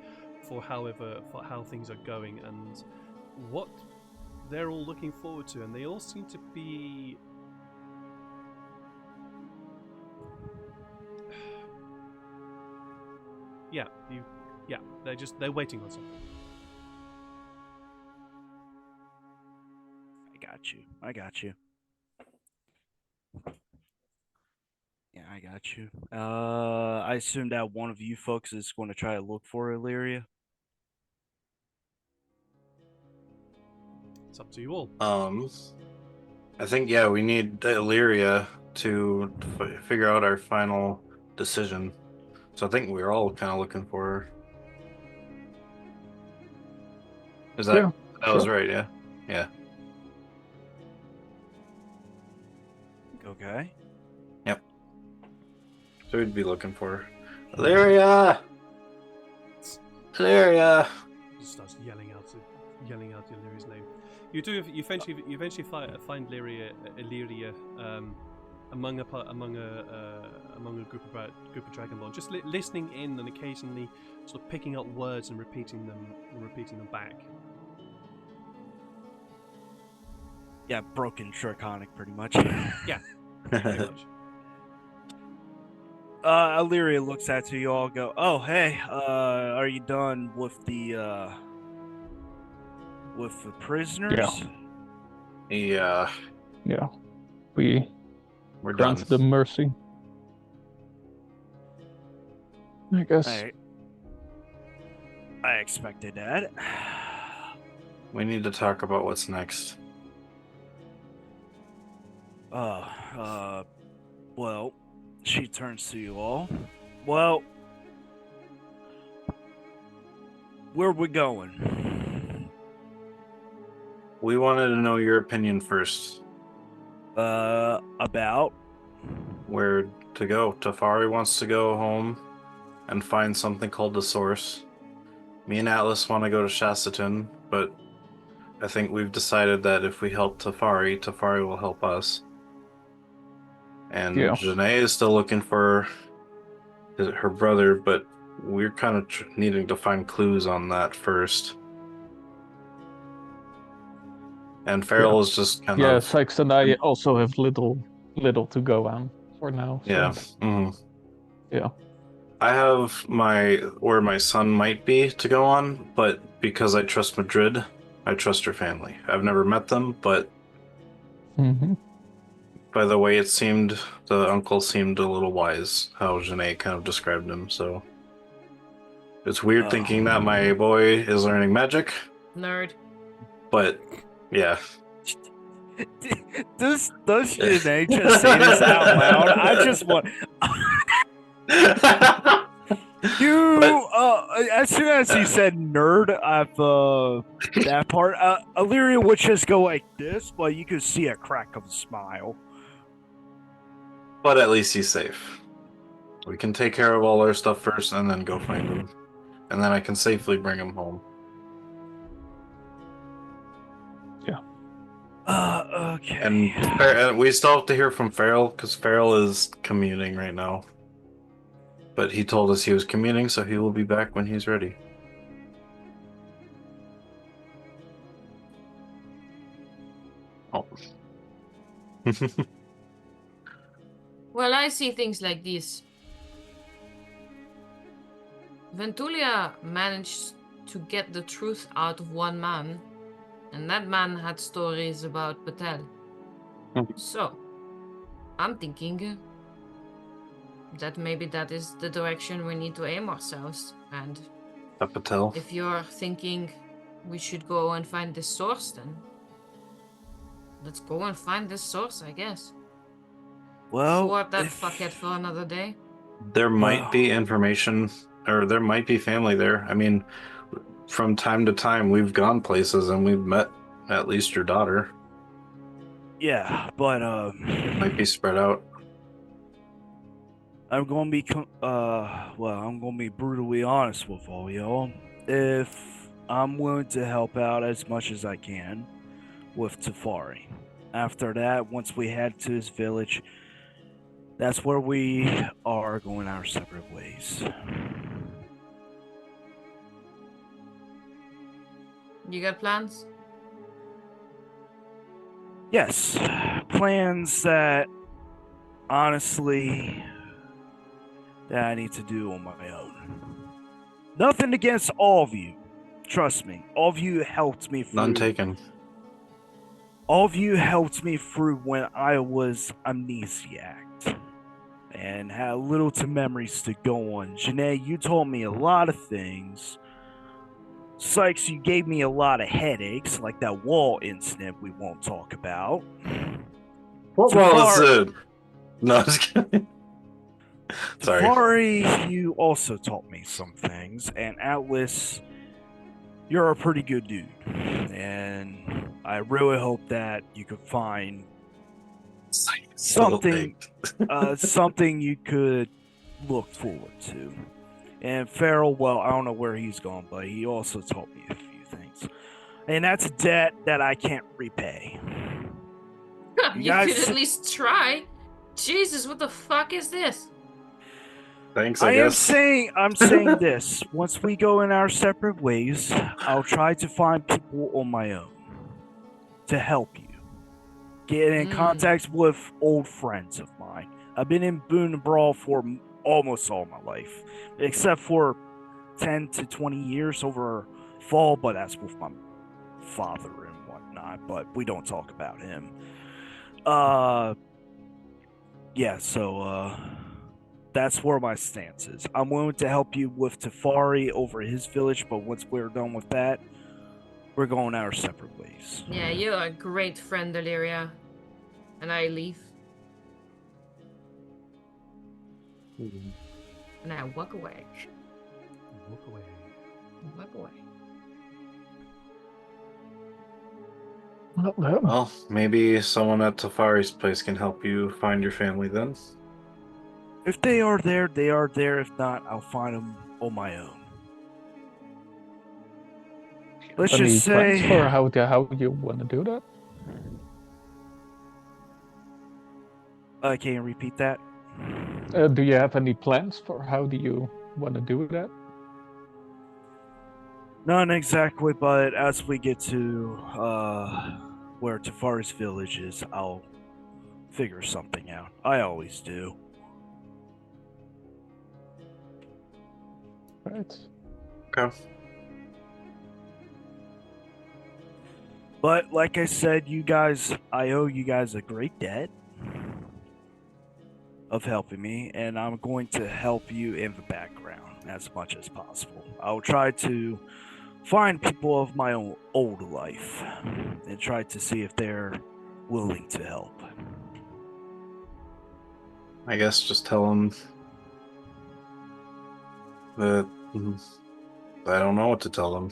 for how things are going and what they're all looking forward to, and they all seem to be. They're waiting on something. I got you. Yeah, I got you. I assume that one of you folks is going to try to look for Illyria. It's up to you all. I think we need Illyria to figure out our final decision. So I think we're all kind of looking for her. Is that that was right? Yeah. Yeah. Okay. Yep. So we'd be looking for her. Illyria. Illyria. Just starts yelling out Illyria's name. You eventually find Illyria among a group of Dragonborn, just listening in and occasionally sort of picking up words and repeating them back. Yeah, broken Draconic, pretty much. Yeah, pretty much. Illyria looks at you all, go, "Oh, hey, are you done with the prisoners?" Yeah. Yeah. We're done. granted them mercy. I guess. I expected that. We need to talk about what's next. Well, she turns to you all. Well, where are we going? We wanted to know your opinion first. About? Where to go. Tyfari wants to go home and find something called the Source. Me and Atlas want to go to Shastaton, but I think we've decided that if we help Tyfari, Tyfari will help us. And Janae is still looking for her brother, but we're kind of needing to find clues on that first. And Farrell is just kind Yeah, of Sykes and I also have little to go on for now. So, yeah. Yeah. I have where my son might be to go on, but because I trust Madrid, I trust her family. I've never met them, but by the way it seemed, the uncle seemed a little wise, how Janae kind of described him, so it's weird thinking that my boy is learning magic. Nerd. But yeah. Does Janae just say this out loud? I just want you. As soon as he said nerd, that part, Illyria would just go like this, but you could see a crack of a smile. But at least he's safe. We can take care of all our stuff first, and then go find him, and then I can safely bring him home. Okay. And we still have to hear from Farrell, because Farrell is communing right now. But he told us he was communing, so he will be back when he's ready. Oh. Well, I see things like this. Ventulia managed to get the truth out of one man, and that man had stories about Patel. So, I'm thinking that maybe that is the direction we need to aim ourselves. And Patel. if you're thinking we should go and find this source, then let's go and find this source, I guess. Well, Thwart that fuckhead for another day. There might be information, or there might be family there. I mean, from time to time, we've gone places and we've met at least your daughter. Yeah, but Might be spread out. I'm gonna be I'm gonna be brutally honest with all y'all. If I'm willing to help out as much as I can with Tyfari. After that, once we head to his village, that's where we are going our separate ways. You got plans? Yes, plans that honestly that I need to do on my own. Nothing against all of you. Trust me, all of you helped me through. None taken. All of you helped me through when I was amnesiac and had little to memories to go on. Janae, you told me a lot of things. Sykes, you gave me a lot of headaches, like that wall incident we won't talk about. What was it? No, I was kidding. Sorry. Tyfari, you also taught me some things, and Atlas, you're a pretty good dude, and I really hope that you could find something, something you could look forward to. And Farrell, well, I don't know where he's gone, but he also taught me a few things, and that's a debt that I can't repay. You could at least try. Jesus, what the fuck is this? Thanks, I guess. I'm saying this. Once we go in our separate ways, I'll try to find people on my own to help you. Get in contact with old friends of mine. I've been in Boone and Brawl for almost all my life, except for 10 to 20 years over fall, but that's with my father and whatnot, but we don't talk about him. That's where my stance is. I'm willing to help you with Tyfari over his village, but once we're done with that, we're going our separate ways. Yeah, you're a great friend, Illyria. And I leave. And I walk away. Walk away. Walk away. Well, maybe someone at Tyfari's place can help you find your family then. If they are there, they are there. If not, I'll find them on my own. Let's Any just plans say... for how you want to do that? Can you repeat that? Do you have any plans for how do you want to do that? Not exactly, but as we get to where Tyfari's village is, I'll figure something out. I always do. Right. Okay. But like I said, I owe you guys a great debt of helping me, and I'm going to help you in the background as much as possible. I'll try to find people of my own old life and try to see if they're willing to help. I guess just tell them that I don't know what to tell them.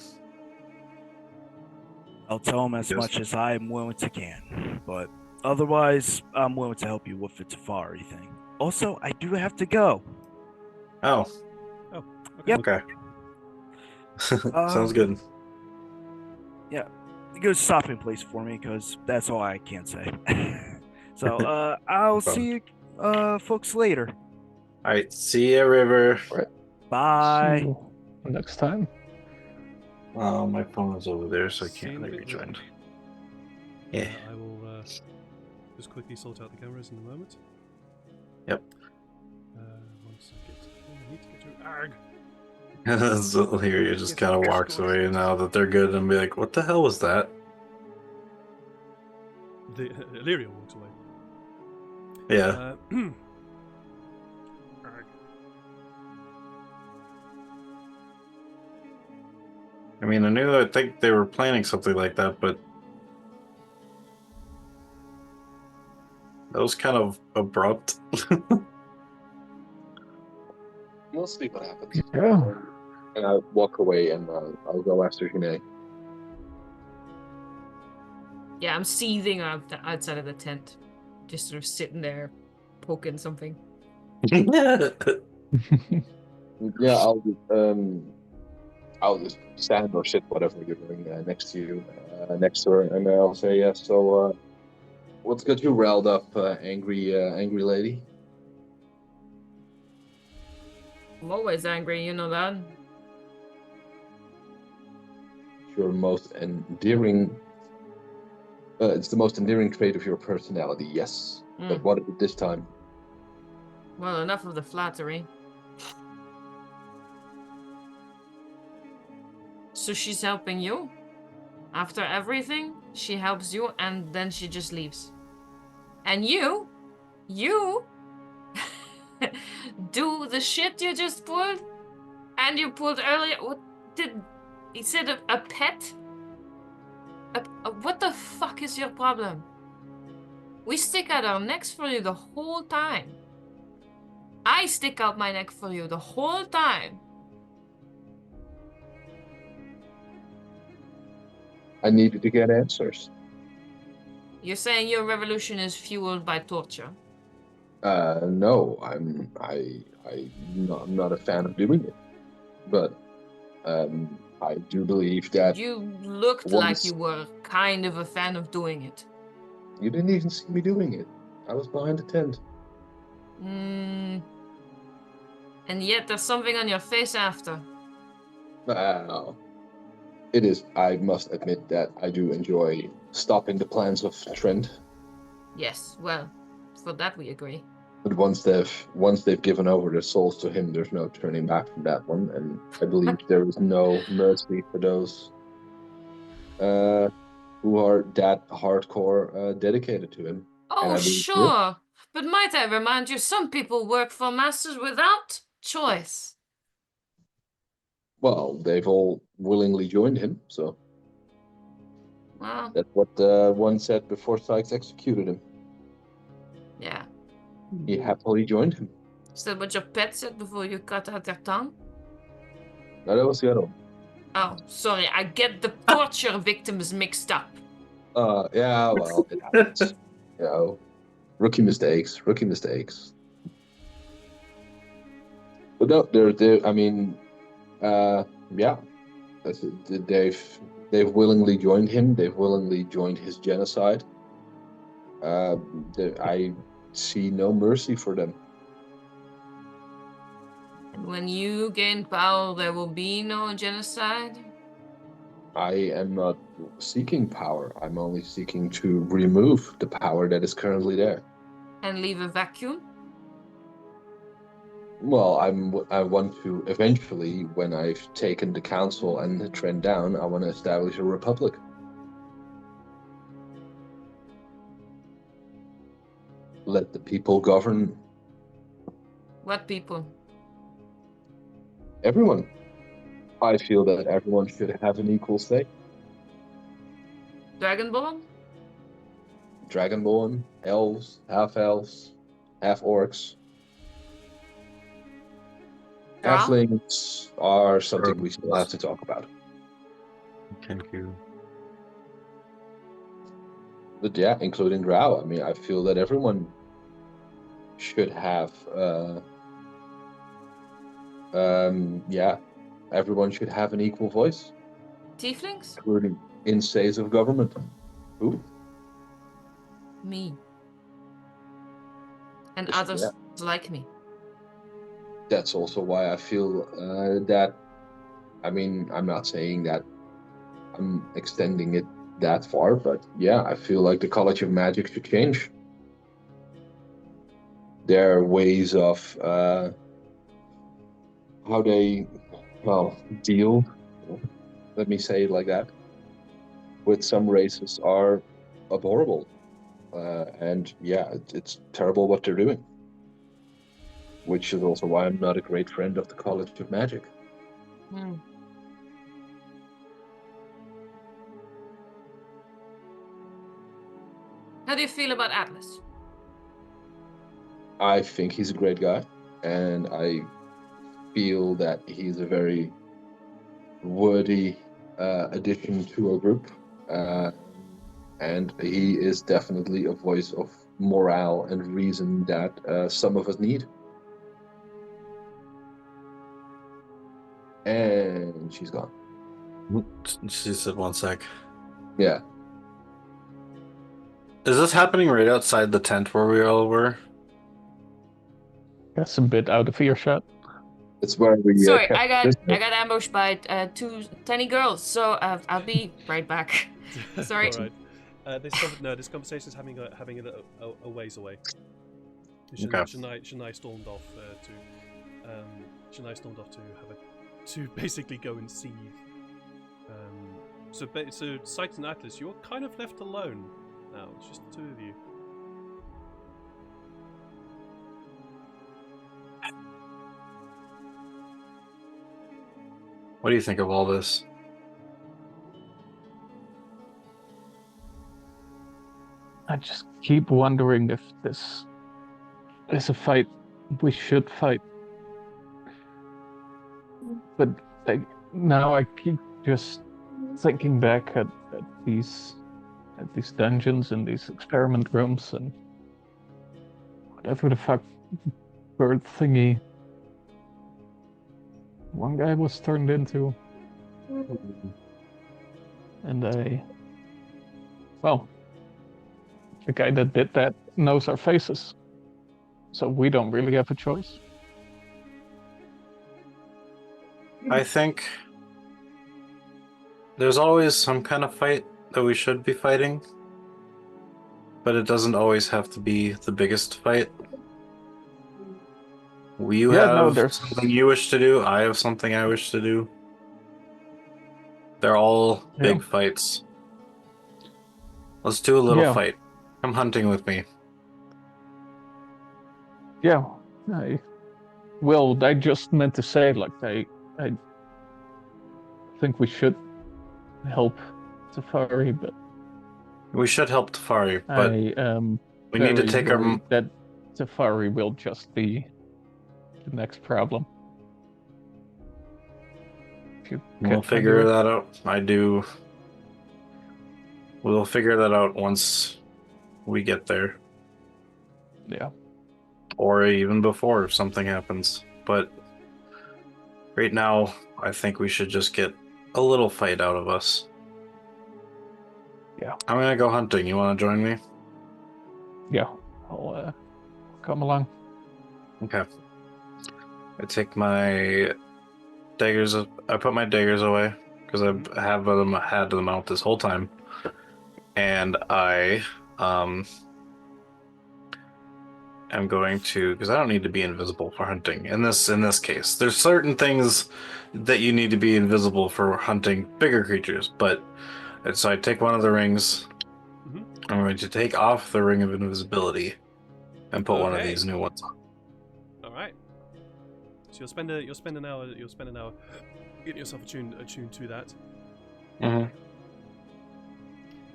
I'll tell them as Yes. much as I'm willing to can, but otherwise, I'm willing to help you with the Tyfari thing. Also, I do have to go. Oh, Okay. Yep. okay. Sounds good. Good stopping place for me, because that's all I can say. So, I'll see you folks later. All right. See ya, River. Bye. See you next time. My phone is over there, so I See you can't in a be bit, rejoined. then. Yeah. I will just quickly sort out the cameras in a moment. Yep. Once I get... I need to get to... Arg! So Lyria just kind of walks away now that they're good and be like, what the hell was that? Illyria walks away. Yeah. Arg. I mean, I think they were planning something like that, but that was kind of abrupt. We'll see what happens. Yeah. And I walk away, and I'll go after Hune. Yeah, I'm seething outside of the tent, just sort of sitting there, poking something. Yeah, I'll just stand or sit, whatever you're doing, next to you, next to her, and I'll say, yeah. So, what's got you riled up, angry lady? I'm always angry, you know that. Your most endearing. It's the most endearing trait of your personality, yes. But what is it this time? Well, enough of the flattery. So she's helping you? After everything, she helps you and then she just leaves. And you do the shit you just pulled? And you pulled earlier, what did, he said a pet? What the fuck is your problem? We stick out our necks for you the whole time. I stick out my neck for you the whole time. I needed to get answers. You're saying your revolution is fueled by torture? No, I'm not a fan of doing it, but I do believe that You looked like you were kind of a fan of doing it. you didn't even see me doing it. I was behind the tent. And yet there's something on your face after. It is. I must admit that I do enjoy stopping the plans of Trent. Yes, well, for that we agree. But once they've given over their souls to him, there's no turning back from that one. And I believe there is no mercy for those who are that hardcore dedicated to him. Oh, sure. But might I remind you, some people work for masters without choice. Well, they've all willingly joined him, so Well, that's what one said before Sykes executed him. yeah. He happily joined him. Is that what your pet said before you cut out their tongue? No, that was the other one. Oh, sorry, I get the torture victims mixed up. Yeah, well, it happens. You know, rookie mistakes. But no, they're. I mean, yeah, that's it. They've willingly joined him. They've willingly joined his genocide. I see no mercy for them. And when you gain power, there will be no genocide? I am not seeking power. I'm only seeking to remove the power that is currently there. And leave a vacuum? Well, I want to eventually, when I've taken the council and the trend down, I want to establish a republic. Let the people govern What people? everyone. I feel that everyone should have an equal say. Dragonborn? Dragonborn, elves, half-orcs. Drow? Halflings are something we still have to talk about. Thank you. But yeah, including Drow. I mean, I feel that everyone should have, everyone should have an equal voice, Tieflings? including in says of government. Who? Me. And Yes, others like me. That's also why I feel that. I mean, I'm not saying that I'm extending it that far, but yeah, I feel like the College of Magic should change. Their ways of how they, deal, let me say it like that, with some races are abhorrible. And yeah, it's terrible what they're doing. Which is also why I'm not a great friend of the College of Magic. Hmm. How do you feel about Atlas? I think he's a great guy, and I feel that he's a very worthy addition to our group. And he is definitely a voice of morale and reason that some of us need. And she's gone. She said 1 sec. Yeah. Is this happening right outside the tent where we all were? That's a bit out of earshot. It's where we Sorry, kept I got prisoner. ambushed by two tiny girls, so I'll be right back. Sorry. All right. This conversation is having a ways away. Shania stormed off to basically go and see. So Sykes and Atlas, you're kind of left alone now. It's just the two of you. What do you think of all this? I just keep wondering if this is a fight we should fight. But now I keep just thinking back at these dungeons and these experiment rooms and whatever the fuck bird thingy one guy was turned into. And the guy that did that knows our faces. So we don't really have a choice. I think there's always some kind of fight that we should be fighting, but it doesn't always have to be the biggest fight. You have something you wish to do, I have something I wish to do. They're all big fights. Let's do a little fight. Come hunting with me. Yeah, I just meant to say, like, I think we should help Tyfari, but we should help Tyfari, but we need to take our that Tyfari will just be the next problem. We'll figure that out. We'll figure that out once we get there. Yeah. Or even before if something happens. But right now, I think we should just get a little fight out of us. Yeah. I'm gonna go hunting. You want to join me? Yeah. I'll come along. Okay. I take my daggers. I put my daggers away because I've had them out this whole time, and I am going to, because I don't need to be invisible for hunting in this case. There's certain things that you need to be invisible for hunting bigger creatures, but so I take one of the rings. Mhm. I'm going to take off the ring of invisibility and put one of Okay. these new ones on. All right. So you'll spend an hour getting yourself attuned to that.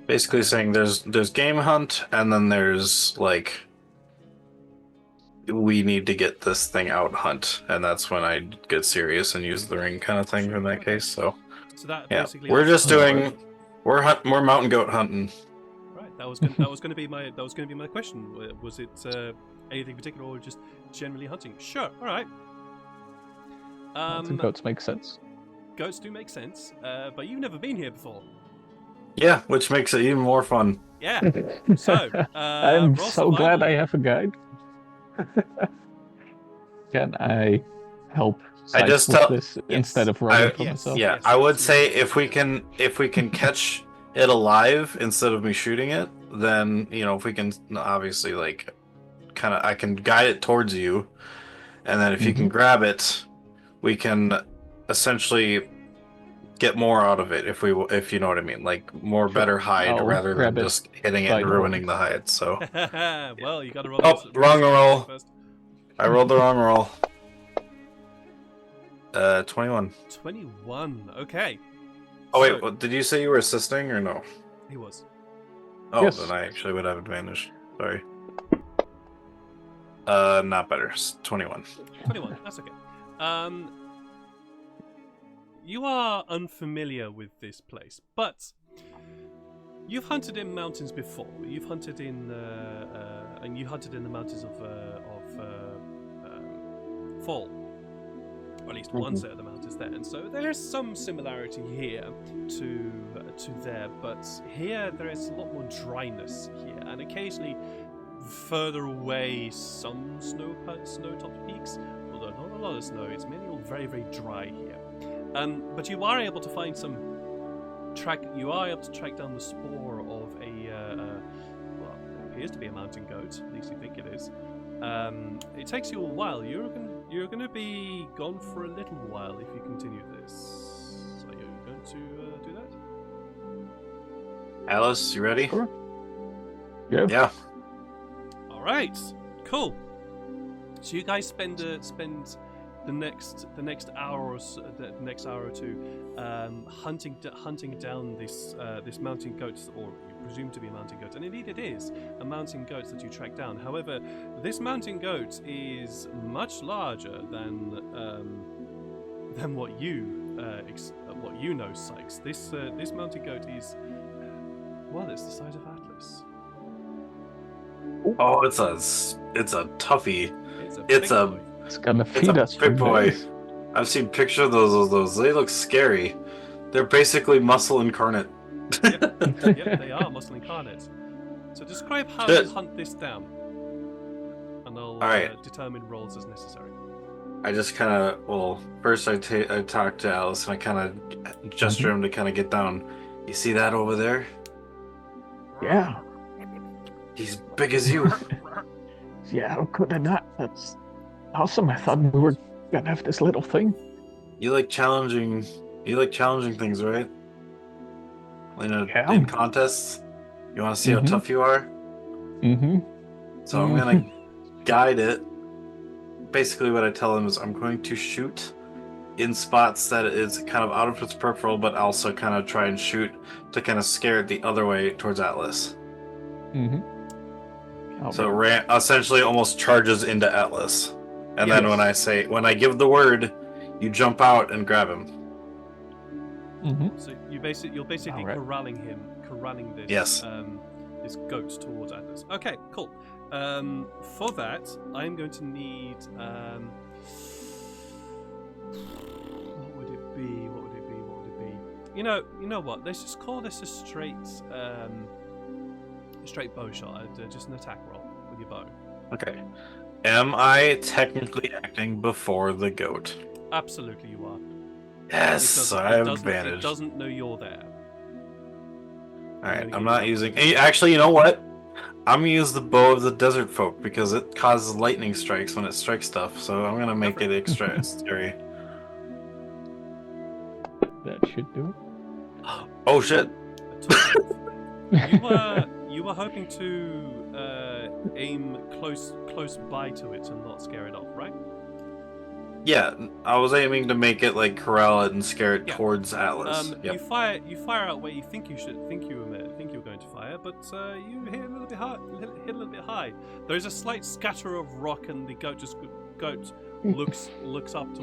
Basically saying there's game hunt, and then there's like we need to get this thing out hunt, and that's when I get serious and use the ring kind of thing in that case. So that yeah, basically we're that's just how- doing we're mountain goat hunting. Right. That was going to be my question. Was it anything particular or just generally hunting? Sure. All right. Mountain goats make sense. Goats do make sense, but you've never been here before. Yeah, which makes it even more fun. Yeah. So I'm roll so glad survival. I have a guide. Can I help I just Sykes with tell- this Yes. instead of running for yes. myself? Yeah, Yes, I would absolutely. say if we can catch it alive instead of me shooting it, then if we can obviously like kind of I can guide it towards you, and then if you can grab it, we can essentially get more out of it if you know what I mean, like more Sure. better hide I'll rather than grab it just hitting it by and the ruining the hide. So Well, you got to roll. Oh, wrong roll. First. I rolled the wrong roll. 21. 21. Okay. Oh wait, So, what, did you say you were assisting or no? he was. Oh, Yes. then I actually would have advantage. Sorry. Not better. 21. 21. That's okay. You are unfamiliar with this place, but you've hunted in mountains before. You've hunted in, and you hunted in the mountains of Fall, or at least one set of the mountains there. And so there is some similarity here to there, but here there is a lot more dryness here, and occasionally further away some snow-topped peaks, although not a lot of snow. It's mainly all very, very dry here. But you are able to find You are able to track down the spoor of well, it appears to be a mountain goat. At least you think it is. It takes you a while. You're going to be gone for a little while if you continue this. Are you going to do that? Alice, you ready? Sure. Yeah. Yeah. All right, cool. So you guys spend the next hour or so, the next hour or two hunting down this mountain goat, or you presume to be a mountain goat, and indeed it is a mountain goat that you track down. However, this mountain goat is much larger than what you know, Sykes. This mountain goat is it's the size of Atlas. Oh, it's a toughie. It's a big boy. It's gonna It's feed a us for big boy. days. I've seen pictures of those. They look scary. They're basically muscle incarnate. Yep, they are muscle incarnate. So describe how Shit. you hunt this down, and I'll Alright. determine rolls as necessary. I just kind of, first I talk to Alice and I kind of gesture him to kind of get down. You see that over there? Yeah. He's big as you. Yeah, how could I not? That's awesome. I thought we were gonna have this little thing. You like challenging things, right? Yeah. In contests? You want to see how Mhm. tough you are? Mm-hmm. So I'm gonna guide it. Basically what I tell him is I'm going to shoot in spots that is kind of out of its peripheral, but also kind of try and shoot to kind of scare it the other way towards Atlas. Mm-hmm. So it essentially almost charges into Atlas. And then Yes. when I give the word, you jump out and grab him. Mm-hmm. So you're basically Alright. corralling this Yes. this goat towards Atlas. Okay, cool. For that, I'm going to need what would it be? You know what? Let's just call this a straight bow shot. Just an attack roll with your bow. Okay. Am I technically acting before the goat? Absolutely, you are. Yes, so I have It advantage. doesn't know you're there. Alright, I'm not using... Actually, you know what? I'm gonna use the bow of the desert folk because it causes lightning strikes when it strikes stuff, so I'm gonna make it extra scary. That should do. Oh shit! You were hoping to aim close by to it and not scare it off, right? Yeah, I was aiming to make it like corral it and scare it towards Atlas. You fire out where you think you were going to fire, but you hit a little bit high. There is a slight scatter of rock, and the goat looks up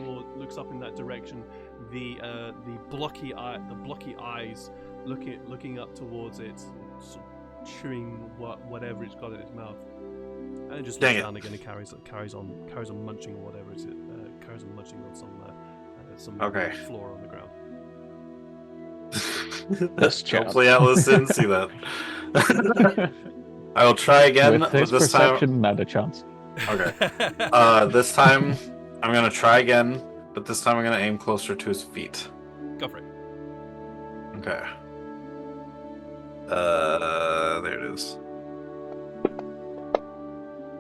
in that direction. The blocky eyes looking up towards it, chewing whatever it's got in its mouth, and it just looks down again and carries on munching or whatever it is. Carries on munching on some floor on the ground. Hopefully Atlas didn't see that. I will try again. With his this perception, time... not a chance. Okay. This time I'm gonna try again, but this time I'm gonna aim closer to his feet. Go for it. Okay. There it is.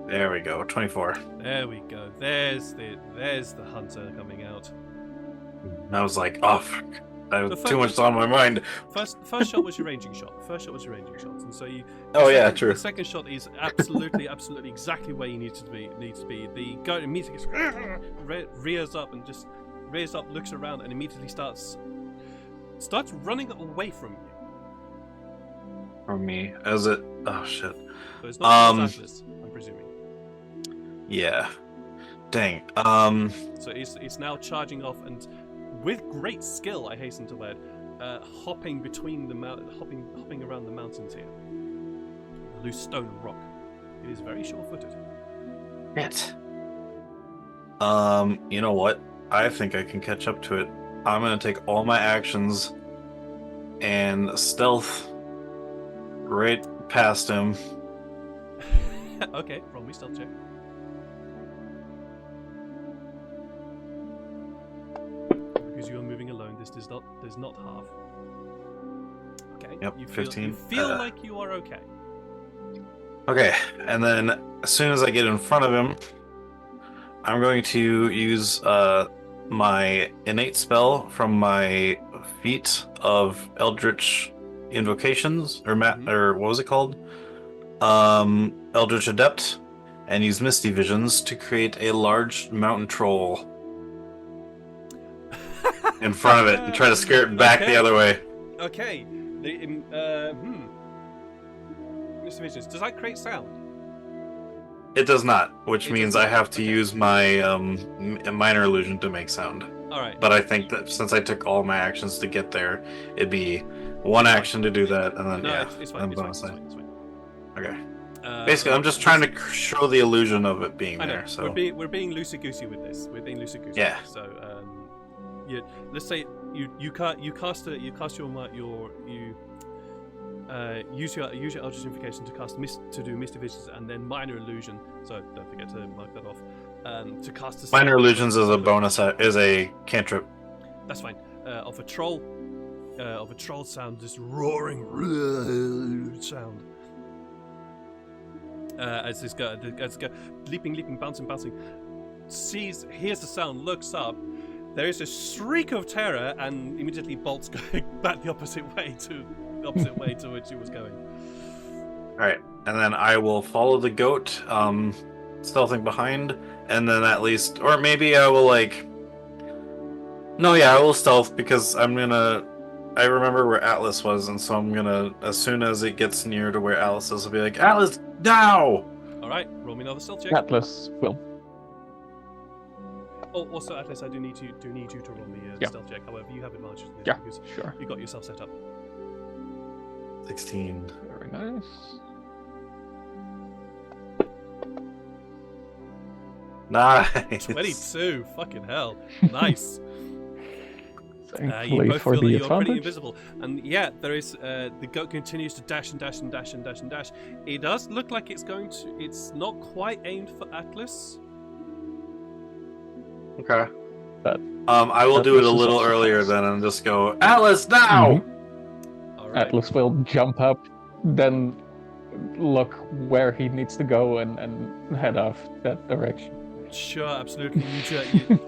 There we go. 24. There we go. There's the hunter coming out. I was like, oh fuck. I have too much on my mind. First shot was your ranging shot. And so you. True. The second shot is absolutely exactly where you need to be. The goat immediately rears up, looks around, and immediately starts running away from you. From me, as it. Oh shit. So it's not Atlas, I'm presuming. Yeah. Dang. So it's now charging off, and with great skill, I hasten to add, hopping between hopping around the mountains here. Loose stone and rock. It is very sure-footed. Shit. You know what? I think I can catch up to it. I'm gonna take all my actions and stealth right past him. Okay, roll me stealth check. Because you are moving alone, this does not half. Okay. Yep, you 15. You feel like you are okay. Okay, and then as soon as I get in front of him, I'm going to use my innate spell from my feat of Eldritch Invocations, or what was it called? Eldritch Adept, and use Misty Visions to create a large mountain troll in front of it and try to scare it back the other way. Okay. Misty Visions. Does that create sound? It does not, which means I have to use my minor illusion to make sound. All right. But I think that since I took all my actions to get there, it'd be one action to do that, and then it's fine. It's fine. Okay. Basically, I'm just trying to show the illusion of it being there. So we're being loosey goosey with this. Yeah. So let's say you cast your use your Eldritch Invocation to do Misty Visions and then minor illusion. So don't forget to mark that off. To cast a minor illusions is a bonus, is a cantrip. That's fine. Of a troll sound, this roaring sound. As this guy leaping, bouncing, hears the sound, looks up. There is a shriek of terror, and immediately bolts going back the opposite way to which he was going. All right, and then I will follow the goat, stealthing behind, and then at least, or maybe I will I will stealth because I remember where Atlas was, and so I'm gonna, as soon as it gets near to where Atlas is, I'll be like, Atlas, now! All right, roll me another stealth check. Atlas will. Oh, also, Atlas, I do need you to roll me a stealth check. However, you have advantage in this because sure. You got yourself set up. 16. Very nice. Nice. 22. Fucking hell. Nice. Thankfully You both for feel the that you're pretty advantage. invisible. And yeah, there is the goat continues to dash. It does look like it's not quite aimed for Atlas. Okay. But I will do it a Atlas is little also earlier fast. then and just go, Atlas, now! All right. Atlas will jump up, then look where he needs to go and head off that direction. Sure, absolutely.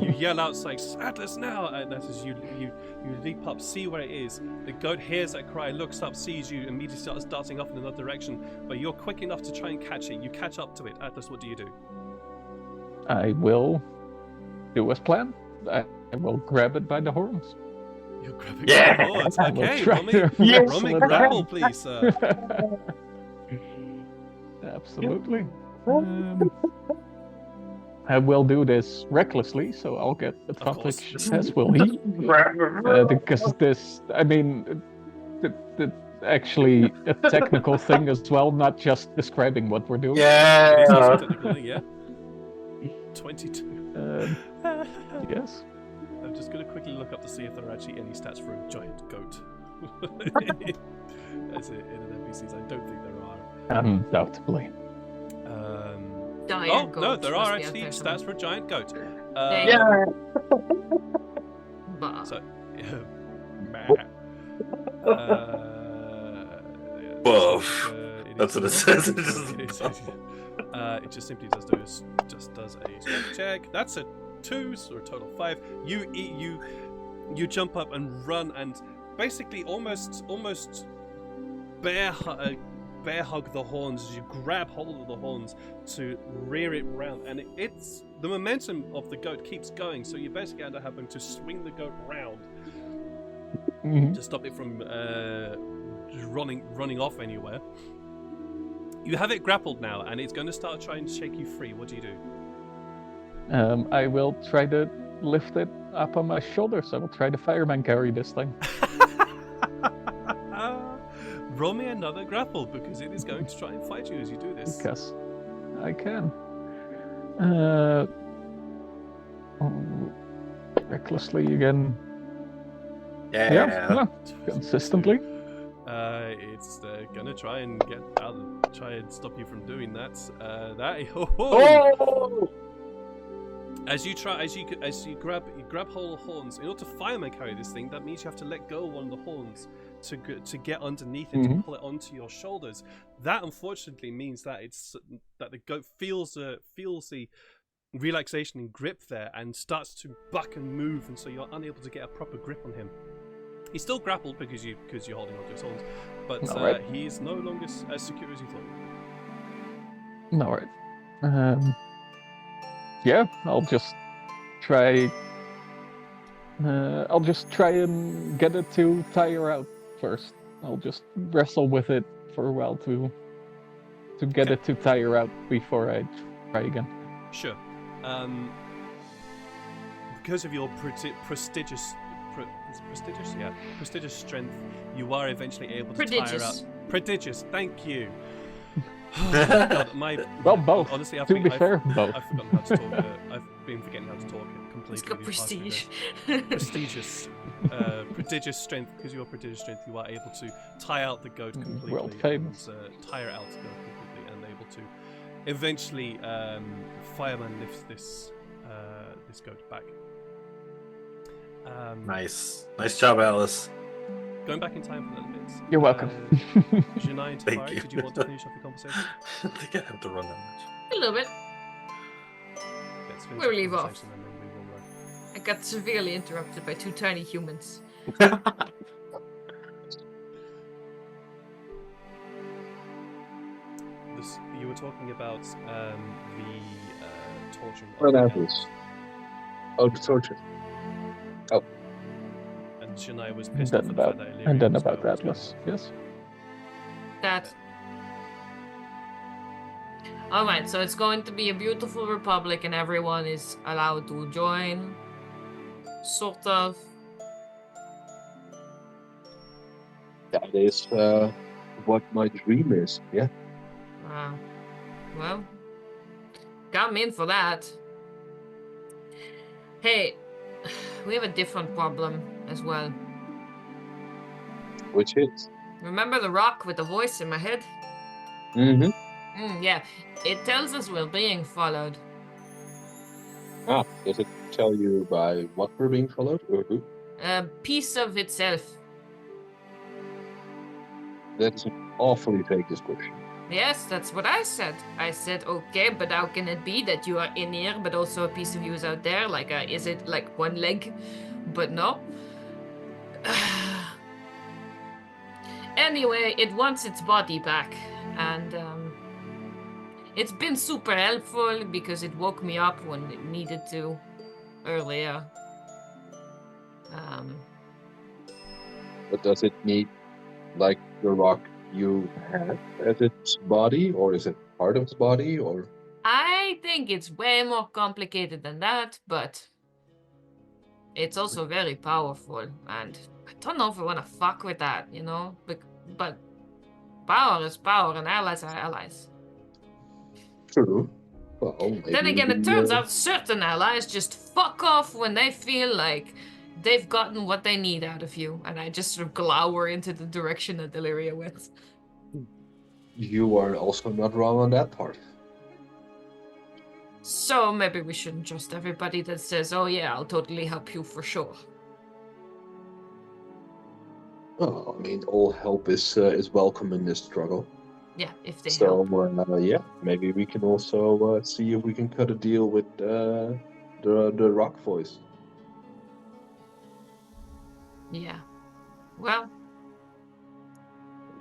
You yell out like Atlas now, and as you leap up, see where it is. The goat hears that cry, looks up, sees you, immediately starts darting off in another direction. But you're quick enough to try and catch it. You catch up to it. Atlas, what do you do? I will do as planned. I will grab it by the horns. You're grabbing Yeah! the horns. I will Okay, try roll to me wrestle it grapple, down. please, sir. Absolutely. I will do this recklessly, so I'll get advantage, as will he. Because this, I mean, actually a technical thing as well, not just describing what we're doing. It is also Yeah! technically, yeah. 22. Yes. I'm just going to quickly look up to see if there are actually any stats for a giant goat. As in an NPCs, I don't think there are. Undoubtedly. Giant No, goats there must are be out actually there stats somewhere. for a giant goat. Yeah! Bah. So, Woof. That's what it says. It just simply does a strength check. That's a 2, so a total of 5. You jump up and run and basically almost bear hug the horns as you grab hold of the horns to rear it round, and it's the momentum of the goat keeps going, so you basically end up having to swing the goat round to stop it from running off anywhere. You have it grappled now, and it's going to start trying to shake you free. What do you do? I will try to lift it up on my shoulders. I will try to fireman carry this thing. Roll me another grapple, because it is going to try and fight you as you do this. Because I can. Recklessly again. Yeah! well, consistently. It's gonna try and try and stop you from doing that. Oh! As you grab hold of horns, in order to fireman carry this thing, that means you have to let go of one of the horns to get underneath it, to pull it onto your shoulders. That unfortunately means that that the goat feels the relaxation and grip there and starts to buck and move, and so you're unable to get a proper grip on him. He's still grappled because you're holding onto his horns, but Alright. he is no longer as secure as you thought. All right. Yeah, I'll just try. I'll just try and get it to tire out first. I'll just wrestle with it for a while to get it to tire out before I try again. Sure. Because of your prestigious strength, you are eventually able to tire out. Prodigious. Thank you. Oh, God, Well, both. Honestly, To be fair, both. I've forgotten how to talk. I've been forgetting how to talk completely. It's got these past few prestige. days. Prestigious. Prodigious strength. Because you are prodigious strength, you are able to tire out the goat completely. World famous. And, tire out the goat completely, and able to eventually fireman lifts this goat back. Nice job, Alice. Going back in time for a little bit. You're welcome. Janai and Thank Tafari, you. did you want to finish off the conversation? I think I have to run that much. A little bit. Let's finish We'll the leave off. conversation and then we will. I got severely interrupted by 2 tiny humans. You were talking about the torturing. What of apples? Oh, the torture. And Janai was And pissed then off at the fact that and then Illyrians about were Atlas. Yes. That. Alright, so it's going to be a beautiful republic and everyone is allowed to join. Sort of. That is what my dream is. Yeah. Well, got me in for that. Hey, we have a different problem as well. Which is. Remember the rock with the voice in my head? Mm-hmm. Yeah, it tells us we're being followed. Does it tell you by what we're being followed? Or who? A piece of itself. That's an awfully vague description. Yes, that's what I said. I said, okay, but how can it be that you are in here, but also a piece of you is out there? Like, is it like one leg? But no. Anyway, it wants its body back, and it's been super helpful because it woke me up when it needed to earlier. But does it need, like, the rock you have as its body, or is it part of its body, or? I think it's way more complicated than that, but it's also very powerful, and I don't know if I want to fuck with that, you know? But power is power, and allies are allies. True. Well, maybe. Then again, it turns out certain allies just fuck off when they feel like they've gotten what they need out of you, and I just sort of glower into the direction that Deliria went. You are also not wrong on that part. So maybe we shouldn't trust everybody that says, oh yeah, I'll totally help you for sure. Well, I mean, all help is welcome in this struggle. Yeah, if they So, help. yeah, maybe we can also see if we can cut a deal with the rock voice. Yeah. Well,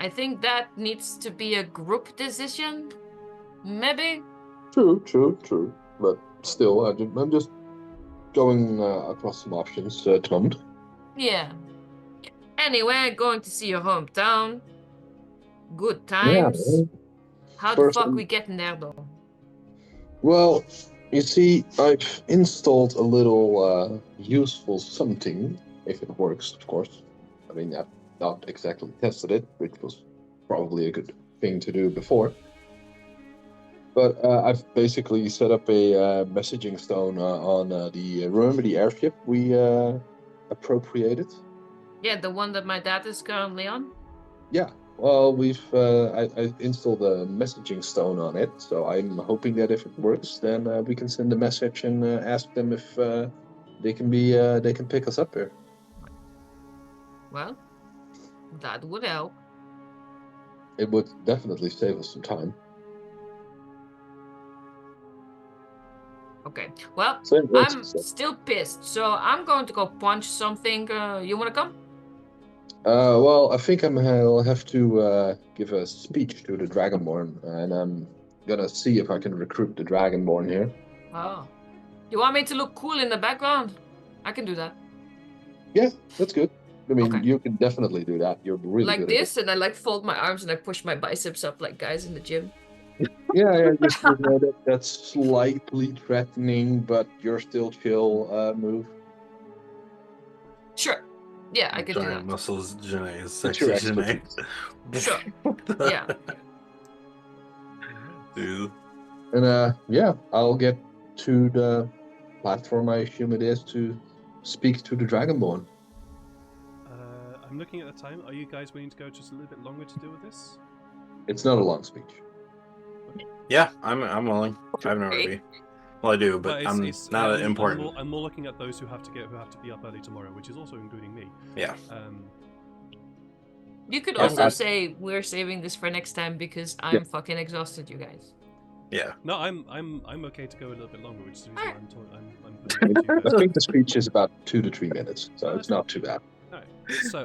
I think that needs to be a group decision. Maybe? True. But still, I'm just going across some options, Tom. Yeah. Anyway, going to see your hometown. Good Yeah. times. How the fuck we getting there, though? Well, you see, I've installed a little useful something, if it works, of course. I mean, I've not exactly tested it, which was probably a good thing to do before. But I've basically set up a messaging stone on remember the airship we appropriated? Yeah, the one that my dad is currently on? Yeah. Well, I installed a messaging stone on it, so I'm hoping that if it works, then we can send a message and ask them if they can pick us up here. Well, that would help. It would definitely save us some time. Okay. Well, So, I'm still pissed, so I'm going to go punch something. You want to come? Well, I think I'll have to give a speech to the Dragonborn, and I'm gonna see if I can recruit the Dragonborn here. Oh. You want me to look cool in the background? I can do that. Yeah, that's good. I mean, Okay. you can definitely do that. You're really like good this, at and I like fold my arms and I push my biceps up like guys in the gym. it. Yeah, just that's slightly threatening, but you're still chill move. Sure. Yeah, I could do Giant that. muscles, Janae is It's sexy your Janae. Sure. Yeah. Dude. And yeah, I'll get to the platform I assume it is to speak to the Dragonborn. I'm looking at the time. Are you guys willing to go just a little bit longer to deal with this? It's not a long speech. Yeah, I'm willing. I have no RV. Well, I do, but I'm not important. I'm more looking at those who have to be up early tomorrow, which is also including me. Yeah. You could also say we're saving this for next time because I'm fucking exhausted, you guys. Yeah. No, I'm okay to go a little bit longer, which is the reason I'm putting it to you guys. I think the speech is about 2 to 3 minutes, so it's not too bad. Alright, so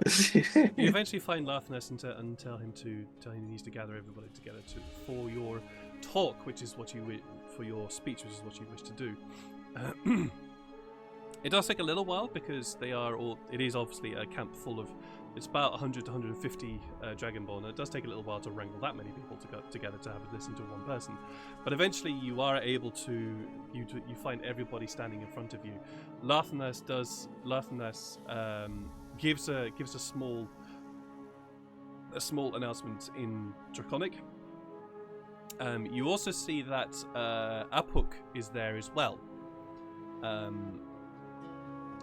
you eventually find Lathness and tell him he needs to gather everybody together for your talk, which is what you for your speech, which is what you wish to do. It does take a little while because it is obviously a camp full of. It's about 100 to 150 Dragonborn, and it does take a little while to wrangle that many people together to have it listen to one person. But eventually, you are able to you find everybody standing in front of you. Lathness gives a small announcement in Draconic. You also see that Apuk is there as well,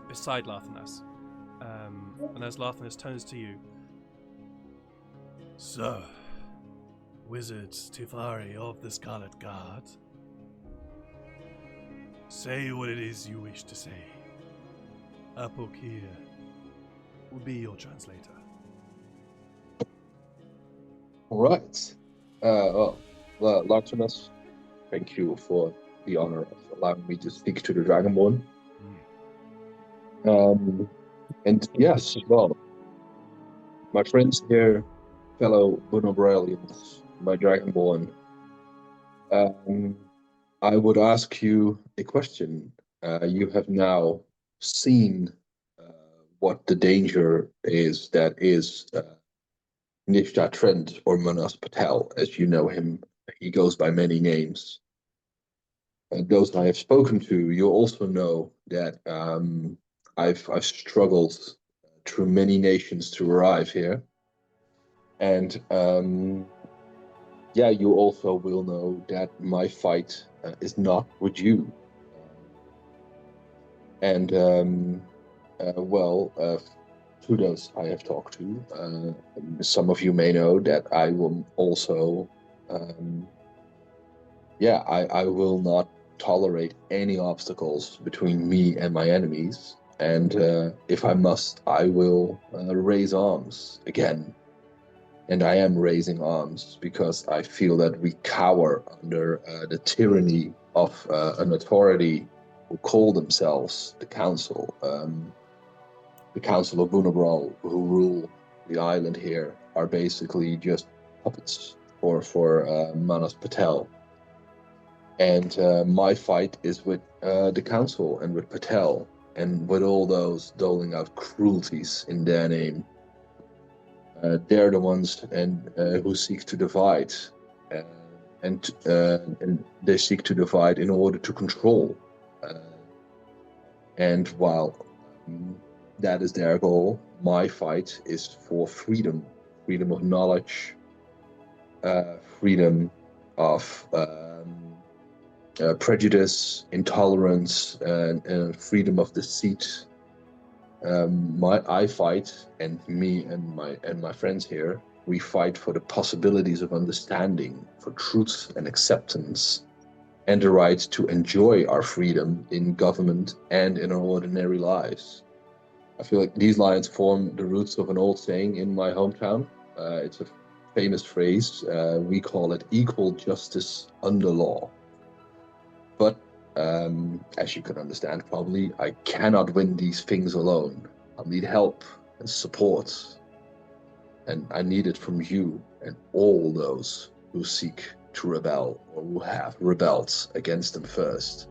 beside Lathness. And as Lathness turns to you, so, Wizard Tyfari of the Scarlet Guard. Say what it is you wish to say. Apok here will be your translator. All right. Well, Lartimus, thank you for the honor of allowing me to speak to the Dragonborn. And yes, well, my friends here, fellow Bonobralians, my Dragonborn, I would ask you a question. You have now seen what the danger is that is Nishta Trent, or Manas Patel, as you know him. He goes by many names. And those I have spoken to, you also know that I've struggled through many nations to arrive here. And yeah, you also will know that my fight is not with you. And to those I have talked to, some of you may know that I will also, I will not tolerate any obstacles between me and my enemies. And if I must, I will raise arms again. And I am raising arms because I feel that we cower under the tyranny of an authority who call themselves the Council. The Council of Bunabral, who rule the island here, are basically just puppets for Manas Patel. And my fight is with the Council and with Patel, and with all those doling out cruelties in their name. They're the ones who seek to divide, and they seek to divide in order to control. And while that is their goal, my fight is for freedom of knowledge, freedom of prejudice, intolerance, and freedom of deceit. I fight, and me and my friends here, we fight for the possibilities of understanding, for truth and acceptance, and the right to enjoy our freedom in government and in our ordinary lives. I feel like these lines form the roots of an old saying in my hometown. It's a famous phrase. We call it equal justice under law. But as you can understand, probably, I cannot win these things alone. I'll need help and support. And I need it from you and all those who seek to rebel or who have rebelled against them first.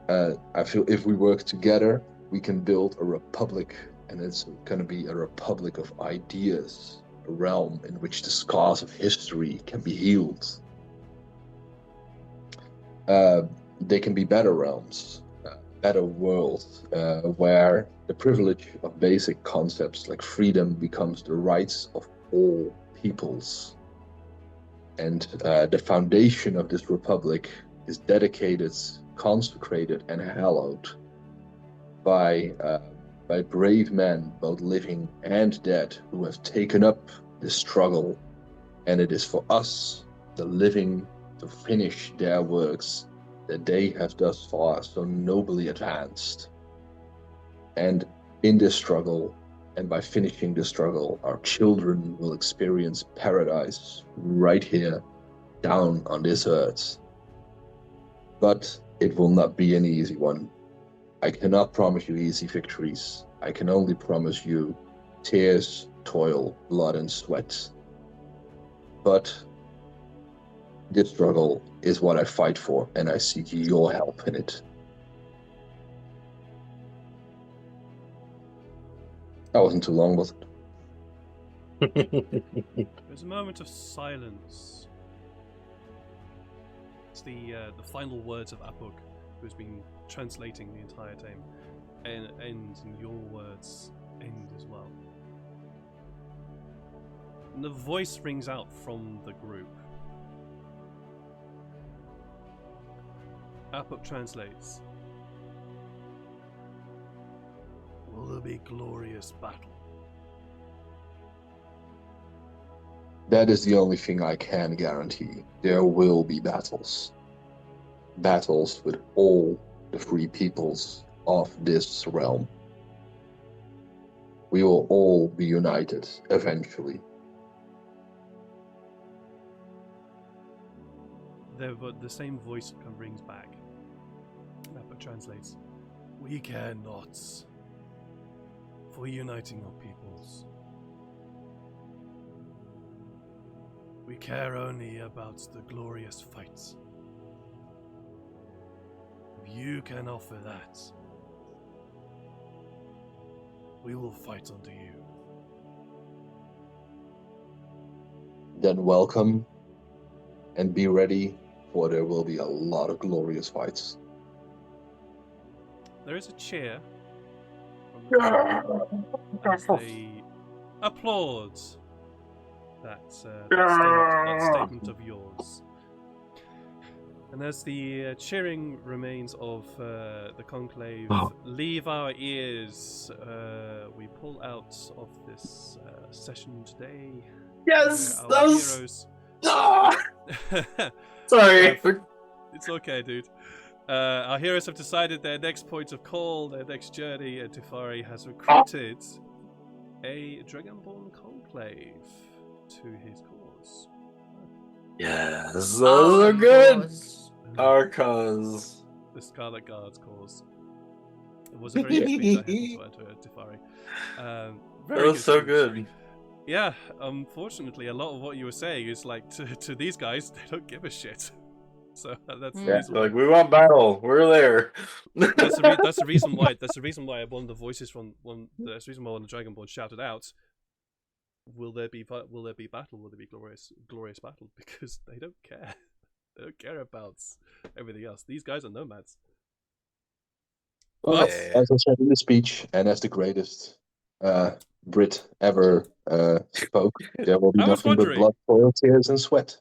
I feel if we work together, we can build a republic, and it's going to be a republic of ideas, a realm in which the scars of history can be healed. They can be better realms, better worlds, where the privilege of basic concepts like freedom becomes the rights of all peoples. And the foundation of this republic is dedicated, consecrated, and hallowed by brave men, both living and dead, who have taken up this struggle. And it is for us, the living, to finish their works that they have thus far so nobly advanced. And in this struggle, and by finishing the struggle, our children will experience paradise right here, down on this earth. But it will not be an easy one. I cannot promise you easy victories. I can only promise you tears, toil, blood, and sweat. But this struggle is what I fight for, and I seek your help in it. That wasn't too long, was it? There's a moment of silence. It's the final words of Apok, who's been translating the entire time, and your words end as well. And the voice rings out from the group. Apok translates. Will there be glorious battle? That is the only thing I can guarantee. There will be battles. battles with all the free peoples of this realm. We will all be united eventually. The same voice rings back. That translates. We care not for uniting our peoples. We care only about the glorious fights. If you can offer that, we will fight unto you. Then welcome and be ready, for there will be a lot of glorious fights. There is a cheer from the crowd as they applaud that statement of yours. And as the cheering remains of the conclave leave our ears, we pull out of this session today. Yes, Our that was... heroes. Sorry. It's okay, dude. Our heroes have decided their next point of call, their next journey, and Tyfari has recruited a Dragonborn conclave to his cause. Yes, those are good. Cause. Our cause. The Scarlet Guard's cause. It was a very good speech I had to Tyfari. That was so speech. good. Yeah, unfortunately, a lot of what you were saying is like to these guys, they don't give a shit. So that's the reason. Like, we want battle. We're there. That's the reason why. That's the reason why one of the voices from that's the reason why one of the Dragonborn shouted out, "Will there be battle? Will there be glorious battle?" Because they don't care. They don't care about everything else. These guys are nomads. Well, But as I said in the speech, and as the greatest Brit ever spoke, there will be I was nothing but wondering. blood, toil, tears, and sweat.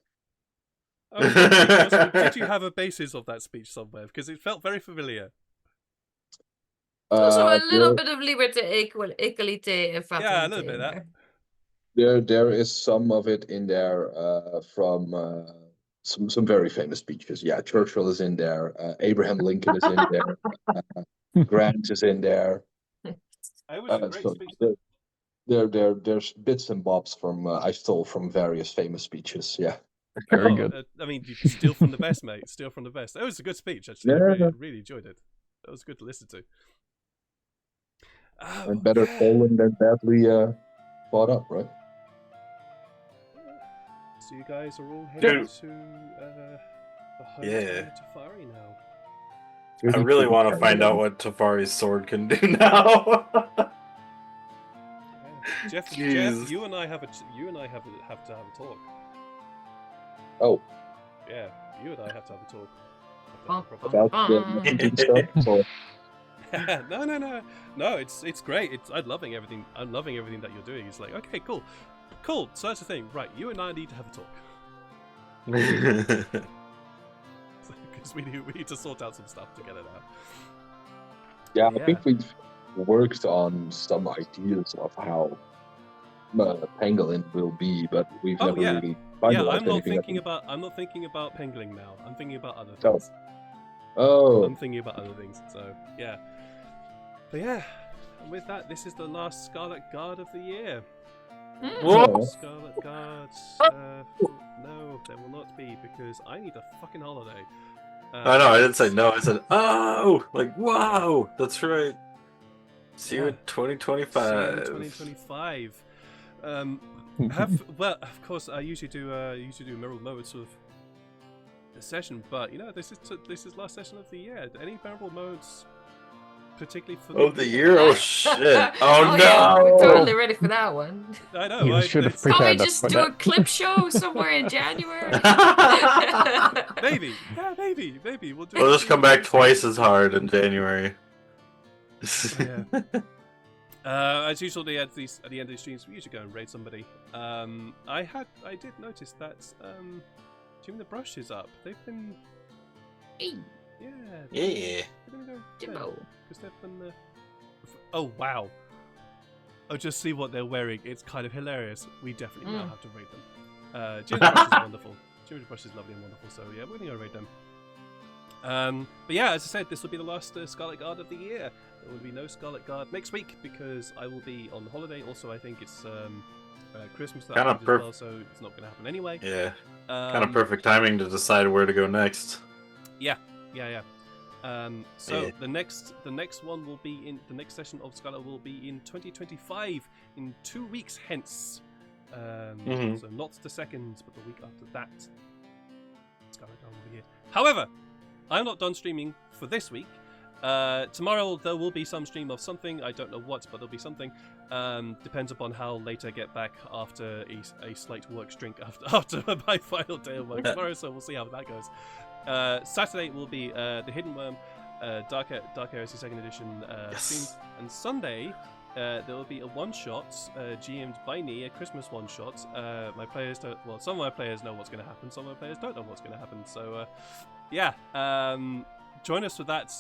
I was wondering, did you have a basis of that speech somewhere? Because it felt very familiar. Also a little There- bit of liberté, equalité, and Yeah, a little fraternité bit of in that. there. There is some of it in there from some very famous speeches. Yeah, Churchill is in there. Abraham Lincoln is in there. Grant is in there. It was a great So speech. there's bits and bobs from I stole from various famous speeches. Yeah. Very Oh, good. I mean, you steal from the best, mate. Steal from the best. It was a good speech, actually. I Yeah. really enjoyed it. That was good to listen to. Oh, And better yeah. stolen than badly bought up, right? So you guys are all headed Dude. to the home Yeah. Tyfari now. I really want to find out what Tafari's sword can do now. Yeah. Jeff, Jeez. you and I have to have a talk. Oh, Yeah, you and I have to have a talk. about the stuff. Or... No. It's great. I'm loving everything. I'm loving everything that you're doing. It's like, okay, cool. So that's the thing, right? You and I need to have a talk because we need to sort out some stuff together now. Yeah, Yeah. I think we've worked on some ideas of how Pangolin will be, but we've Oh, never yeah. really Yeah, finalized I'm not anything. thinking about Pengling now. I'm thinking about other Oh. things. Oh, I'm thinking about other things. So yeah. But yeah, with that, this is the last Scarlet Guard of the year. Whoa. Scarlet Guard. No, there will not be because I need a fucking holiday. I know, I didn't say no. I said, oh! Like, wow! That's right. See you in 2025. See you in 2025. Well, of course, I usually do memorable moments of the session, but you know, this is last session of the year. Any memorable moments, particularly for Oh, the year? Oh, shit. Oh, Yeah, we're no! totally ready for that one. I know. You should have it's- Can't we prepared us just for do a that. clip show somewhere in January? Maybe. Yeah, maybe. We'll do. We'll just come back twice as hard in January. Yeah. As usual, at the end of these streams, we usually go and raid somebody. I did notice that Jim the Brush is up. They've been Hey, yeah. Yeah. Jimbo. Because they've been. Oh wow! Oh, just see what they're wearing. It's kind of hilarious. We definitely now have to raid them. Jim the Brush is wonderful. Jim the Brush is lovely and wonderful. So yeah, we're gonna go raid them. But yeah, as I said, this will be the last Scarlet Guard of the year. There will be no Scarlet Guard next week because I will be on holiday. Also, I think it's Christmas that Kinda week as well, so it's not going to happen anyway. Yeah. Kind of perfect timing to decide where to go next. Yeah. So the next one will be in the next session of Scarlet will be in 2025, in 2 weeks hence. So not the second, but the week after that. Scarlet Guard will be here. However, I'm not done streaming for this week. Tomorrow there will be some stream of something. I don't know what, but there'll be something. Depends upon how late I get back after a slight work drink after my final day of work tomorrow. So we'll see how that goes. Saturday will be the Hidden Worm, Dark Heresy 2nd Edition stream, and Sunday there will be a one-shot GM'd by me, a Christmas one-shot. My players don't. Well, some of my players know what's going to happen. Some of my players don't know what's going to happen. So join us for that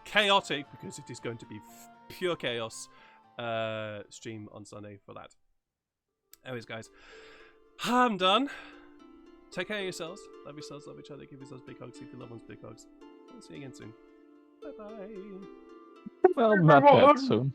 chaotic, because it is going to be pure chaos, stream on Sunday for that. Anyways, guys, I'm done. Take care of yourselves. Love yourselves, love each other. Give yourselves big hugs. Give your loved ones big hugs. I'll see you again soon. Bye-bye. Well, not that soon.